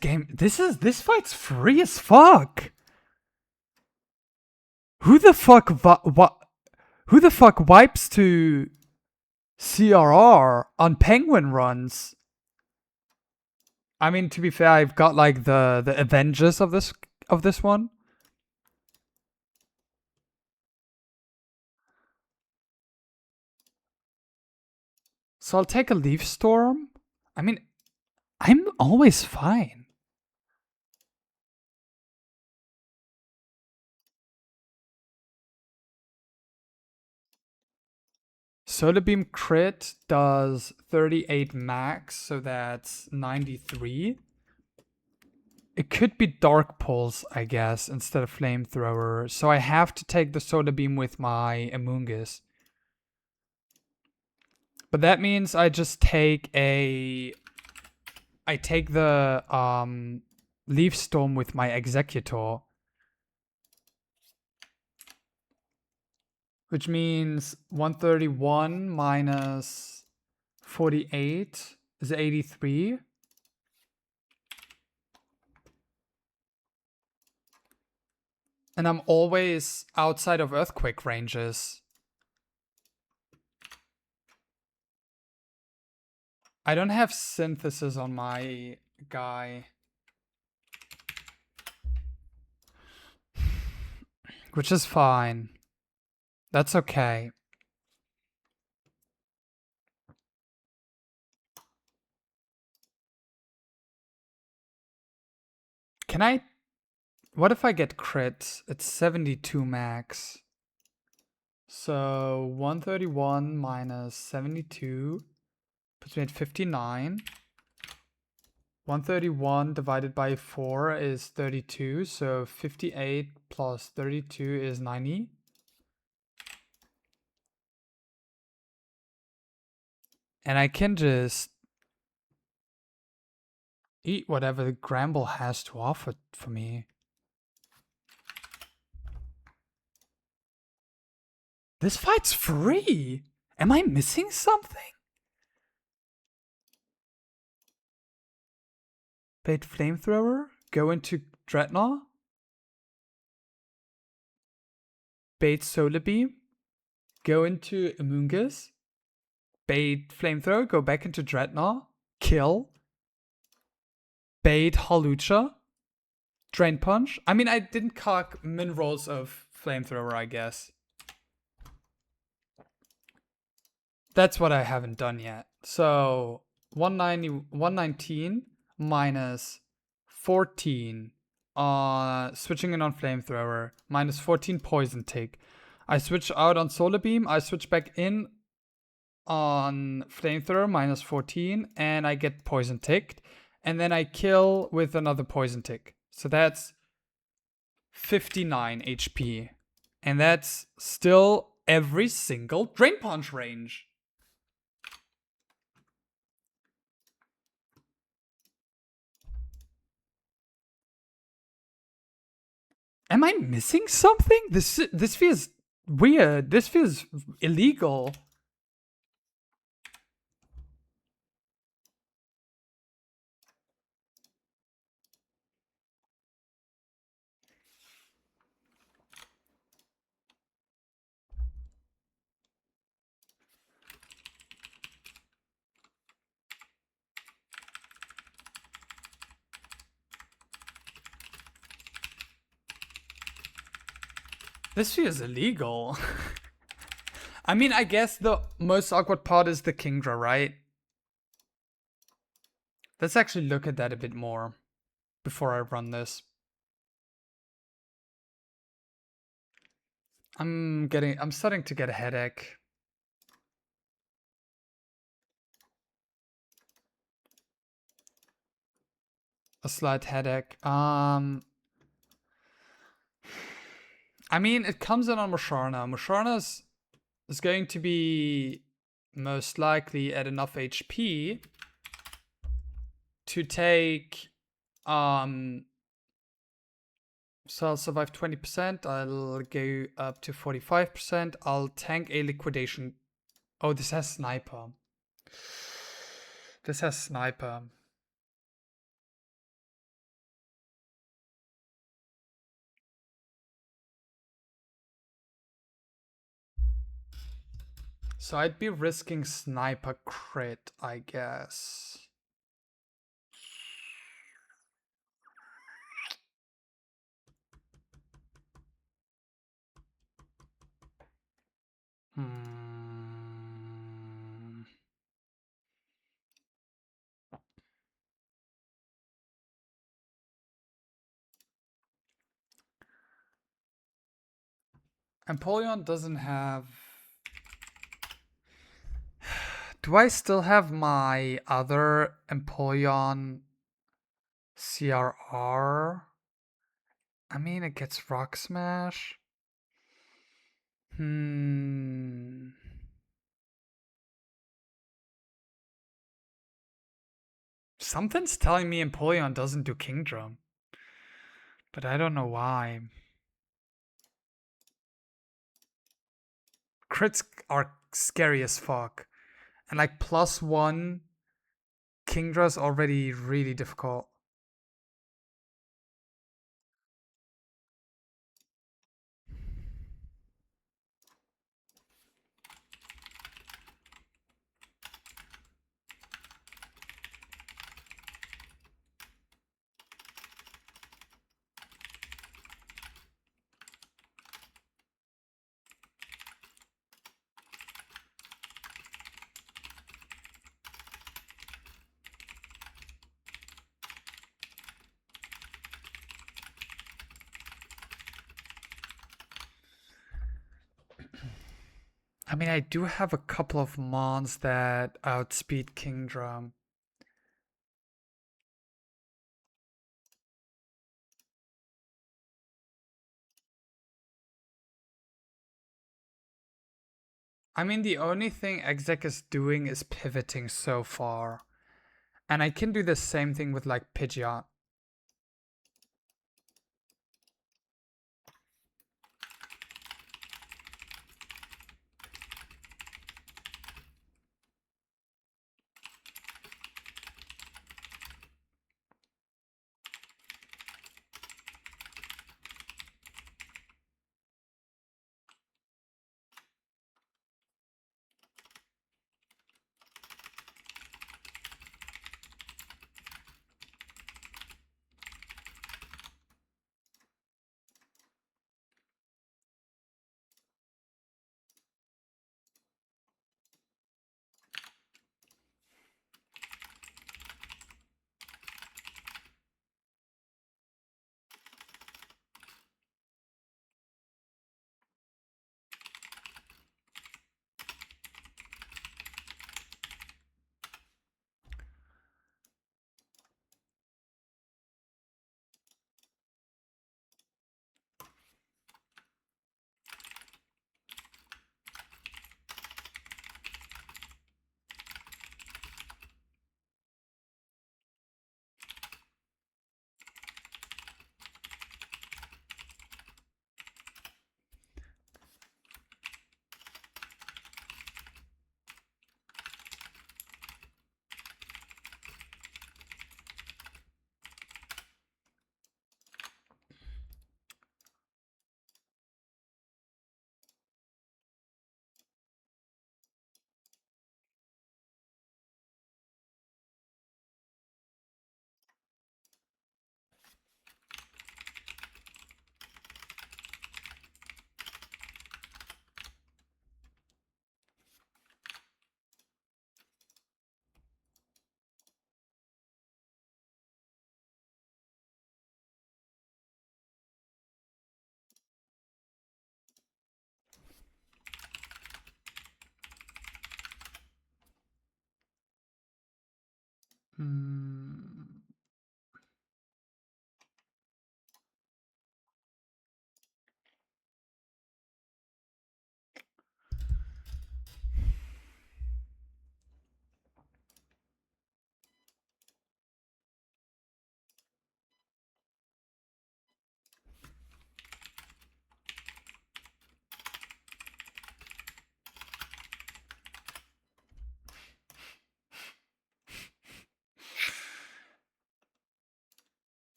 fight's free as fuck. Who the fuck wipes to CRR on Penguin runs? I mean, to be fair, I've got like the Avengers of this one. So I'll take a Leaf Storm. I mean, I'm always fine. Solar Beam crit does 38 max, so that's 93. It could be Dark Pulse, I guess, instead of Flamethrower. So I have to take the Solar Beam with my Amoonguss. But that means I just take the Leaf Storm with my Executor. Which means 131 minus 48 is 83. And I'm always outside of earthquake ranges. I don't have synthesis on my guy. Which is fine. That's okay. Can I... What if I get crit? It's 72 max. So 131 minus 72 puts me at 59. 131 divided by 4 is 32. So 58 plus 32 is 90. And I can just eat whatever the Gramble has to offer for me. This fight's free! Am I missing something? Bait Flamethrower? Go into Dreadnought? Bait Solar Beam? Go into Amoonguss? Bait Flamethrower? Go back into Dreadnought? Kill? Bait Halucha? Drain Punch? I mean, I didn't cock min rolls of Flamethrower, I guess. That's what I haven't done yet. So 119 minus 14 switching in on Flamethrower, minus 14 Poison Tick. I switch out on Solar Beam, I switch back in on Flamethrower, minus 14, and I get Poison Ticked. And then I kill with another Poison Tick. So that's 59 HP. And that's still every single Drain Punch range. Am I missing something? This feels weird. This feels illegal. This feels illegal. I mean, I guess the most awkward part is the Kingdra, right? Let's actually look at that a bit more before I run this. I'm starting to get a headache. A slight headache. I mean, it comes in on Musharna. Musharna's is going to be most likely at enough HP to take so I'll survive 20%, I'll go up to 45%, I'll tank a liquidation. Oh, this has sniper. This has sniper. So I'd be risking sniper crit, I guess. Empoleon doesn't have... Do I still have my other Empoleon CRR? I mean, it gets Rock Smash. Something's telling me Empoleon doesn't do King Drum. But I don't know why. Crits are scary as fuck. And like +1 Kingdra's already really difficult. I mean, I do have a couple of mons that outspeed Kingdra. I mean, the only thing Exec is doing is pivoting so far. And I can do the same thing with like Pidgeot. Hmm.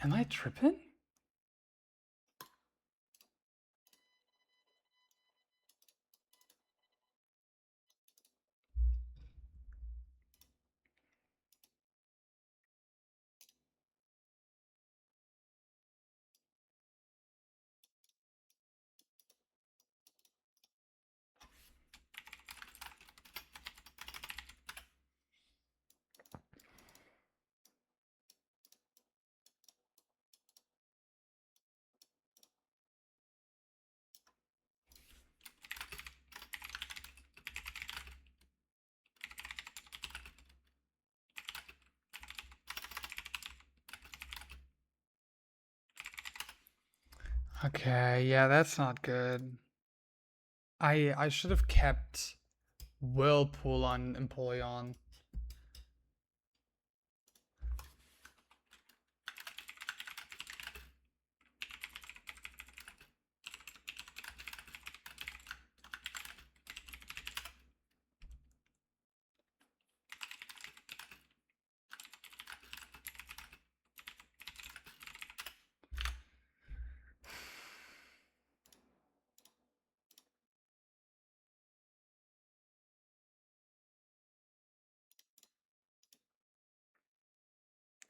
Am I tripping? Okay, yeah, that's not good. I should have kept Whirlpool on Empoleon.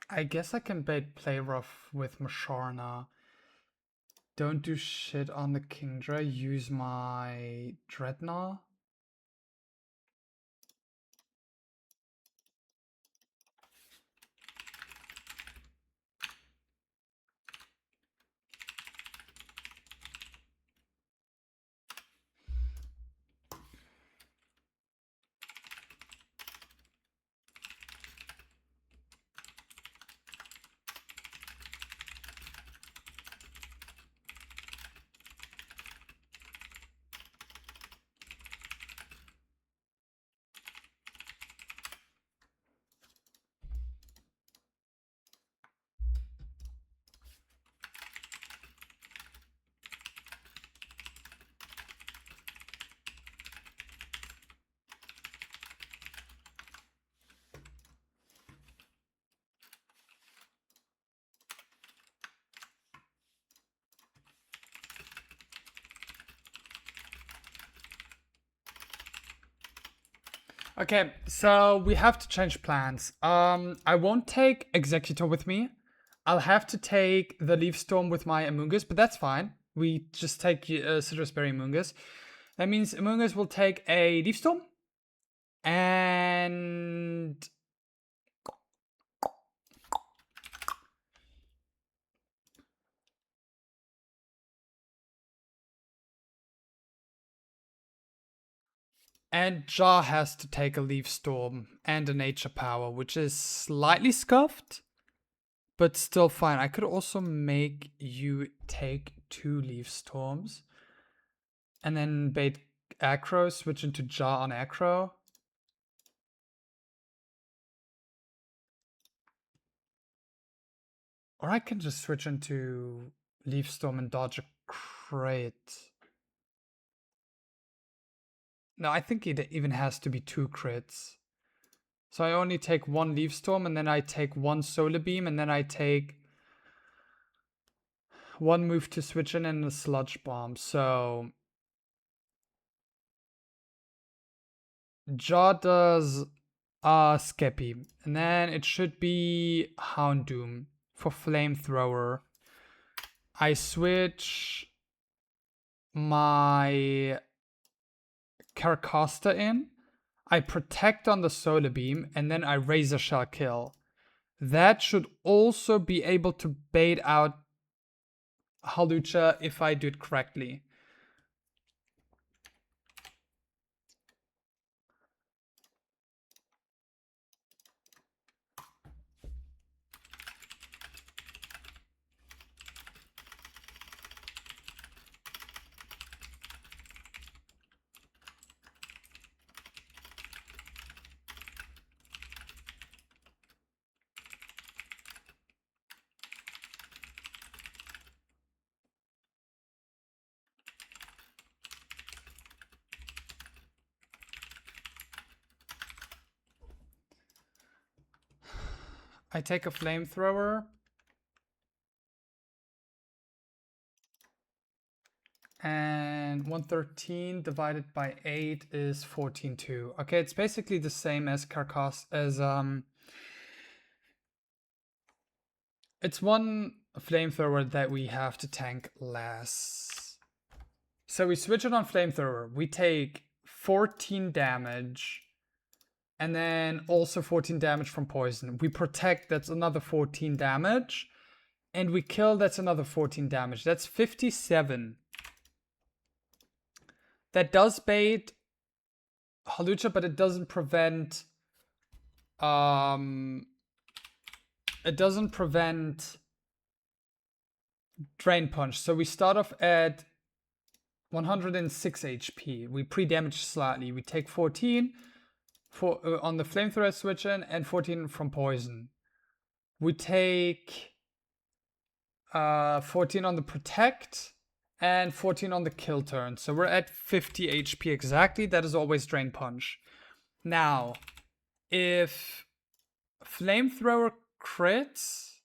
I guess I can bait play rough with Masharna. Don't do shit on the Kingdra. Use my Dreadnought. Okay, so we have to change plans. I won't take Executor with me. I'll have to take the Leaf Storm with my Amoonguss, but that's fine. We just take Citrus Berry Amoonguss. That means Amoonguss will take a Leaf Storm. And Jar has to take a Leaf Storm and a Nature Power, which is slightly scuffed, but still fine. I could also make you take 2 Leaf Storms and then bait Acro, switch into Jar on Acro. Or I can just switch into Leaf Storm and dodge a crit. No, I think it even has to be 2 crits. So I only take 1 Leaf Storm, and then I take 1 Solar Beam, and then I take 1 move to switch in and a Sludge Bomb. So Jaw does Skeppy. And then it should be Houndoom for Flamethrower. I switch my Carcosta in. I protect on the Solar Beam, and then I Razor Shell kill. That should also be able to bait out Halucha if I do it correctly. I take a Flamethrower. And 113 divided by 8 is 14.2. Okay, it's basically the same as it's one Flamethrower that we have to tank less. So we switch it on Flamethrower. We take 14 damage. And then also 14 damage from poison. We protect, that's another 14 damage. And we kill, that's another 14 damage. That's 57. That does bait Halucha, but it doesn't prevent Drain Punch. So we start off at 106 HP. We pre-damage slightly. We take 14 on the Flamethrower switch in and 14 from poison. We take 14 on the protect and 14 on the kill turn. So we're at 50 HP exactly. That is always Drain Punch. Now, if Flamethrower crits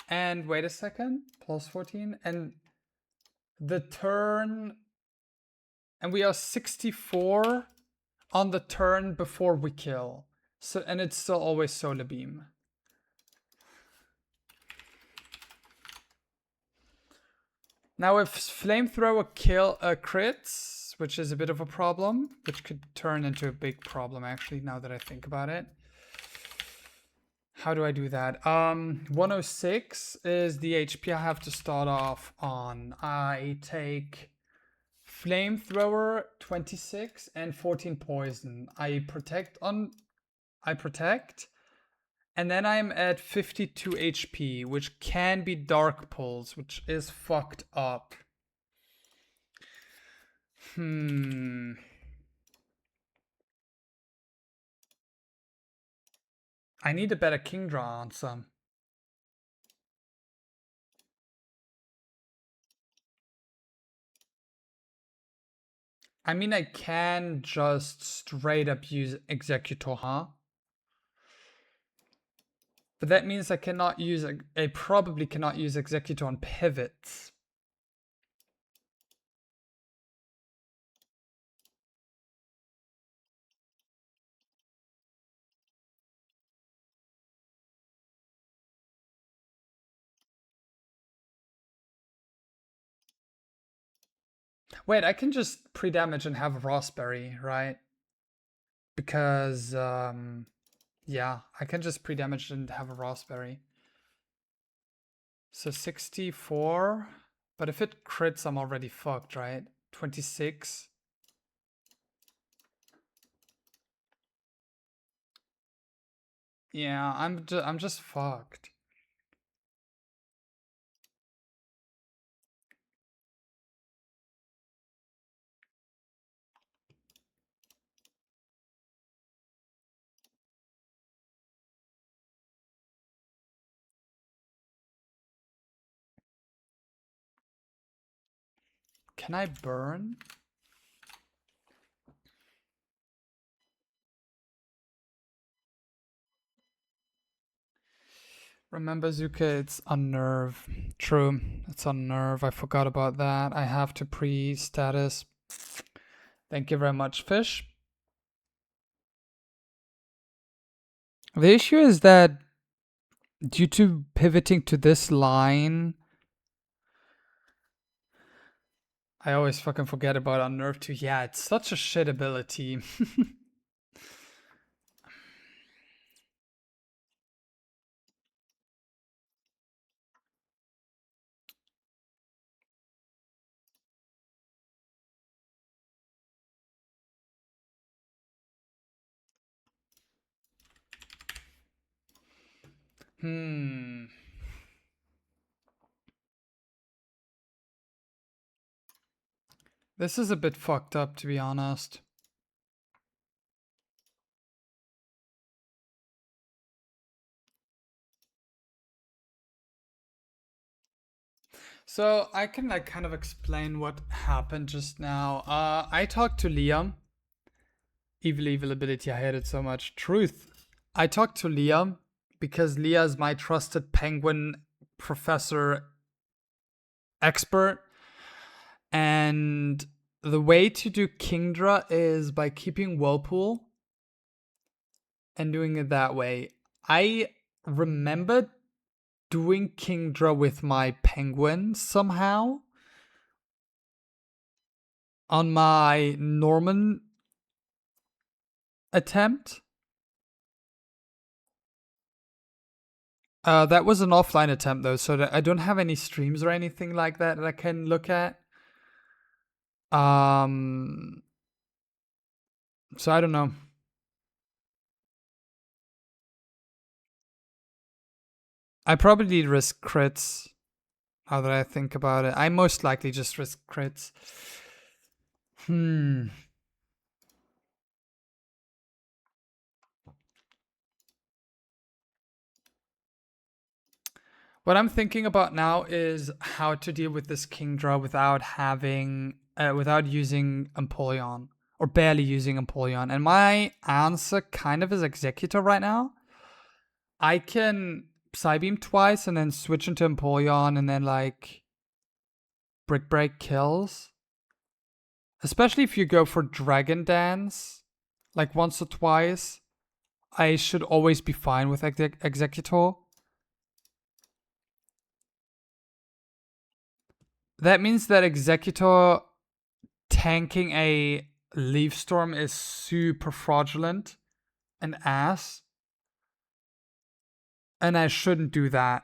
and wait a second, plus 14 and the turn, and we are 64 on the turn before we kill. So, and it's still always Solar Beam. Now if Flamethrower crits, which is a bit of a problem, which could turn into a big problem actually now that I think about it. How do I do that? 106 is the HP I have to start off on. I take Flamethrower 26 and 14 poison. I protect, and then I'm at 52 HP, which can be Dark Pulse, which is fucked up. I need a better King Draw answer. I mean, I can just straight up use Executor, huh? But that means I cannot use, I probably cannot use Executor on pivots. Wait, I can just pre-damage and have a Raspberry, right? Because, yeah, I can just pre-damage and have a Raspberry. So 64, but if it crits, I'm already fucked, right? 26. Yeah, I'm just fucked. Can I burn? Remember, Zuka, it's on nerve. True, it's on nerve. I forgot about that. I have to pre-status. Thank you very much, Fish. The issue is that due to pivoting to this line, I always fucking forget about Unnerve 2. Yeah, it's such a shit ability. Hmm. This is a bit fucked up, to be honest. So I can like kind of explain what happened just now. I talked to Liam. Evil ability, I hate it so much. Truth. I talked to Liam because Leah is my trusted penguin professor expert. And the way to do Kingdra is by keeping Whirlpool and doing it that way. I remember doing Kingdra with my penguin somehow on my Norman attempt. That was an offline attempt though, so that I don't have any streams or anything like that I can look at. So I don't know. I probably risk crits. Now that I think about it, I most likely just risk crits. What I'm thinking about now is how to deal with this Kingdra without without using Empoleon or barely using Empoleon. And my answer kind of is Executor right now. I can Psybeam twice and then switch into Empoleon and then like Brick Break kills. Especially if you go for Dragon Dance, like once or twice, I should always be fine with Executor. That means that Executor tanking a Leaf Storm is super fraudulent and ass. And I shouldn't do that.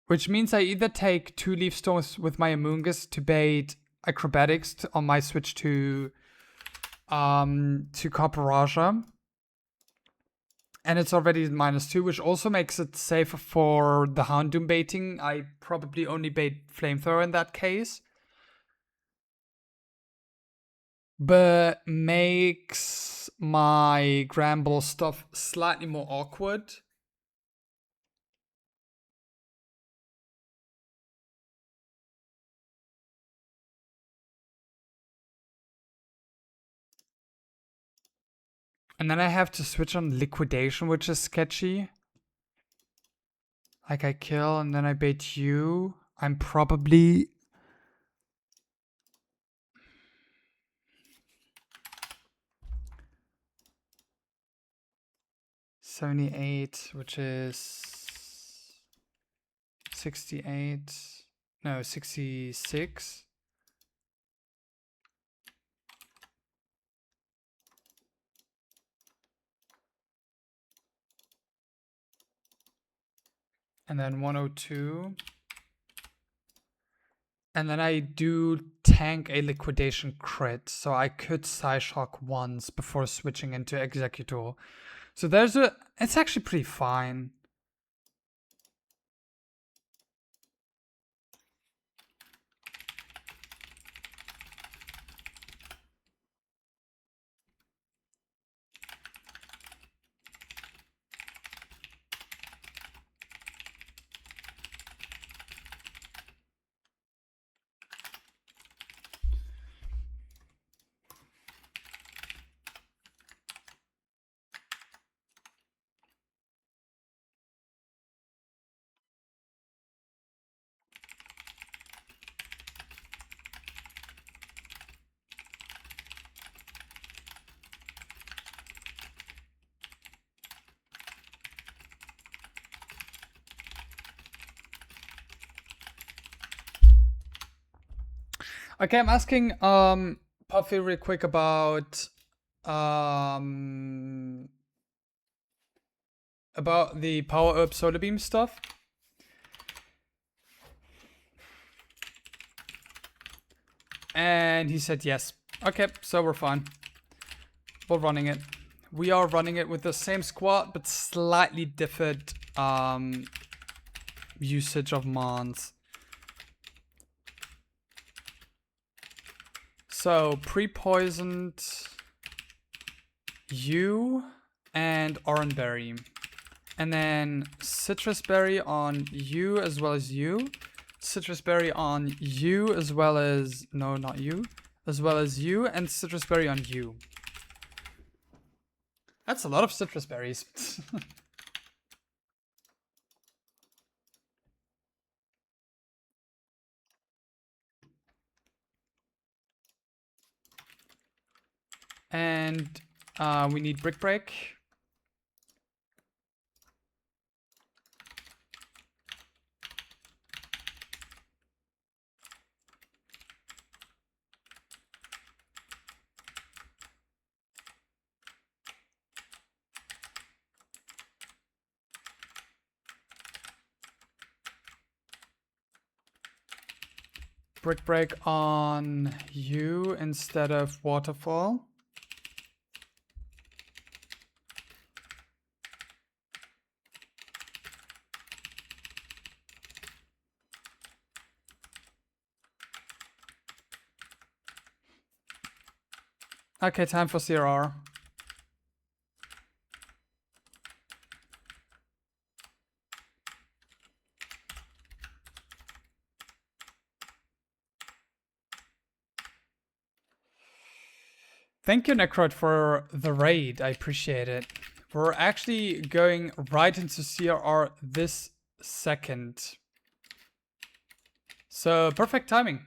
Which means I either take 2 Leaf Storms with my Amoonguss to bait Acrobatics on my switch to Corporaja. And it's already -2, which also makes it safer for the Houndoom baiting. I probably only bait Flamethrower in that case. But makes my Gramble stuff slightly more awkward. And then I have to switch on Liquidation, which is sketchy. Like I kill and then I bait you. I'm probably... $78, which is 68. No, 66. And then 102. And then I do tank a Liquidation crit, so I could Psyshock once before switching into Executor. So it's actually pretty fine. Okay, I'm asking Puffy real quick about um the power up solar beam stuff. And he said yes. Okay, so we're fine. We're running it. We are running it with the same squad, but slightly different usage of mons. So pre-poisoned you and oranberry. And then citrus berry on you as well as you. Citrus berry on you as well as, no, not you, as well as you, and citrus berry on you. That's a lot of citrus berries. And we need brick break. Brick break on you instead of waterfall. Okay, time for CRR. Thank you, Necrot, for the raid. I appreciate it. We're actually going right into CRR this second. So, perfect timing.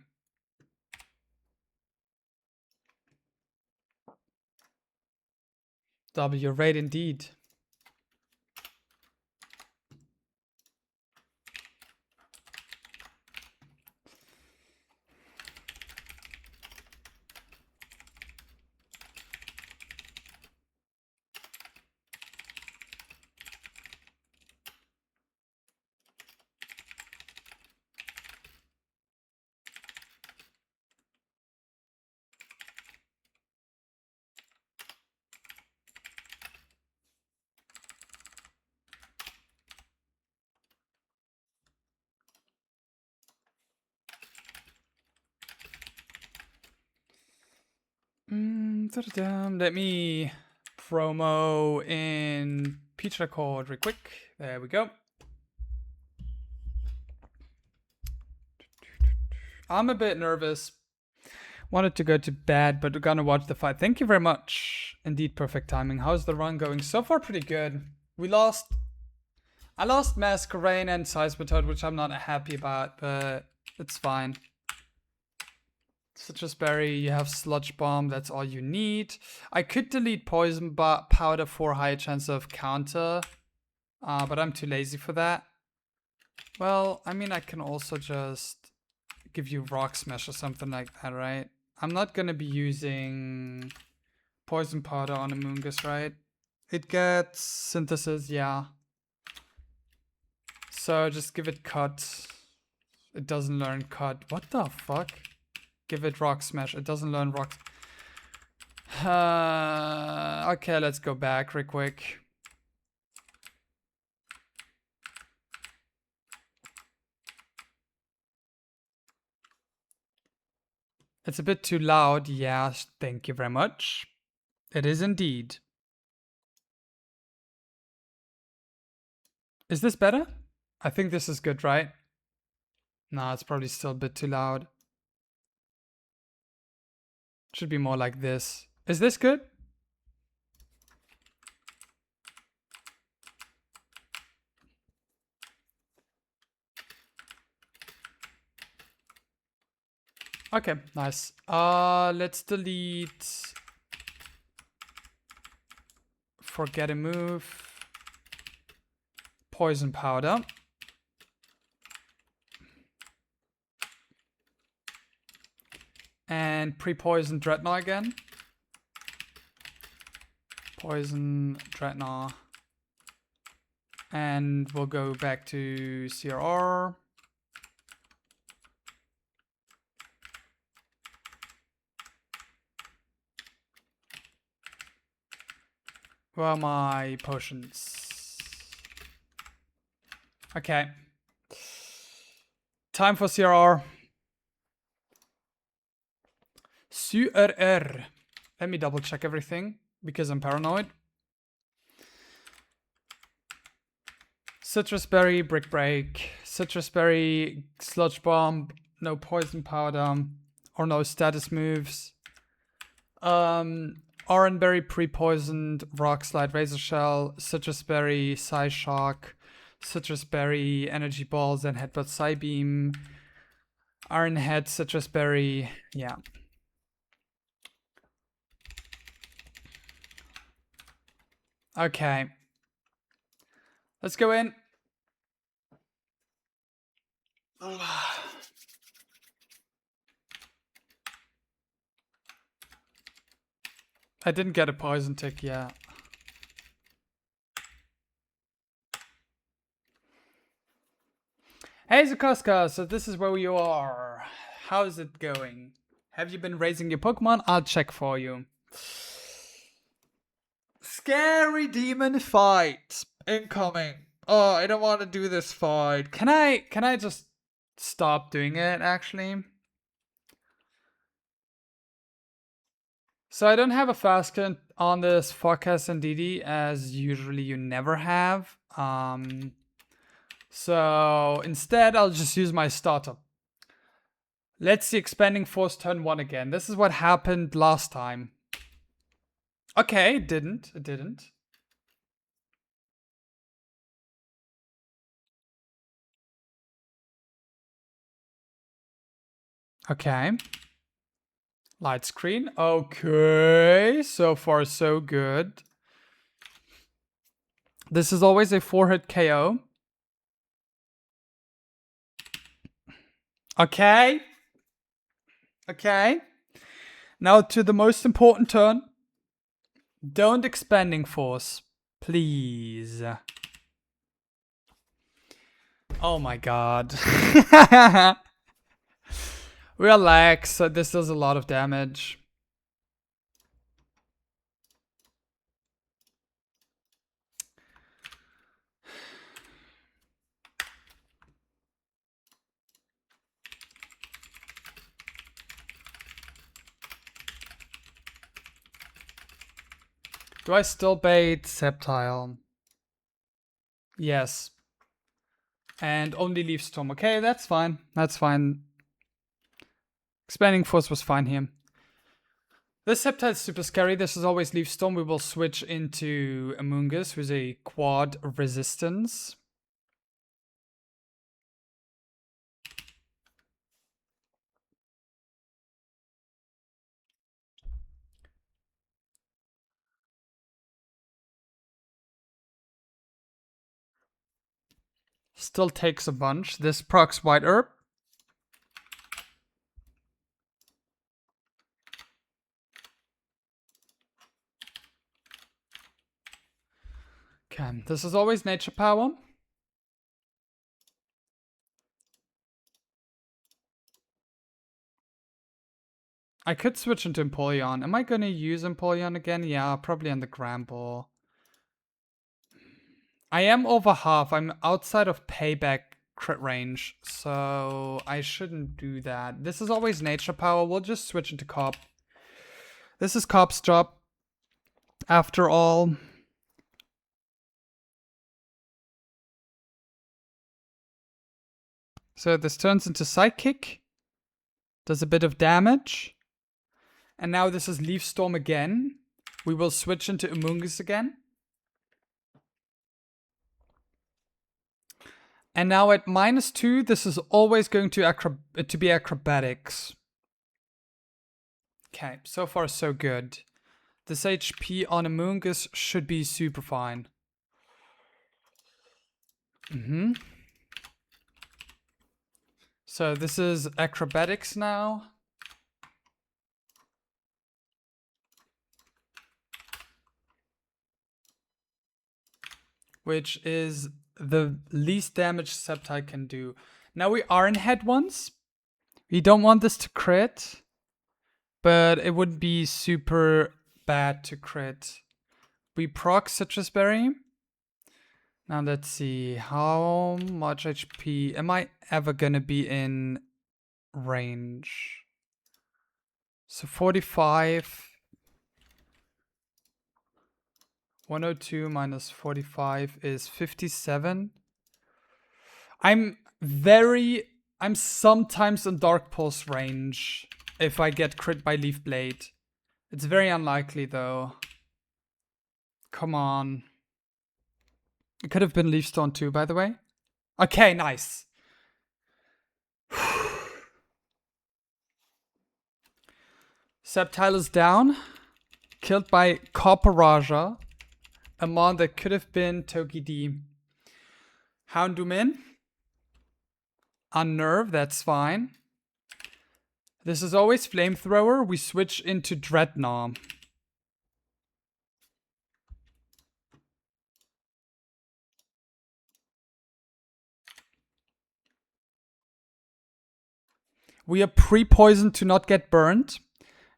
W raid indeed. Let me promo in Peach Record real quick. There we go. I'm a bit nervous. Wanted to go to bed, but we're gonna watch the fight. Thank you very much. Indeed, perfect timing. How's the run going? So far, pretty good. I lost Masquerain and Seismitoad, which I'm not happy about, but it's fine. Citrus Berry, you have Sludge Bomb, that's all you need. I could delete Poison Powder for higher chance of counter, but I'm too lazy for that. Well, I mean, I can also just give you Rock Smash or something like that, right? I'm not gonna be using Poison Powder on Amoongus, right? It gets Synthesis, yeah. So just give it Cut. It doesn't learn Cut. What the fuck? Give it Rock Smash. It doesn't learn Rock. Okay, let's go back real quick. It's a bit too loud. Yes, thank you very much. It is indeed. Is this better? I think this is good, right? No, it's probably still a bit too loud. Should be more like this. Is this good? Okay, nice. Let's delete Forget a Move, Poison Powder. And pre-poison Dreadnought again. Poison Dreadnought. And we'll go back to CRR. Where are my potions? Okay. Time for CRR. CRR. Let me double check everything because I'm paranoid. Citrus Berry, Brick Break. Citrus Berry, Sludge Bomb. No Poison Powder. Or no status moves. Oranberry, Pre-Poisoned. Rock Slide, Razor Shell. Citrus Berry, Psy Shock. Citrus Berry, Energy Balls, and Headbutt Psybeam. Iron Head, Citrus Berry. Yeah. Okay. Let's go in. I didn't get a poison tick yet. Hey Zukoska, so this is where you are. How's it going? Have you been raising your Pokemon? I'll check for you. Scary demon fight incoming. Oh, I don't want to do this fight. Can I just stop doing it actually? So I don't have a fast count on this forecast and DD as usually you never have. So instead I'll just use my startup. Let's see Expanding Force turn 1 again. This is what happened last time. Okay, it didn't. It didn't. Okay. Light screen. Okay. So far, so good. This is always a 4-hit KO. Okay. Okay. Now to the most important turn. Don't Expanding Force. Please. Oh my god. Relax. This does a lot of damage. Do I still bait Sceptile? Yes. And only Leaf Storm. Okay, that's fine. That's fine. Expanding Force was fine here. This Sceptile is super scary. This is always Leaf Storm. We will switch into Amoongus, who's a quad resistance. Still takes a bunch. This procs White Herb. Okay, this is always Nature Power. I could switch into Empoleon. Am I going to use Empoleon again? Yeah, probably on the Gramble. I am over half. I'm outside of payback crit range, so I shouldn't do that. This is always Nature Power. We'll just switch into Cop. This is Cop's job, after all. So this turns into Psychic. Does a bit of damage. And now this is Leaf Storm again. We will switch into Amoongus again. And now at -2, this is always going to be Acrobatics. Okay, so far so good. This HP on Amoongus should be super fine. So this is Acrobatics now. which is the least damage Sceptile can do. Now we are in head once. We don't want this to crit, but it would be super bad to crit. We proc Citrus Berry. Now let's see, how much HP am I ever gonna be in range? So 45, 102 minus 45 is 57. I'm sometimes in Dark Pulse range if I get crit by Leaf Blade. It's very unlikely though. Come on. It could have been Leaf Stone too, by the way. Okay, nice. Sceptile is down. Killed by Corporaja. A mon that could have been Toki D. Houndoom in. Unnerve, that's fine. This is always Flamethrower. We switch into Dreadnought. We are pre-poisoned to not get burned.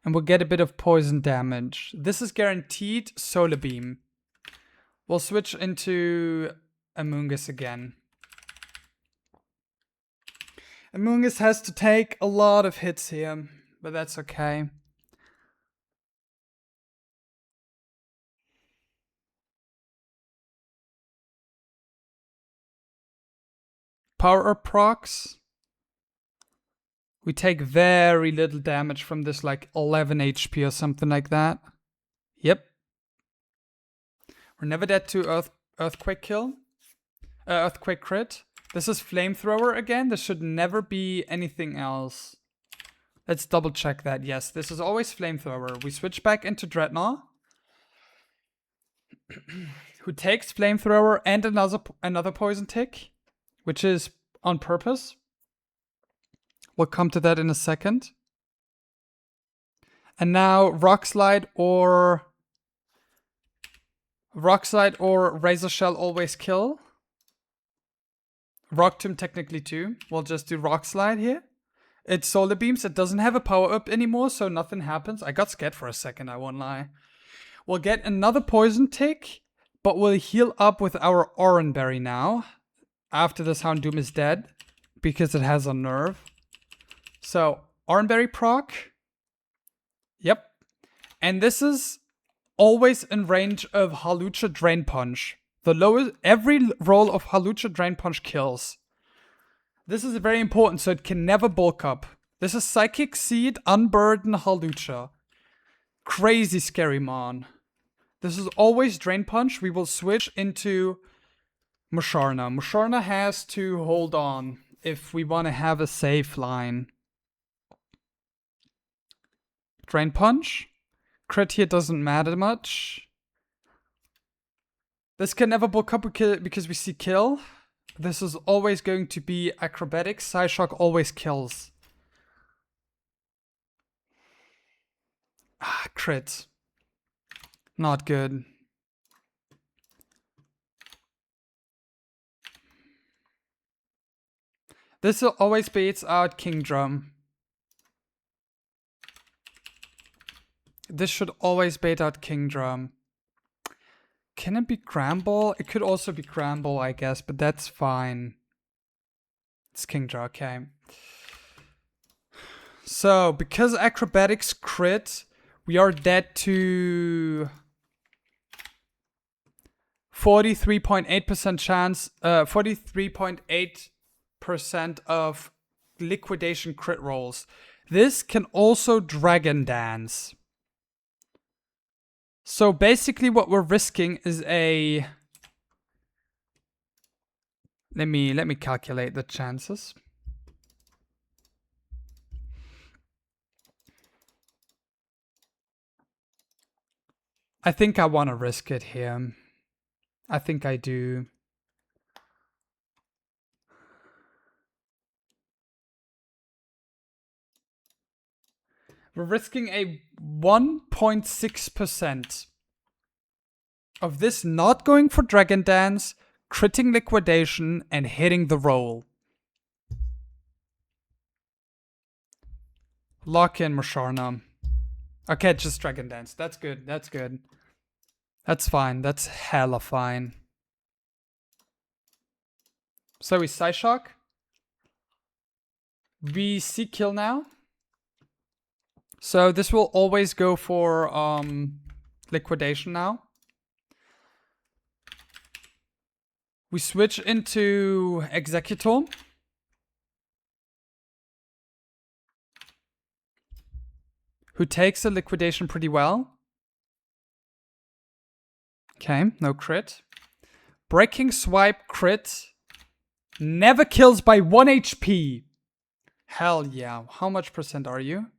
And we'll get a bit of poison damage. This is guaranteed Solar Beam. We'll switch into Amoonguss again. Amoonguss has to take a lot of hits here, but that's okay. Power up procs. We take very little damage from this, like 11 HP or something like that. Yep. We're never dead to Earthquake kill. Earthquake crit. This is Flamethrower again. This should never be anything else. Let's double check that. Yes, this is always Flamethrower. We switch back into Dreadnought. Who takes Flamethrower and another Poison Tick, which is on purpose. We'll come to that in a second. And now Rock Slide or Razor Shell always kill. Rock Tomb technically too. We'll just do Rock Slide here. It's Solar Beams. It doesn't have a power up anymore, so nothing happens. I got scared for a second, I won't lie. We'll get another Poison Tick, but we'll heal up with our Oran Berry now. After this Houndoom is dead, because it has a nerve. So, Oranberry proc. Yep. And this is always in range of Halucha Drain Punch. The lowest, every roll of Halucha Drain Punch kills. This is very important, so it can never bulk up. This is Psychic Seed, Unburden, Halucha. Crazy scary mon. This is always Drain Punch. We will switch into Musharna. Musharna has to hold on if we want to have a safe line. Drain Punch. Crit here doesn't matter much. This can never bulk up because we see kill. This is always going to be Acrobatics. Psyshock always kills. Ah, crit. Not good. This always baits out King Drum. This should always bait out King Drum. Can it be Gramble? It could also be Gramble, I guess, but that's fine. It's King Drum, okay. So, because Acrobatics crit, we are dead to 43.8% chance, 43.8% of liquidation crit rolls. This can also Dragon Dance. So basically what we're risking is a... Let me calculate the chances. I think I want to risk it here. I think I do. We're risking a 1.6%. of this not going for Dragon Dance, critting Liquidation, and hitting the roll. Lock in Musharna. Okay, just Dragon Dance. That's good. That's good. That's fine. That's hella fine. So we Psyshock. We see kill now. So this will always go for Liquidation now. We switch into Executor. Who takes the Liquidation pretty well. Okay, no crit. Breaking Swipe crit. Never kills by 1 HP. Hell yeah. How much percent are you?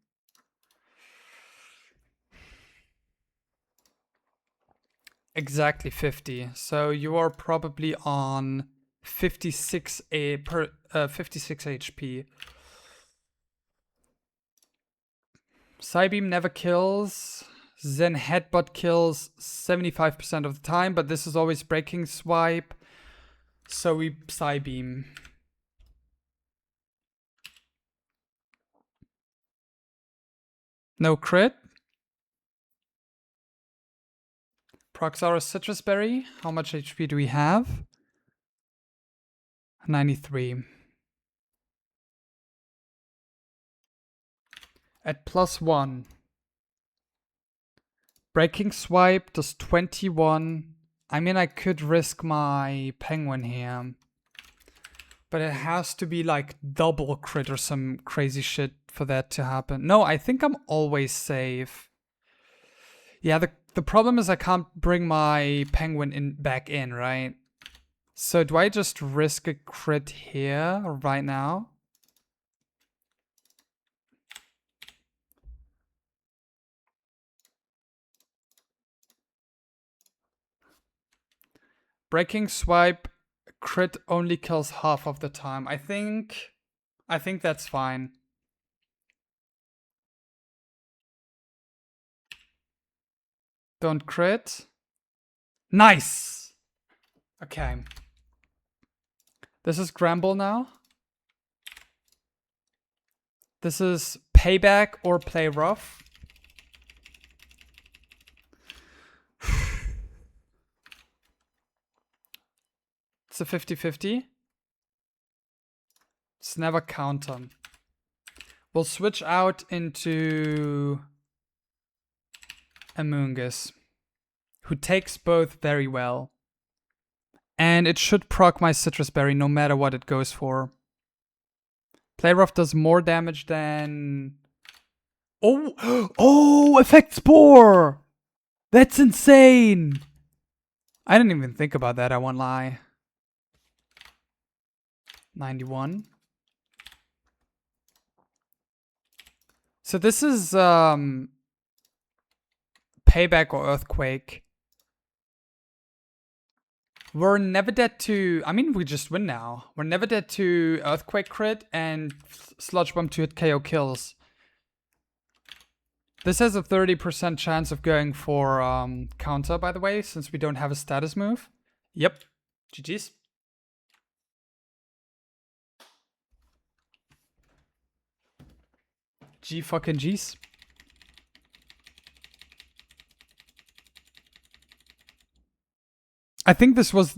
Exactly 50. So you are probably on 56 56 HP. Psybeam never kills. Zen Headbutt kills 75% of the time, but this is always Breaking Swipe. So we Psybeam. No crit. Proxaurus Citrus Berry. How much HP do we have? 93. At +1. Breaking Swipe does 21. I mean, I could risk my Penguin here. But it has to be like double crit or some crazy shit for that to happen. No, I think I'm always safe. Yeah, the problem is I can't bring my Penguin back in, right? So do I just risk a crit here right now? Breaking Swipe crit only kills half of the time. I think that's fine. Don't crit. Nice. Okay. This is Gramble now. This is Payback or Play Rough. It's a 50-50. It's never counter. We'll switch out into Amoongus, who takes both very well. And it should proc my Citrus Berry no matter what it goes for. Play Rough does more damage than... Oh! Oh! Effect Spore! That's insane! I didn't even think about that, I won't lie. 91. So this is Payback or Earthquake. We're never dead to... I mean, we just win now. We're never dead to Earthquake crit and Sludge Bomb to hit KO kills. This has a 30% chance of going for counter, by the way, since we don't have a status move. Yep. GG's. G fucking G's. I think this was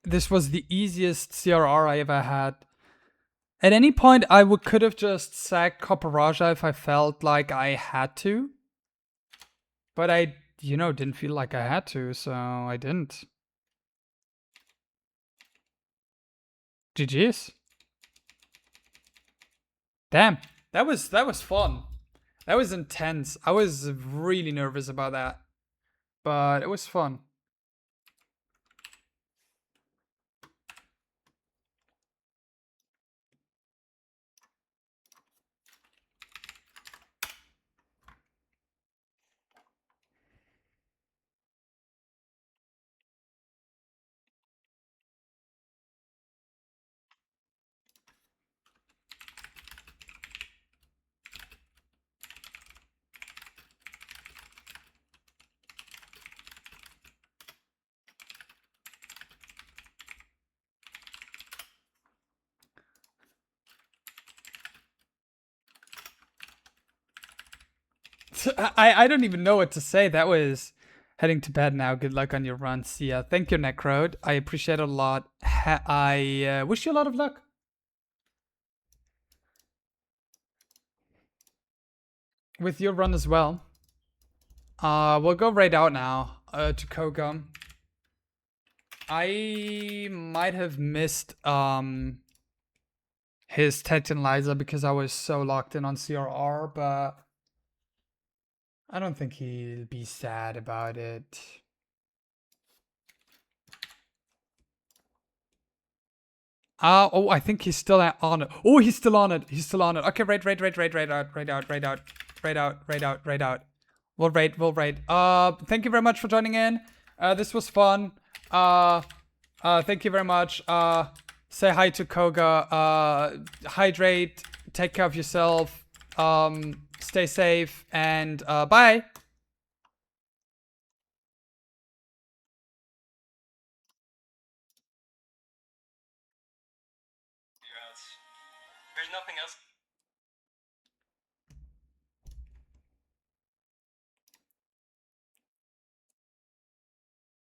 the easiest CRR I ever had. At any point, I could have just sacked Copper Raja if I felt like I had to. But I, didn't feel like I had to, so I didn't. GG's. Damn, that was fun. That was intense. I was really nervous about that. But it was fun. I don't even know what to say. That was heading to bed now. Good luck on your run. See ya. Thank you, Necrode. I appreciate it a lot. I wish you a lot of luck. With your run as well. We'll go right out now to Koga. I might have missed his Titan Liza because I was so locked in on CRR, but I don't think he'll be sad about it. Oh, I think he's still on it. Oh, he's still on it. He's still on it. Okay, right out. We'll raid. Thank you very much for joining in. This was fun. Thank you very much. Say hi to Koga. Hydrate. Take care of yourself. Stay safe and bye. There's nothing else.